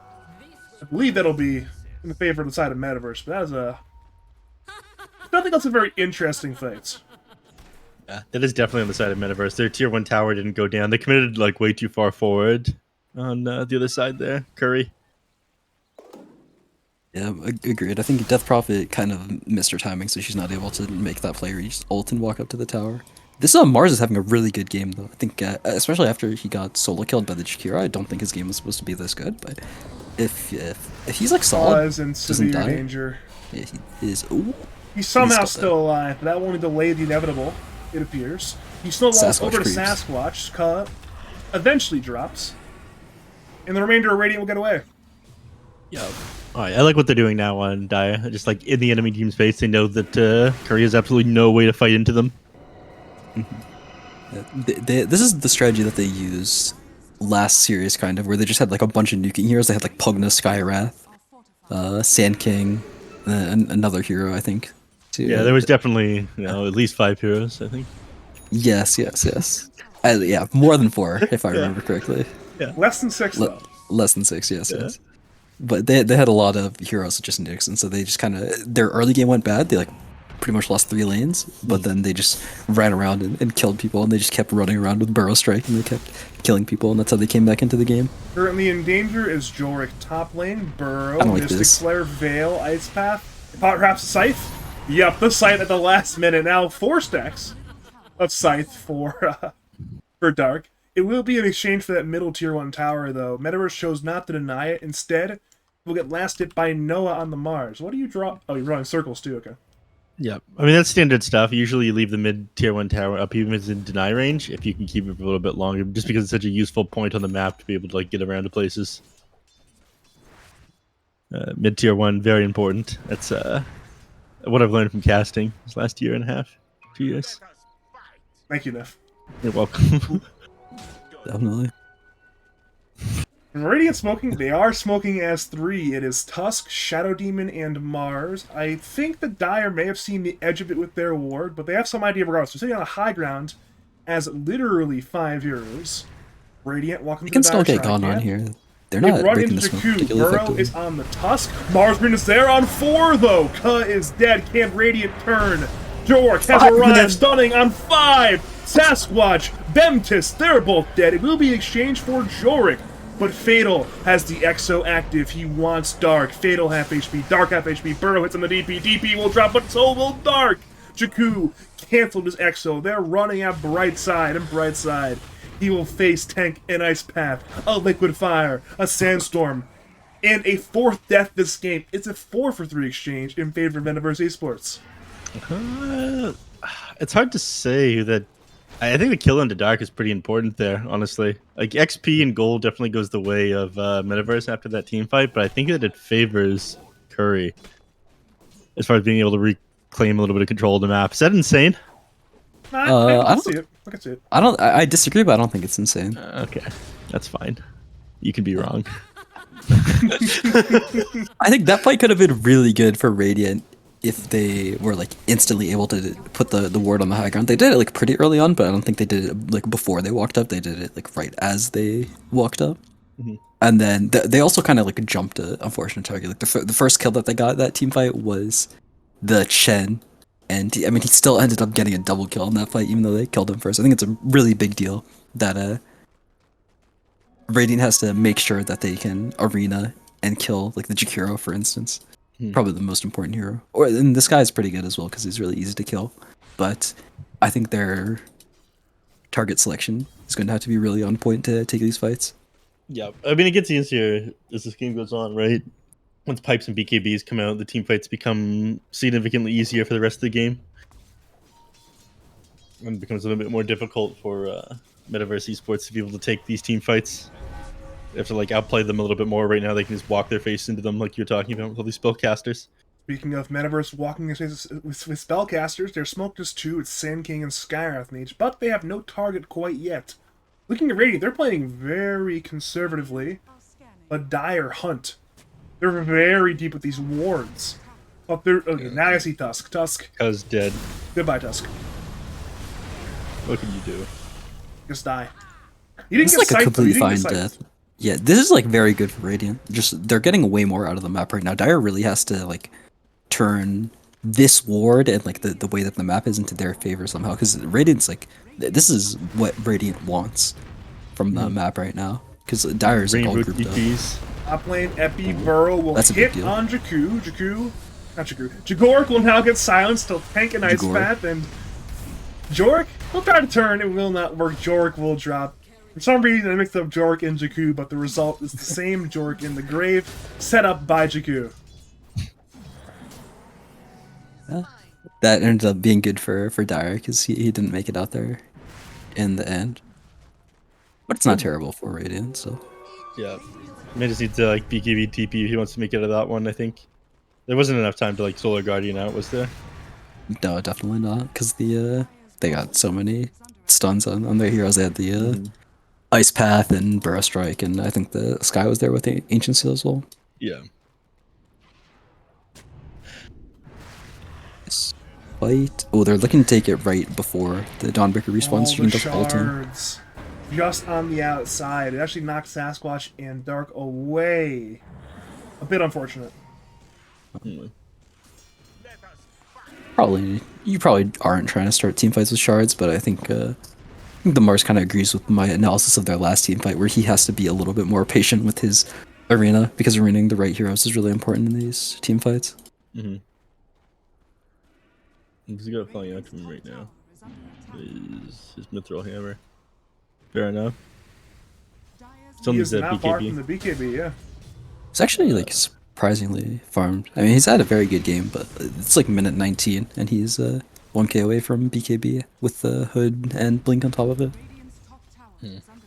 I believe that'll be in the favor of the side of Metaverse, but that is a... I think that's a very interesting fight. Yeah, that is definitely on the side of Metaverse. Their tier 1 tower didn't go down. They committed like way too far forward on the other side there. Curry. Yeah, agreed. I think Death Prophet kind of missed her timing, so she's not able to make that play where you just ult and walk up to the tower. This Mars is having a really good game though. I think, especially after he got solo killed by the Jakira, I don't think his game was supposed to be this good. But if he's like solid, Is in doesn't severe die. danger. Yeah, he is. Ooh, He's somehow still still alive, but that will only delay the inevitable, it appears. He snowballs Sasquatch over to creeps. Sasquatch, eventually drops, and the remainder of Radiant will get away. Yeah. All right, I like what they're doing now on Dia. Just like in the enemy team space, they know that Curry has absolutely no way to fight into them. this is the strategy that they used last series, kind of, where they just had like a bunch of nuking heroes. They had like Pugna, Skywrath, Sand King, another hero, I think. Too. Yeah, there was definitely at least 5 heroes, I think. Yes. Yeah, more than 4, if I remember correctly. Less than 6, though. Less than 6, yes. But they had a lot of heroes with just nukes, and so they just kind of, their early game went bad. They like pretty much lost 3 lanes, but then they just ran around and killed people, and they just kept running around with Burrow Strike, and they kept killing people, and that's how they came back into the game. Currently in danger is Jorik top lane, Burrow, I don't like Mystic this. Flare, Veil, Ice Path, perhaps Scythe? Yep, the Scythe at the last minute. Now 4 stacks of Scythe for Dark. It will be in exchange for that middle tier 1 tower, though. Metaverse chose not to deny it. Instead, we'll get last hit by Noah on the Mars. What do you draw? Oh, you're drawing circles too, okay. Yeah, I mean that's standard stuff. Usually you leave the mid tier 1 tower up even if it's in deny range if you can keep it for a little bit longer, just because it's such a useful point on the map to be able to like get around to places. Mid tier 1 very important. That's what I've learned from casting this last year and a half, 2 years. Thank you, Neph. You're welcome. Definitely. Radiant smoking, they are smoking as 3. It is Tusk, Shadow Demon, and Mars. I think the Dire may have seen the edge of it with their ward, but they have some idea regardless. They're sitting on a high ground as literally 5 heroes. Radiant walking They to can the still Dire get gone side, on yeah. here. They're They not run breaking into the smoke Jakku. particularly Burrow effectively. is on the Tusk. Mars Green is there on 4, though. Ka is dead. Can Radiant turn? Jork has 5 arrived, minutes. stunning on 5. Sasquatch, Bemtis, they're both dead. It will be in exchange for Jorik. But Fatal has the Exo active. He wants Dark. Fatal half HP, Dark half HP. Burrow hits on the DP. DP will drop, but so will Dark. Jakku canceled his Exo. They're running at Brightside and Brightside. He will face Tank and Ice Path, a Liquid Fire, a Sandstorm, and a 4th death this game. It's a 4-for-3 exchange in favor of Metaverse Esports. It's hard to say that. I think the kill into Dark is pretty important there, honestly. Like, XP and gold definitely goes the way of Metaverse after that team fight, but I think that it favors Curry as far as being able to reclaim a little bit of control of the map. Is that insane? I I can don't- see it. I can see it. I disagree, but I don't think it's insane. Okay, that's fine. You can be wrong. I think that fight could have been really good for Radiant if they were like instantly able to put the ward on the high ground. They did it like pretty early on, but I don't think they did it like before they walked up. They did it like right as they walked up. And then they also kind of like jumped a unfortunate target. Like the first kill that they got that team fight was the Chen, and I mean he still ended up getting a double kill in that fight even though they killed him first. I think it's a really big deal that Radiant has to make sure that they can arena and kill like the Jakiro, for instance. Probably the most important hero. And this guy is pretty good as well because he's really easy to kill. But I think their target selection is going to have to be really on point to take these fights. Yeah, I mean, it gets easier as this game goes on, right? Once pipes and BKBs come out, the team fights become significantly easier for the rest of the game. And it becomes a little bit more difficult for Metaverse Esports to be able to take these team fights. They have to like outplay them a little bit more. Right now, they can just walk their face into them like you're talking about with all these spellcasters. Speaking of Metaverse walking with spellcasters, they're smoked as 2. It's Sand King and Skywrath Mage, but they have no target quite yet. Looking at Radiant, they're playing very conservatively. A dire hunt. They're very deep with these wards. But they're okay. Now I see Tusk. Tusk, Cuz dead. goodbye, Tusk. What can you do? Just die. You didn't It's get like a Scythe, though. You completely didn't get fine Scythe. death. Yeah, this is like very good for Radiant. Just they're getting way more out of the map right now. Dire really has to like turn this ward and like the way that the map is into their favor somehow because Radiant's like this is what Radiant wants from the map right now because Dire is like, all Rainbow grouped up. DPs. Top lane, Epi, Burrow will That's a big hit deal. on Jakku. Jagoric will now get silenced till Tank and Ice Jagoric. Path, and Jorik will try to turn. It will not work. Jorik will drop. For some reason, I mixed up Jorik and Jakku, but the result is the same. Jorik in the grave, set up by Jakku. That ended up being good for Dyer because he didn't make it out there in the end. But it's not terrible for Radiant, so. Yeah. May just need to like BKB TP if he wants to make it out of that one, I think. There wasn't enough time to like Solar Guardian out, was there? No, definitely not, because they got so many stuns on their heroes. They had the Ice Path and Burrow Strike, and I think the Sky was there with the Ancient Seal as well. Yeah. Fight. Oh, they're looking to take it right before the Dawnbreaker respawns. All So you the can just ult him. shards just on the outside. It actually knocked Sasquatch and Dark away. A bit unfortunate. You probably aren't trying to start team fights with shards, but I think the Mars kind of agrees with my analysis of their last team fight, where he has to be a little bit more patient with his arena, because arenaing the right heroes is really important in these team fights. He's got flying out to him right now. His Mithril Hammer. Fair enough. Still He needs is that not far from BKB. the BKB, yeah. It's actually like surprisingly farmed. I mean, he's had a very good game, but it's like minute 19, and he's 1k away from BKB with the hood and blink on top of it. Radiant's top tower is under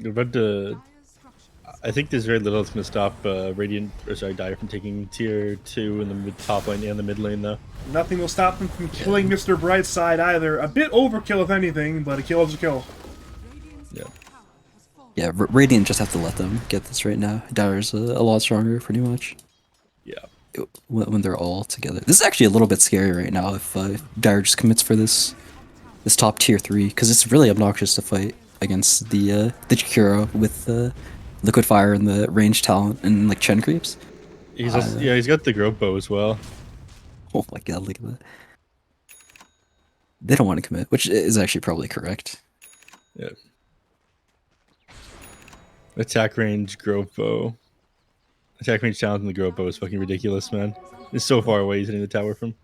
attack. But Dire's structures I think there's very little that's going to stop Dyer from taking tier 2 in the top lane and the mid lane, though. Nothing will stop him from killing Mr. Brightside either. A bit overkill, if anything, but a kill is a kill. Radiant's Yeah. top tower has fallen. Yeah, Radiant just have to let them get this right now. Dyer's a lot stronger, pretty much, Yeah. when they're all together. This is actually a little bit scary right now if Dyer just commits for this top tier 3, because it's really obnoxious to fight against the Jakiro with Liquid Fire and the range talent and like Chen creeps. He's also, he's got the Grove Bow as well. Oh my god, look at that. They don't want to commit, which is actually probably correct. Yeah. Attack range, Grove Bow. Attack range talent in the Grove Bow is fucking ridiculous, man. It's so far away he's hitting the tower from.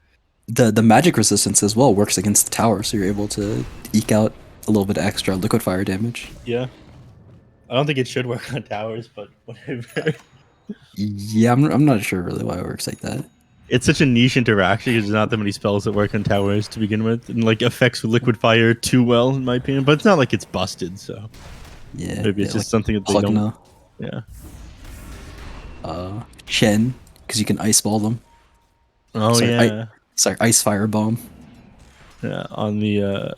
The magic resistance as well works against the tower, so you're able to eke out a little bit of extra liquid fire damage. Yeah. I don't think it should work on towers, but whatever. Yeah, I'm not sure really why it works like that. It's such a niche interaction because there's not that many spells that work on towers to begin with, and like affects liquid fire too well, in my opinion. But it's not like it's busted, so Yeah, maybe it's yeah, just something that they don't. Hugna, Yeah. Chen, because you can ice ball them. Oh Sorry, yeah. Sorry, ice fire bomb. Yeah. On the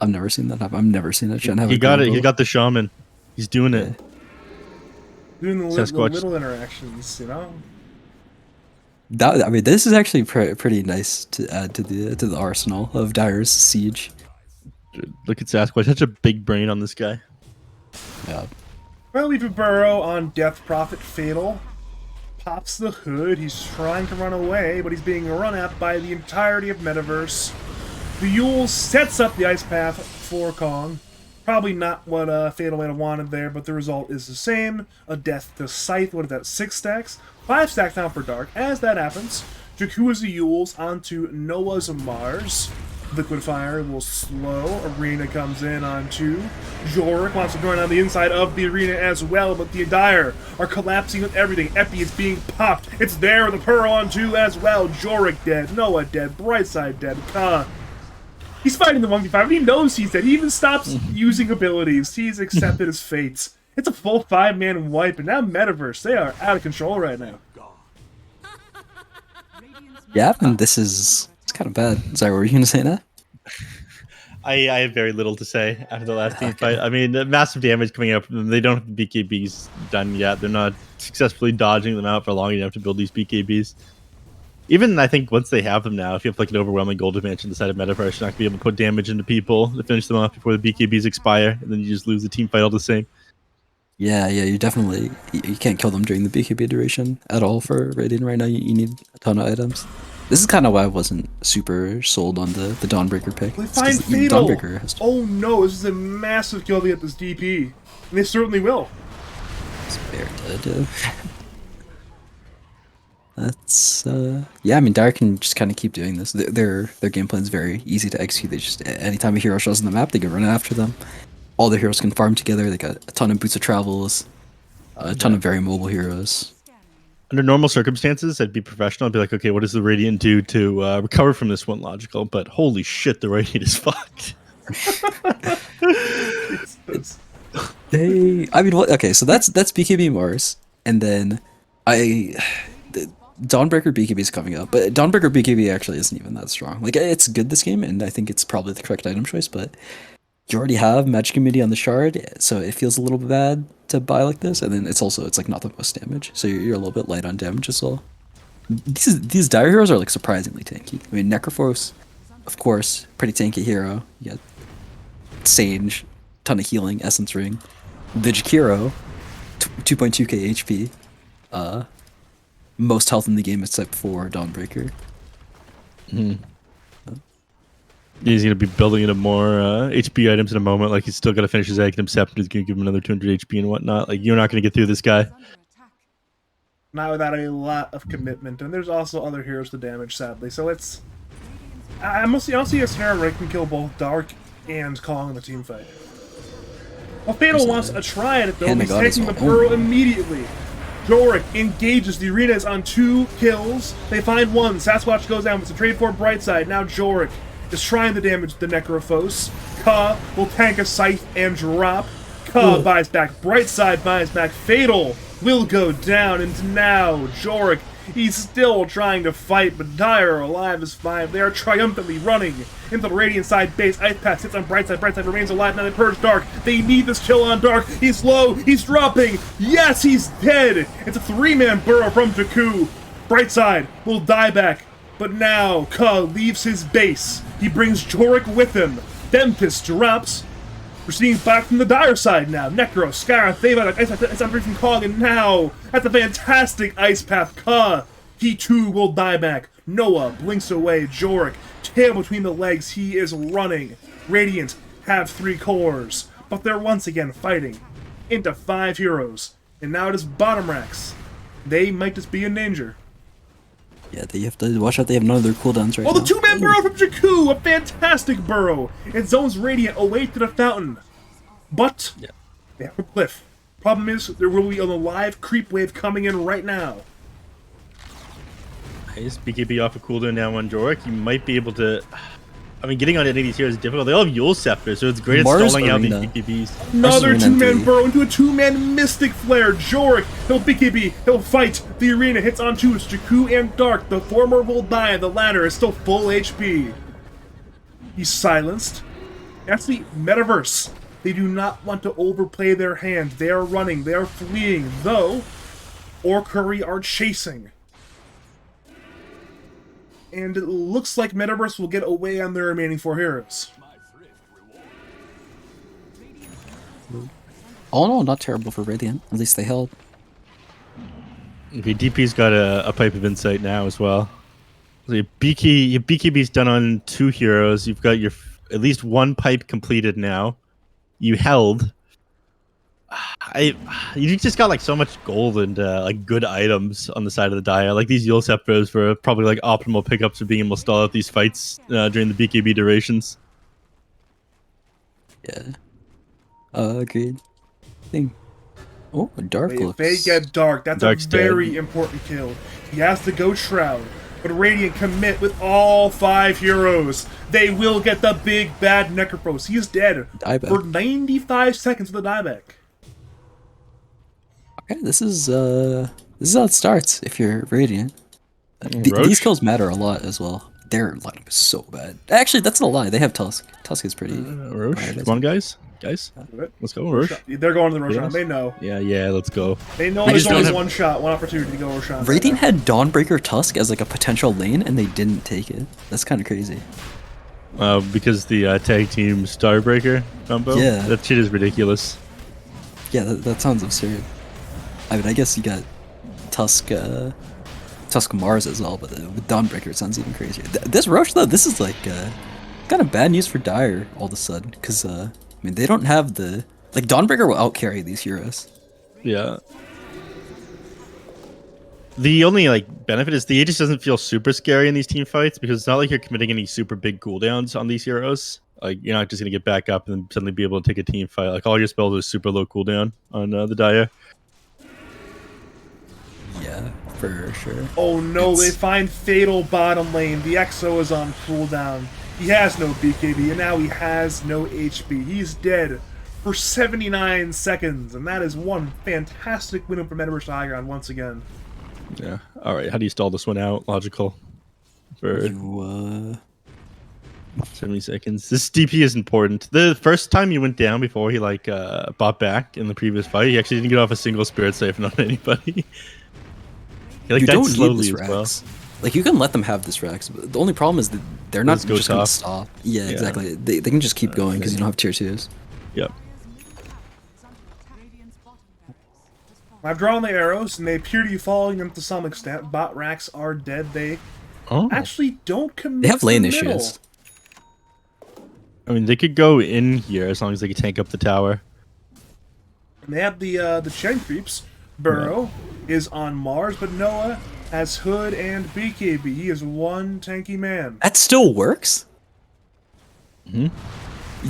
I've never seen that happen. I've never seen a Chen have he a got it. He combo. got the shaman. He's doing Yeah. it. Doing the Sasquatch. little interactions, you know? I mean, this is actually pretty nice to add to the arsenal of Dyer's siege. Dude, look at Sasquatch. Such a big brain on this guy. Yeah. Well, leave a burrow on Death Prophet Fatal. Pops the hood. He's trying to run away, but he's being run at by the entirety of Metaverse. The Yule sets up the Ice Path for Kong. Probably not what Fatal might have wanted there, but the result is the same. A death to Scythe. What is that? 6 stacks? 5 stacks down for Dark. As that happens, Jakku's Yules onto Noah's Mars. Liquid Fire will slow. Arena comes in on 2. Jorik wants to join on the inside of the arena as well, but the Dire are collapsing with everything. Epi is being popped. It's there, the Pearl on 2 as well. Jorik dead. Noah dead. Brightside dead. He's fighting the 1v5, and he knows he's dead. He even stops using abilities. He's accepted his fate. It's a full 5-man wipe, and now Metaverse, they are out of control right now. Yeah, and it's kind of bad. Sorry, what were you gonna say now? I have very little to say after the last team fight. I mean, the massive damage coming up from them. They don't have the BKBs done yet. They're not successfully dodging them out for long enough to build these BKBs. Even, I think, once they have them now, if you have like an overwhelming gold advantage in the side of Metaverse, you're not going to be able to put damage into people to finish them off before the BKBs expire, and then you just lose the team fight all the same. Yeah, you definitely you can't kill them during the BKB duration at all for Radiant right now. You need a ton of items. This is kind of why I wasn't super sold on the Dawnbreaker pick. They It's 'cause find even Fatal. Dawnbreaker has to Oh no, this is a massive kill to get this DP. And they certainly will. spare dead. That's yeah. I mean, Dire can just kind of keep doing this. Their game plan is very easy to execute. They just anytime a hero shows on the map, they can run after them. All their heroes can farm together. They got a ton of boots of travels, a ton of very mobile heroes. Under normal circumstances, I'd be professional. I'd be like, okay, what does the Radiant do to recover from this one? Logical, but holy shit, the Radiant is fucked. I mean, what? Okay, so that's BKB Mars, and then Dawnbreaker BKB is coming up, but Dawnbreaker BKB actually isn't even that strong. Like, it's good this game, and I think it's probably the correct item choice, but you already have Magic Immunity on the shard, so it feels a little bit bad to buy like this, and then it's like not the most damage, so you're a little bit light on damage as well. These Dire heroes are like surprisingly tanky. I mean, Necrophos, of course, pretty tanky hero. You got Sage, ton of healing, Essence Ring. The Jakiro, 2.2k HP. Most health in the game except for Dawnbreaker. He's going to be building into more HP items in a moment. Like, he's still got to finish his Aghanim Scepter. He's going to give him another 200 HP and whatnot. Like, you're not going to get through this guy. Is under attack. Not without a lot of commitment, and there's also other heroes to damage, sadly. So it's I mostly see a scenario where I can kill both Dark and Kong in the team fight. Well, Fatal wants a try at it though. Hand He's of God as taking the well. burrow immediately. Jorik engages. The arena is on 2 kills. They find one. Sasquatch goes down. It's a trade for Brightside. Now Jorik is trying to damage the Necrophos. Ka will tank a Scythe and drop. Ka buys back. Brightside buys back. Fatal will go down. And now Jorik, he's still trying to fight, but Dire are alive as fine. They are triumphantly running into the Radiant side base. Ice Path sits on Brightside. Brightside remains alive. Now they purge Dark. They need this kill on Dark. He's low. He's dropping. Yes, he's dead. It's a 3-man burrow from Jakku. Brightside will die back. But now Ka leaves his base. He brings Jorik with him. Tempest drops. Proceeding back from the Dire side now. Necro, Scar, Theva, Ice Path from Kong, and now that's a fantastic Ice Path. Ka, he too will die back. Noah blinks away. Jorik, tail between the legs, he is running. Radiant have 3 cores, but they're once again fighting into 5 heroes. And now it is bottom racks. They might just be in danger. Yeah, they have to watch out. They have none of their cooldowns right Oh, now. the 2-man burrow from Jakku! A fantastic burrow! It zones Radiant away to the fountain. But they have a cliff. Problem is, there will be an alive creep wave coming in right now. Nice. BKB off a cooldown now on Jorik. You might be able to... I mean, getting on any of these heroes is difficult. They all have Yule Scepter, so it's great at Mars stalling out these Arena. BKBs. Another Arena 2-man 3. burrow into a 2-man Mystic Flare. Jorik, he'll BKB, he'll fight. The arena hits on 2. It's Jakku and Dark. The former will die, the latter is still full HP. He's silenced. That's the Metaverse. They do not want to overplay their hand. They are running, they are fleeing, though Orcurry are chasing. And it looks like Metaverse will get away on their remaining 4 heroes. All in all, not terrible for Radiant. At least they held. Okay, DP's got a pipe of insight now as well. So your BKB's done on 2 heroes. You've got your at least 1 pipe completed now. You held. You just got like so much gold and like good items on the side of the Dire. Like these Yule Scepters were probably like optimal pickups for being able to stall out these fights during the BKB durations. Yeah. Agreed. Thing. Oh, Dark If looks. they get Dark, that's Dark's a dead. very important kill. He has to go Shroud, but Radiant commit with all 5 heroes. They will get the big bad Necrophos. He is dead Dieback. for 95 seconds of the dieback. Okay, this is how it starts. If you're Radiant, Roach? these kills matter a lot as well. Their lineup is so bad. Actually, that's not a lie. They have Tusk. Tusk is pretty. Roche, alright, come on, guys. Let's go, Roche. They're going to the Roshan. Yes. They know. Yeah, let's go. They know I there's just only don't one shot, one opportunity to go Roshan. Radiant had Dawnbreaker Tusk as like a potential lane, and they didn't take it. That's kind of crazy. Because the tag team Starbreaker combo. Yeah. That shit is ridiculous. Yeah, that sounds absurd. I mean, I guess you got Tusk Mars as well, but with Dawnbreaker it sounds even crazier. This Roche though, this is like kind of bad news for Dire all of a sudden, because I mean they don't have the Dawnbreaker will outcarry these heroes. Yeah. The only like benefit is the Aegis doesn't feel super scary in these team fights because it's not like you're committing any super big cooldowns on these heroes. Like you're not just gonna get back up and then suddenly be able to take a team fight. Like all your spells are super low cooldown on the Dire. Yeah, for sure. Oh no, they It's- find Fatal bottom lane. The Exo is on cooldown. He has no BKB, and now he has no HP. He's dead for 79 seconds, and that is one fantastic win for Metaverse High once again. Yeah. All right. How do you stall this one out? Logical. For You, 70 seconds. This DP is important. The first time he went down before he like bought back in the previous fight, he actually didn't get off a single spirit siphon on anybody. He like you died don't need slowly this as well. Rex. Like you can let them have this Rex, but the only problem is that they're not Just go just gonna top. stop. Yeah, Yeah. exactly. They can just keep going because you don't have tier 2s. Yep. I've drawn the arrows, and they appear to be following them to some extent. Bot racks are dead. They Oh. actually don't commit. They have to lane the middle. issues. I mean, they could go in here as long as they can tank up the tower. And they have the chain creeps. Burrow is on Mars, but Noah has Hood and BKB. He is one tanky man. That still works.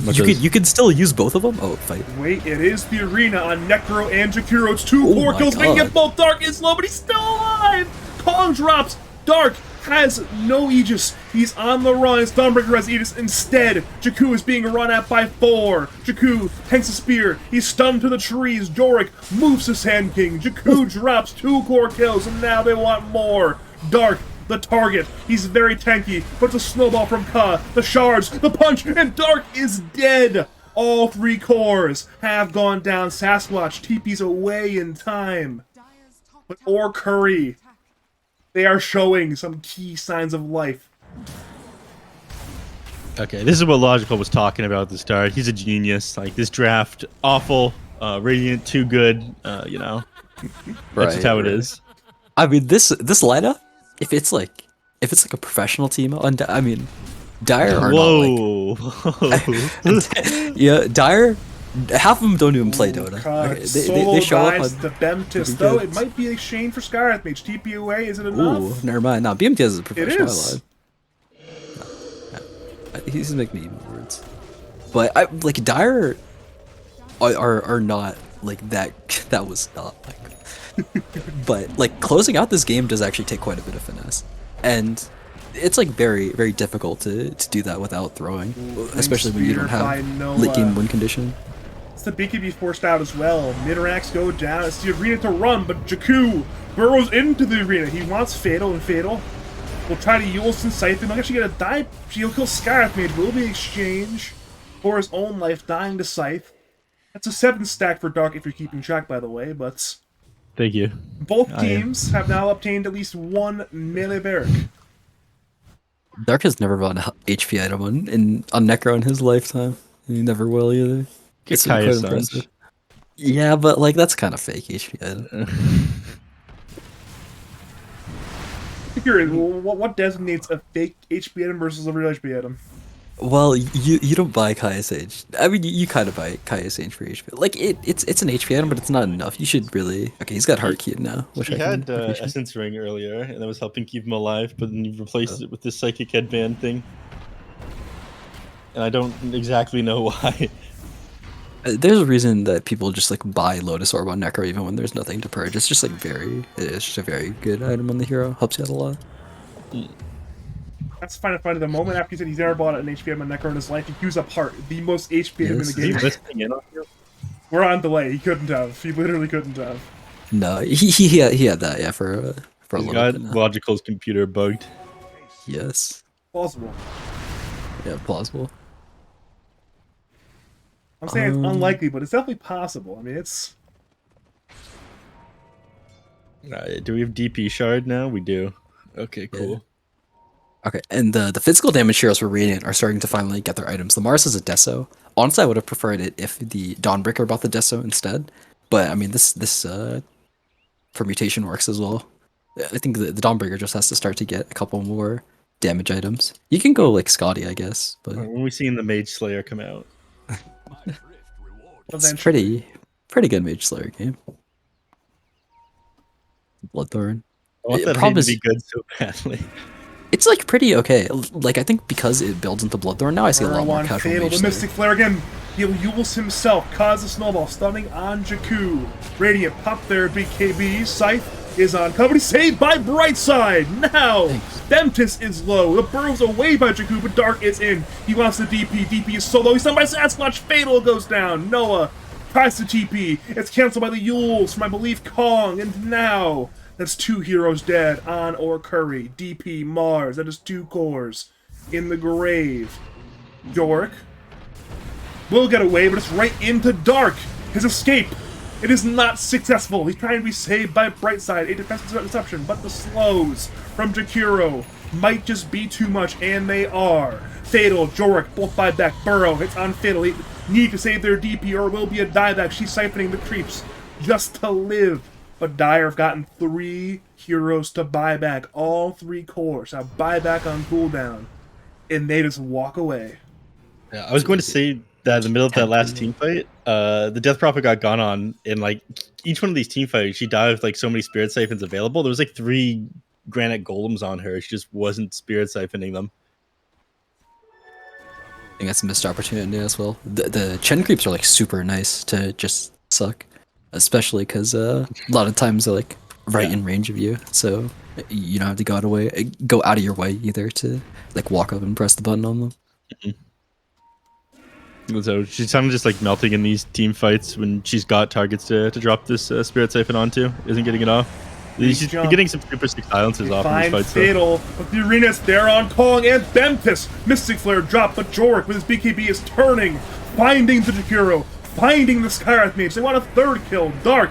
What You could still use both of them. Oh, fight. Wait, it is the arena on Necro and Jakiro. It's two Oh core my kills. They can God. get both. Dark is low, but he's still alive. Kong drops. Dark has no Aegis. He's on the run. Stormbreaker has Aegis. Instead, Jakku is being run at by 4. Jakku tanks a spear. He's stunned to the trees. Doric moves to Sand King. Jakku drops 2 core kills, and now they want more. Dark, the target. He's very tanky, but the snowball from Ka, the shards, the punch, and Dark is dead. All 3 cores have gone down. Sasquatch TP's away in time. But Or Curry, they are showing some key signs of life. Okay, this is what Logical was talking about at the start. He's a genius. Like this draft, awful. Radiant, too good. You know, that's just how it is. I mean, this lineup, if it's like a professional team, I mean, Dire are Whoa. not like yeah, Dire. Half of them don't even play Dota. God, Okay, Solo they show up dies on. to Bemtis, Big though. hits. It might be a Shane for Skyrath Mage. TP away, is it Ooh, enough? never mind. No, BMT is a It professional. is. He's making me even words. But I like Dire are not like that. That was not like. But like closing out this game does actually take quite a bit of finesse, and it's like very very difficult to do that without throwing, especially when you don't Spear by have Noah. late game win condition. It's the BKB forced out as well. Mid-racks go down. It's the arena to run, but Jakku burrows into the arena. He wants Fatal, and Fatal will try to Yulson Siphon. He'll actually get a die. He'll kill Skyrath Mage. Will be exchange for his own life, dying to Scythe. That's a 7 stack for Dark if you're keeping track, by the way, but Thank you. both I am. teams have now obtained at least 1 melee barrack. Dark has never bought an HP item on Necro in his lifetime. He never will either. It's quite Kaya impressive. Yeah, but like that's kind of fake HP item. Curious, what designates a fake HP item versus a real HP item? Well, you don't buy Kaya Sage. I mean, you kind of buy Kaya Sage for HP. Like it's an HP item, but it's not enough. You should really. Okay, he's got Heart Key now, which He I can had appreciate. Essence Ring earlier, and that was helping keep him alive, but then you replaced it with this Psychic Headband thing. And I don't exactly know why. There's a reason that people just like buy Lotus Orb on Necro even when there's nothing to purge. It's just like it's just a very good item on the hero. Helps you out a lot. That's fine. The moment after he said he's never bought an HP item on Necro in his life, he used up Heart, the most HP item in Yes. the Is he game. listening in on you? We're on delay. He couldn't have. He literally couldn't have. No, he had that for a He's little got bit now. Logical's computer bugged. Yes, Plausible. yeah, plausible. I'm saying it's unlikely, but it's definitely possible. I mean, it's... Do we have DP Shard now? We do. Okay, cool. Okay, and the physical damage heroes for Radiant are starting to finally get their items. The Mars is a Deso. Honestly, I would have preferred it if the Dawnbreaker bought the Deso instead. But I mean, this permutation works as well. I think the Dawnbreaker just has to start to get a couple more damage items. You can go like Scotty, I guess, but When we seen the Mage Slayer come out? it's Eventually. pretty good Mage Slayer game. Bloodthorn. I want that Problem Haven to is- be good so badly. It's like pretty okay. Like I think because it builds into Bloodthorn now, I see a lot more Burrow on casual Fatal, mage the Mystic Flare again. He'll Yules himself, cause a snowball, stunning on Jakku. Radiant pop there, BKB. Scythe is on cover. He's saved by Brightside. Now, Ventus is low. The Burrow's away by Jakku, but Dark is in. He wants the DP. DP is so low. He's done by Sasquatch. Fatal goes down. Noah tries to TP. It's canceled by the Yules from, I believe, Kong. And now, that's 2 heroes dead on or Curry. DP, Mars. That is 2 cores in the grave. Jork will get away, but it's right into Dark. His escape. It is not successful. He's trying to be saved by Brightside. A defensive deception, but the slows from Jakiro might just be too much, and they are. Fatal, Jork, both buyback. Burrow hits on Fatal. They need to save their DP or will be a dieback. She's siphoning the creeps just to live. But Dire have gotten 3 heroes to buy back. All 3 cores have buyback on cooldown. And they just walk away. Yeah, I was going to say that in the middle of that last team fight, the Death Prophet got gone on, and like each one of these team fights, she died with like so many spirit siphons available. There was like 3 granite golems on her. She just wasn't spirit siphoning them. I think that's a missed opportunity as well. The Chen creeps are like super nice to just suck, especially because a lot of times they're like right in range of you, so you don't have to go out of your way either to like walk up and press the button on them. So she's kind of just like melting in these team fights when she's got targets to drop this spirit siphon onto. Isn't getting it off. She's getting some super sick silences off in these Find fights. Fatal, but the arena's there on Kong and Ventus. Mystic Flare drop, but Jork with his BKB is turning, finding the Jakiro, finding the Skywrath Mage. They want a 3rd kill. Dark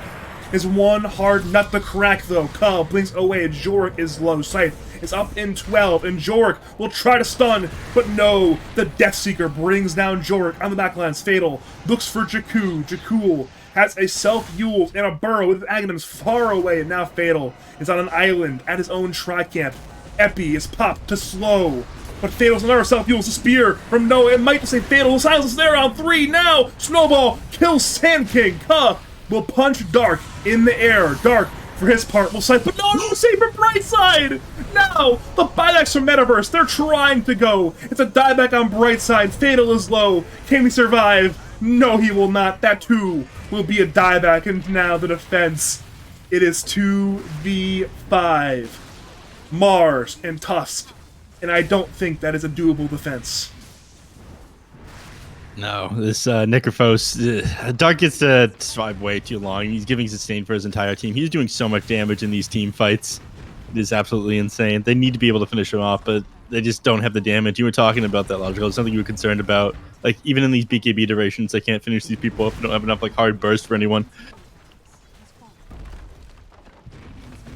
is one hard nut to crack though. Kyle blinks away. Jork is low. Scythe is up in 12, and Jork will try to stun, but no. The Death Seeker brings down Jork on the backlines. Fatal looks for Jakku. Jakku has a self-Yules and a Burrow with Aghanims far away, and now Fatal is on an island at his own tri-camp. Epi is popped to slow, but Fatal's another self-Yules, a spear from Noah. It might just say Fatal. Silence there on 3. Now Snowball kills Sand King. Will punch Dark in the air. Dark, for his part, will side, but no, save for Brightside! Now, the buybacks from Metaverse, they're trying to go. It's a dieback on Brightside. Fatal is low. Can he survive? No, he will not. That too will be a dieback, and now the defense. It is 2v5. Mars and Tusk, and I don't think that is a doable defense. No, this Necrophos, Dark gets to survive way too long. He's giving sustain for his entire team. He's doing so much damage in these team fights. It is absolutely insane. They need to be able to finish him off, but they just don't have the damage. You were talking about that, Logical. It's something you were concerned about. Like, even in these BKB durations, they can't finish these people up. They don't have enough like hard burst for anyone.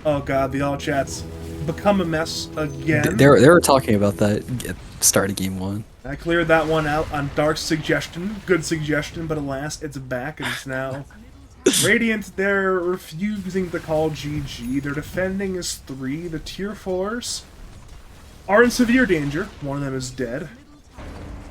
Oh god, the all chats become a mess again. They were talking about that at the start of game 1. I cleared that one out on Dark's suggestion. Good suggestion, but alas, it's back and it's now. Radiant, they're refusing to call GG. Their defending is 3. The tier 4s are in severe danger. One of them is dead.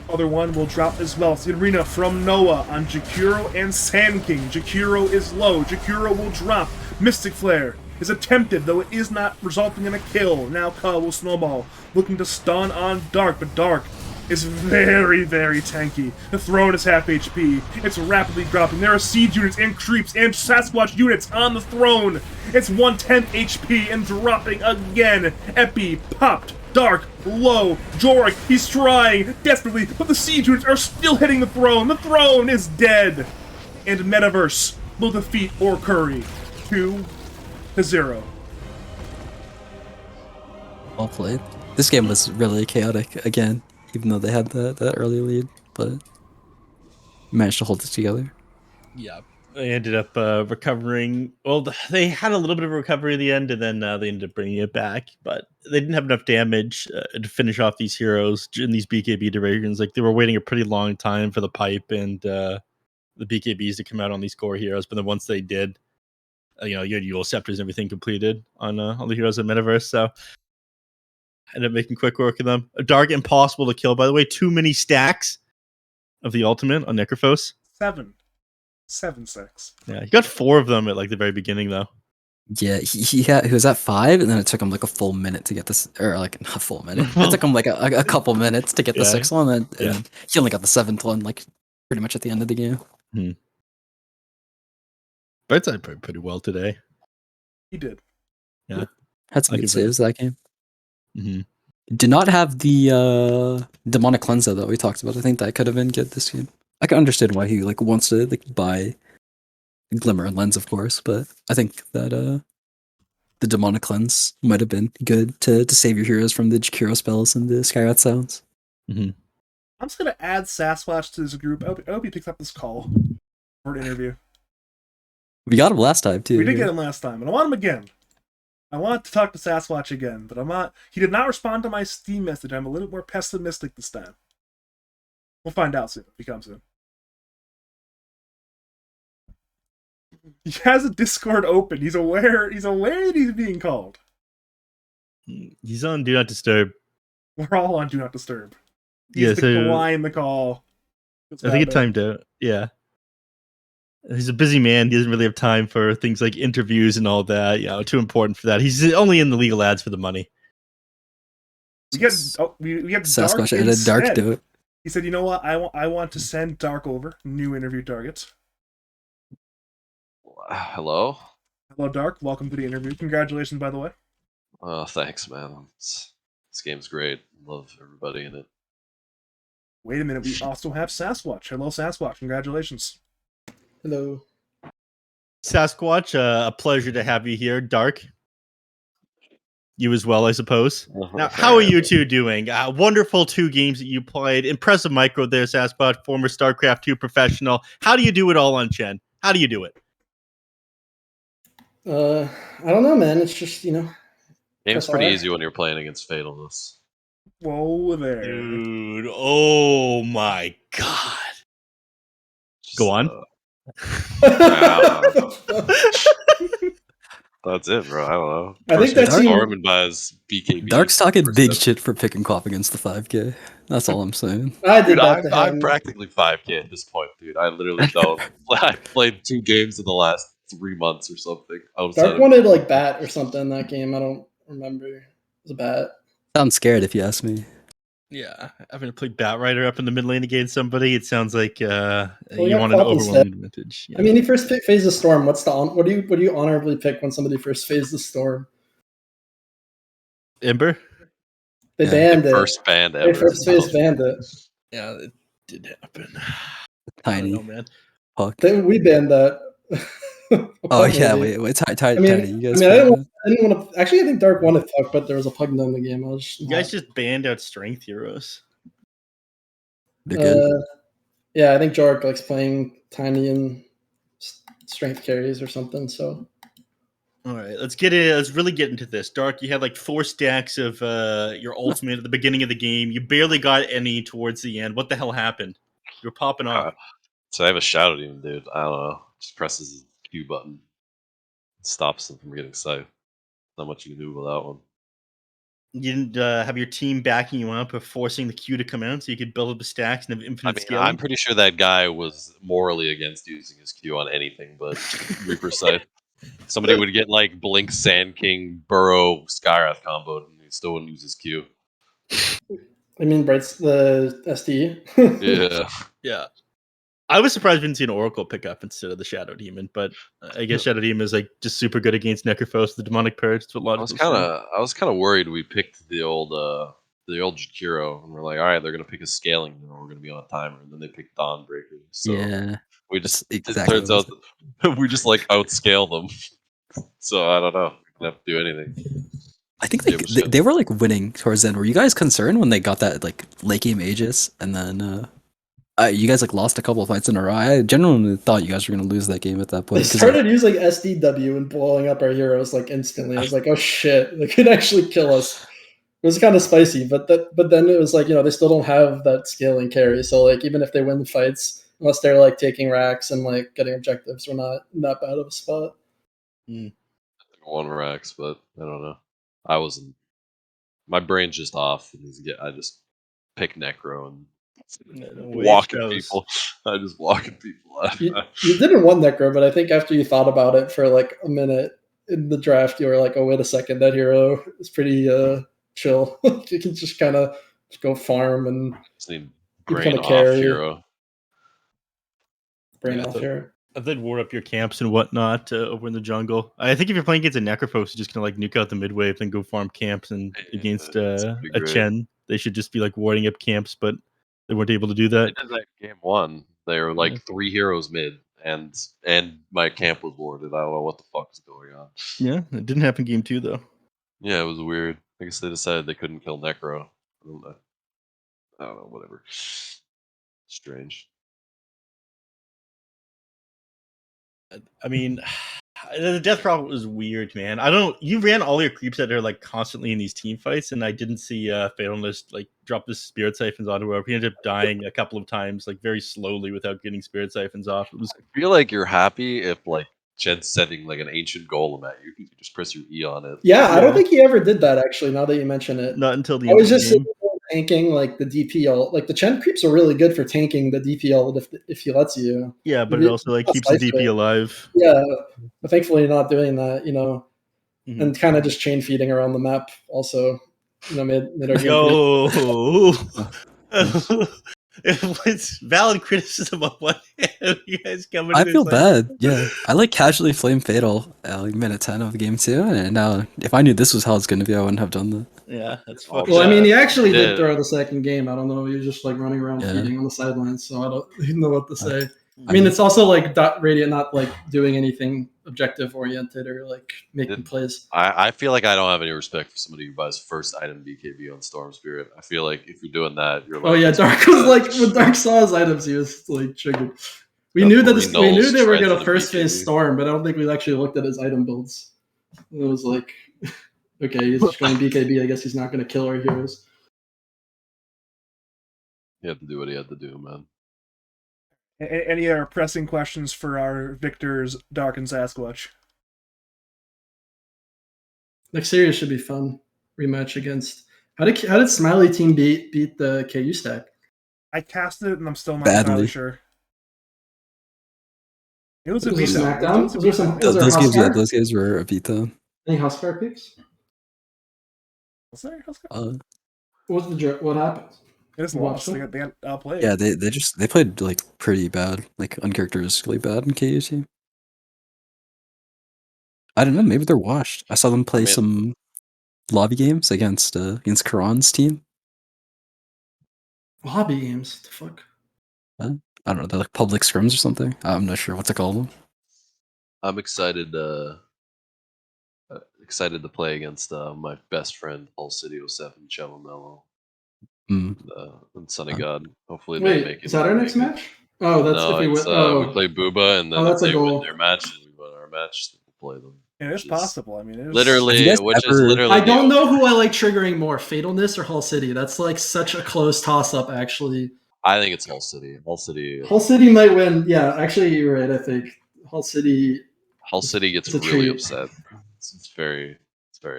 Other one will drop as well. It's the arena from Noah on Jakiro and Sand King. Jakiro is low. Jakiro will drop. Mystic Flare is attempted, though it is not resulting in a kill. Now Ka will snowball, looking to stun on Dark, but Dark is very, very tanky. The throne is half HP. It's rapidly dropping. There are siege units and creeps and Sasquatch units on the throne. It's 1/10 HP and dropping again. Epi popped. Dark, low. Jorik, he's trying desperately, but the siege units are still hitting the throne. The throne is dead. And Metaverse will defeat Orcurry 2-0. Well played. This game was really chaotic again, even though they had that early lead, but managed to hold it together. Yeah, they ended up recovering. Well, they had a little bit of a recovery at the end, and then they ended up bringing it back. But they didn't have enough damage to finish off these heroes in these BKB durations. Like, they were waiting a pretty long time for the pipe and the BKBs to come out on these core heroes. But then once they did, you had Yule Scepters and everything completed on the heroes of Metaverse. So ended up making quick work of them. A Dark, impossible to kill, by the way. Too many stacks of the ultimate on Necrophos. 7-6. Yeah, you got 4 of them at like the very beginning, though. Yeah, he was at 5, and then it took him like a full minute to get this, or like not a full minute. It took him like a couple minutes to get the Yeah. 6th one, and Yeah. then he only got the 7th one like pretty much at the end of the game. Brightside played pretty well today. He did. Had some I good give it a- saves that game. Mm-hmm. Did not have the demonic cleanser that we talked about. I think that could have been good this game. I can understand why he like wants to like buy Glimmer and Lens, of course, but I think that the demonic cleanse might have been good to save your heroes from the Jakiro spells and the Skywrath sounds. I'm just gonna add Sasquatch to this group. I hope he picks up this call for an interview. We got him last time too. We did get him last time, and I want him again. I want to talk to Sasquatch again, but I'm not. He did not respond to my Steam message. I'm a little more pessimistic this time. We'll find out soon if he comes in. He has a Discord open. He's aware that he's being called. He's on Do Not Disturb. We're all on Do Not Disturb. He Yeah, has to so- decline the call. I think it timed out. Yeah. He's a busy man. He doesn't really have time for things like interviews and all that. Too important for that. He's only in the legal ads for the money. We get Dark Sasquatch added Dark instead. to it. He said, "You know what? I want to send Dark over. New interview target." Hello. Hello, Dark. Welcome to the interview. Congratulations, by the way. Oh, thanks, man. This game's great. Love everybody in it. Wait a minute. We also have Sasquatch. Hello, Sasquatch. Congratulations. Hello. Sasquatch, a pleasure to have you here. Dark, you as well, I suppose. Now, how are you two doing? Wonderful 2 games that you played. Impressive micro there, Sasquatch, former StarCraft 2 professional. How do you do it all on Chen? How do you do it? I don't know, man. It's just, Game's That's pretty alright. easy when you're playing against Fatalness. Whoa there. Dude, oh my god. Just, Go on. That's it, bro. I don't know. I think that's First you- Storm and buys BKB. Dark's talking first big step. shit for picking Quap against the 5K. That's all I'm saying. I did Dude, that to I'm him. practically 5K at this point, dude. I literally don't. I played 2 games in the last 3 months or something. Dark wanted like bat or something in that game. I don't remember. It was a bat. Sounds scared if you ask me. Yeah, having to play Batrider up in the mid lane against somebody, it sounds like you got want an Quap instead. overwhelming advantage. Yeah. I mean, he first phased the storm. What do you honorably pick when somebody first phased the storm? Ember? They Yeah. banned it. First band They ever. first phase banned it. Yeah, it did happen. Tiny. I don't know, man. Puck. We banned that. Oh yeah, Maybe. wait, Tiny, I mean, you guys. I didn't want to. Actually, I think Dark wanted Puck, but there was a Pugna in the game. I was just You guys just banned out strength heroes. They're good. Yeah, I think Jork likes playing Tiny and strength carries or something. So All right, let's really get into this. Dark, you had like 4 stacks of your ultimate at the beginning of the game. You barely got any towards the end. What the hell happened? You're popping off. So I have a shout at him, dude. I don't know. Just presses the Q button. Stops him from getting scythed. Not much you can do with that one. You didn't have your team backing you up or forcing the Q to come out so you could build up the stacks and have I infinite mean, scaling? I'm pretty sure that guy was morally against using his Q on anything but Reaper Scythe. Somebody would get like Blink, Sand King, Burrow, Skyrath combo, and he still wouldn't use his Q. I mean, Bright's the SD. Yeah. Yeah. I was surprised we didn't see an Oracle pick up instead of the Shadow Demon, but I guess Shadow Demon is like just super good against Necrophos, the Demonic Purge. That's what I logical. was kind of worried we picked the old Jakiro, and we're like, all right, they're gonna pick a scaling, and we're gonna be on a timer, and then they picked Dawnbreaker. So Yeah, we just that's exactly it turns out that we just like outscale them. So I don't know. We didn't have to do anything. I think Yeah, like, it was good. they were like winning towards the end. Were you guys concerned when they got that like late game Aegis and then you guys like lost a couple of fights in a row? I genuinely thought you guys were gonna lose that game at that They point. 'cause, started using SDW and blowing up our heroes like instantly. I was like, oh shit, they could actually kill us. It was kind of spicy, but then it was like, they still don't have that scaling carry. So like even if they win the fights, unless they're like taking racks and like getting objectives, we're not in that bad of a spot. One racks, but I don't know. I wasn't. My brain's just off. I just pick Necro and walking people. I just walking people. You didn't want Necro, but I think after you thought about it for like a minute, in the draft you were like, oh wait a second, that hero is pretty chill. You can just kind of go farm and Just need you brain become a off carry. hero. Brain Yeah, off so- hero. If they'd ward up your camps and whatnot over in the jungle, I think if you're playing against a Necrophos, you're just gonna like nuke out the mid wave, then go farm camps. And Yeah, against that's a pretty great. Chen, they should just be like warding up camps, but they weren't able to do that. They did that in game 1. They were like Yeah. 3 heroes mid, and my camp was warded. I don't know what the fuck is going on. Yeah, it didn't happen game 2 though. Yeah, it was weird. I guess they decided they couldn't kill Necro. I don't know, whatever. Strange. I mean, the death prop was weird, man. I don't. You ran all your creeps that are like constantly in these team fights, and I didn't see Fatalness like drop the spirit siphons onto her. He ended up dying a couple of times, like very slowly without getting spirit siphons off. It was I feel like you're happy if like Jen's setting like an ancient golem at you. You can just press your E on it. Yeah, I Yeah. don't think he ever did that actually. Now that you mention it, not until the I end was of just the game. sitting there tanking like the DPL. Like the Chen creeps are really good for tanking the DPL if he lets you. Yeah, but Maybe it also like I'll keeps the slice DP it. alive. Yeah, but thankfully you're not doing that, Mhm. and kind of just chain feeding around the map. Also, made our game Yo, it's valid criticism of what you guys coming. I feel bad. Yeah, I like casually flame fatal like minute 10 of the game too, and now if I knew this was how it's gonna be, I wouldn't have done that. Yeah, that's Oh, fucking. Well, I mean, he Yeah, actually yeah. did throw the second game. I don't know. He was just like running around Yeah. feeding on the sidelines, so I don't even know what to say. I I mean, mean- it's also like Radiant not like doing anything objective oriented or like making Did- plays. I feel like I don't have any respect for somebody who buys first item BKB on Storm Spirit. I feel like if you're doing that, you're like, Oh yeah, Dark was like when Dark saw his items, he was like triggered. We Got knew that 40 we knew nulls, they were shreds, gonna and a first phase BKB. Storm, but I don't think we actually looked at his item builds. It was like, okay, he's just going BKB. I guess he's not gonna kill our heroes. He had to do what he had to do, man. Any other pressing questions for our victors, Dark and Sasquatch? Next series should be fun. Rematch against how did Smiley team beat the KU stack? I cast it, and I'm still not Badly. entirely sure. It was a Was it beatdown. Smackdown? It Was there some- beatdown. Was there Those games, yeah, Huskar? those games were a beatdown. Any Huskar picks? Was there? Huskar? What happened? They just you lost. watched They them? got outplayed. Yeah, they played like pretty bad, like uncharacteristically bad in KU team. I don't know, maybe they're washed. I saw them play mean- some lobby games against Karan's team. Lobby games. What the fuck? I don't know, they're like public scrims or something. I'm not sure what to call them. I'm excited. Excited to play against my best friend Paul City 07 Mello Mm. and Sunny God. Hopefully they Wait, make it. is that our next match? Oh, that's No, if we win. it's, Oh, we play Booba, and then Oh, if that's a they goal. win their match, and we win our match, then we'll play them. It is which is possible. I mean, it is, Have Literally, you guys which is ever- literally. I the don't only- know who I like triggering more, Fatalness or Hull City. That's like such a close toss up. Actually, I think it's Hull City. Hull City. Hull City might win. Yeah, actually, you're right. I think Hull City. Hull City gets It's a really treat. upset. It's very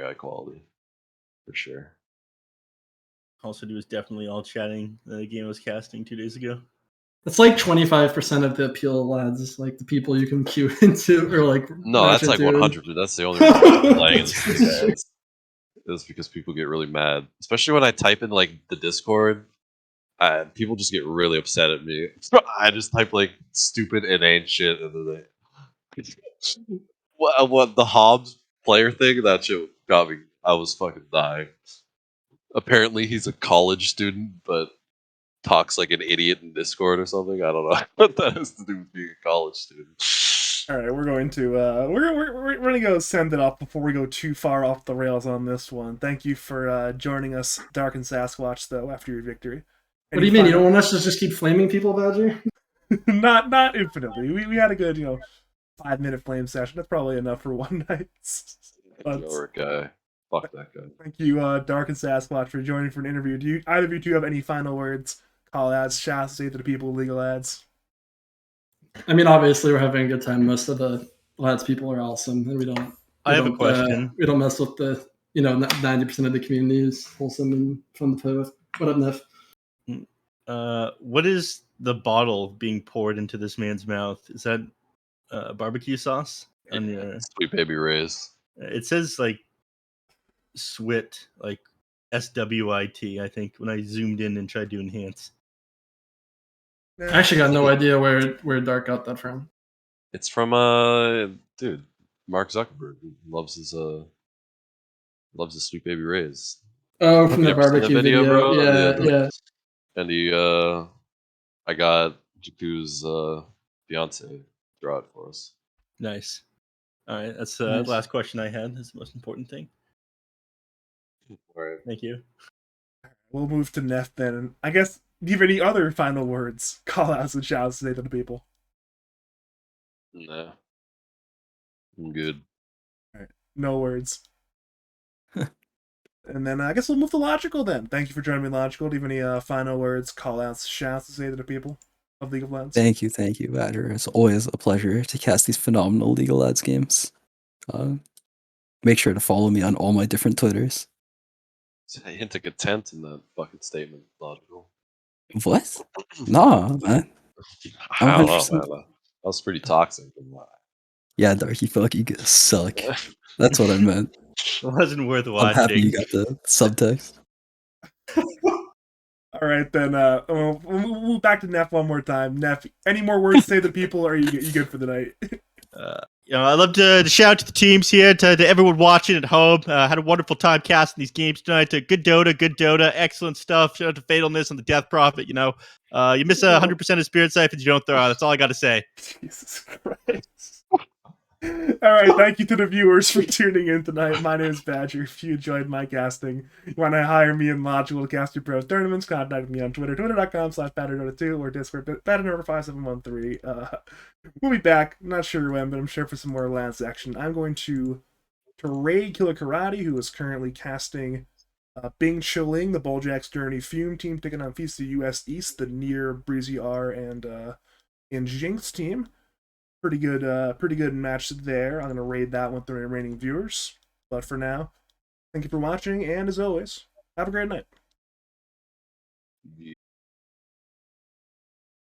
high quality, for sure. Also, he was definitely all chatting the game I was casting 2 days ago. It's like 25% of the appeal, lads. Like the people you can queue into or like. No, match that's like into. 100. That's the only reason I'm playing this game. Is because people get really mad, especially when I type in like the Discord. People just get really upset at me. I just type like stupid inane shit, and then they what the Hobbs player thing, that shit got me. I was fucking dying. Apparently, he's a college student, but talks like an idiot in Discord or something. I don't know what that has to do with being a college student. All right, we're going to we're going to go send it off before we go too far off the rails on this one. Thank you for joining us, Dark and Sasquatch, though, after your victory. What do you mean? You don't want us to just keep flaming people, Badger? not infinitely. We had a good 5-minute flame session. That's probably enough for one night. But York guy. Fuck that guy. thank you, Dark and Sasquatch, for joining for an interview. Do you either of you two have any final words, call outs, shouts to say to the people, legal ads? I mean, obviously, we're having a good time. Most of the lads people are awesome, and we don't. I have a don't, question. We don't mess with the 90% of the community is wholesome and fun to play with. What up, Neph? What is the bottle being poured into this man's mouth? Is that barbecue sauce? On your... Sweet Baby Ray's. It says like SWIT, like SWIT, I think, when I zoomed in and tried to enhance. I actually got no idea where Dark got that from. It's from dude, Mark Zuckerberg. He loves his Sweet Baby Ray's. Oh, Have from you the ever seen that barbecue video. bro? Yeah, yeah. And he I got Jakku's fiance to draw it for us. Nice. All right, that's the Nice. last question I had. That's the most important thing. All right. Thank you. We'll move to Neph then. And I guess, do you have any other final words, call outs, and shouts to say to the people? Nah. I'm good. All right, no words. And then I guess we'll move to Logical then. Thank you for joining me, Logical. Do you have any final words, call outs, shouts to say to the people of League of Legends? Thank you, Badger. It's always a pleasure to cast these phenomenal League of Legends games. Make sure to follow me on all my different Twitters. I hint a content in that fucking statement, Logical. What? Nah, man. I don't know, 100%. man. That was pretty toxic. Yeah, Dark, you fucking suck. That's what I meant. It wasn't worth I'm happy you watching. got the subtext. All right, then we'll move back to Neph one more time. Neph, any more words to say to the people, or are you good for the night? I'd love to shout out to the teams here, to everyone watching at home. Had a wonderful time casting these games tonight. Good Dota, excellent stuff. Shout out to Fatalness and the Death Prophet. You miss 100% of Spirit Siphons you don't throw out. That's all I got to say. Jesus Christ. All right, thank you to the viewers for tuning in tonight. My name is Badger. If you enjoyed my casting, you want to hire me in Logical to cast your pros tournaments, contact me on Twitter, twitter.com/BadderDota2 or Discord, BadderNumber5713. We'll be back. I'm not sure when, but I'm sure for some more Lance action. I'm going to raid Killer Karate, who is currently casting Bing Chiling, the Bulljacks Journey Fume team, taking on Feast of US East, the Near, Breezy R, and Jinx team. Pretty good match there. I'm gonna raid that with the remaining viewers. But for now, thank you for watching, and as always, have a great night.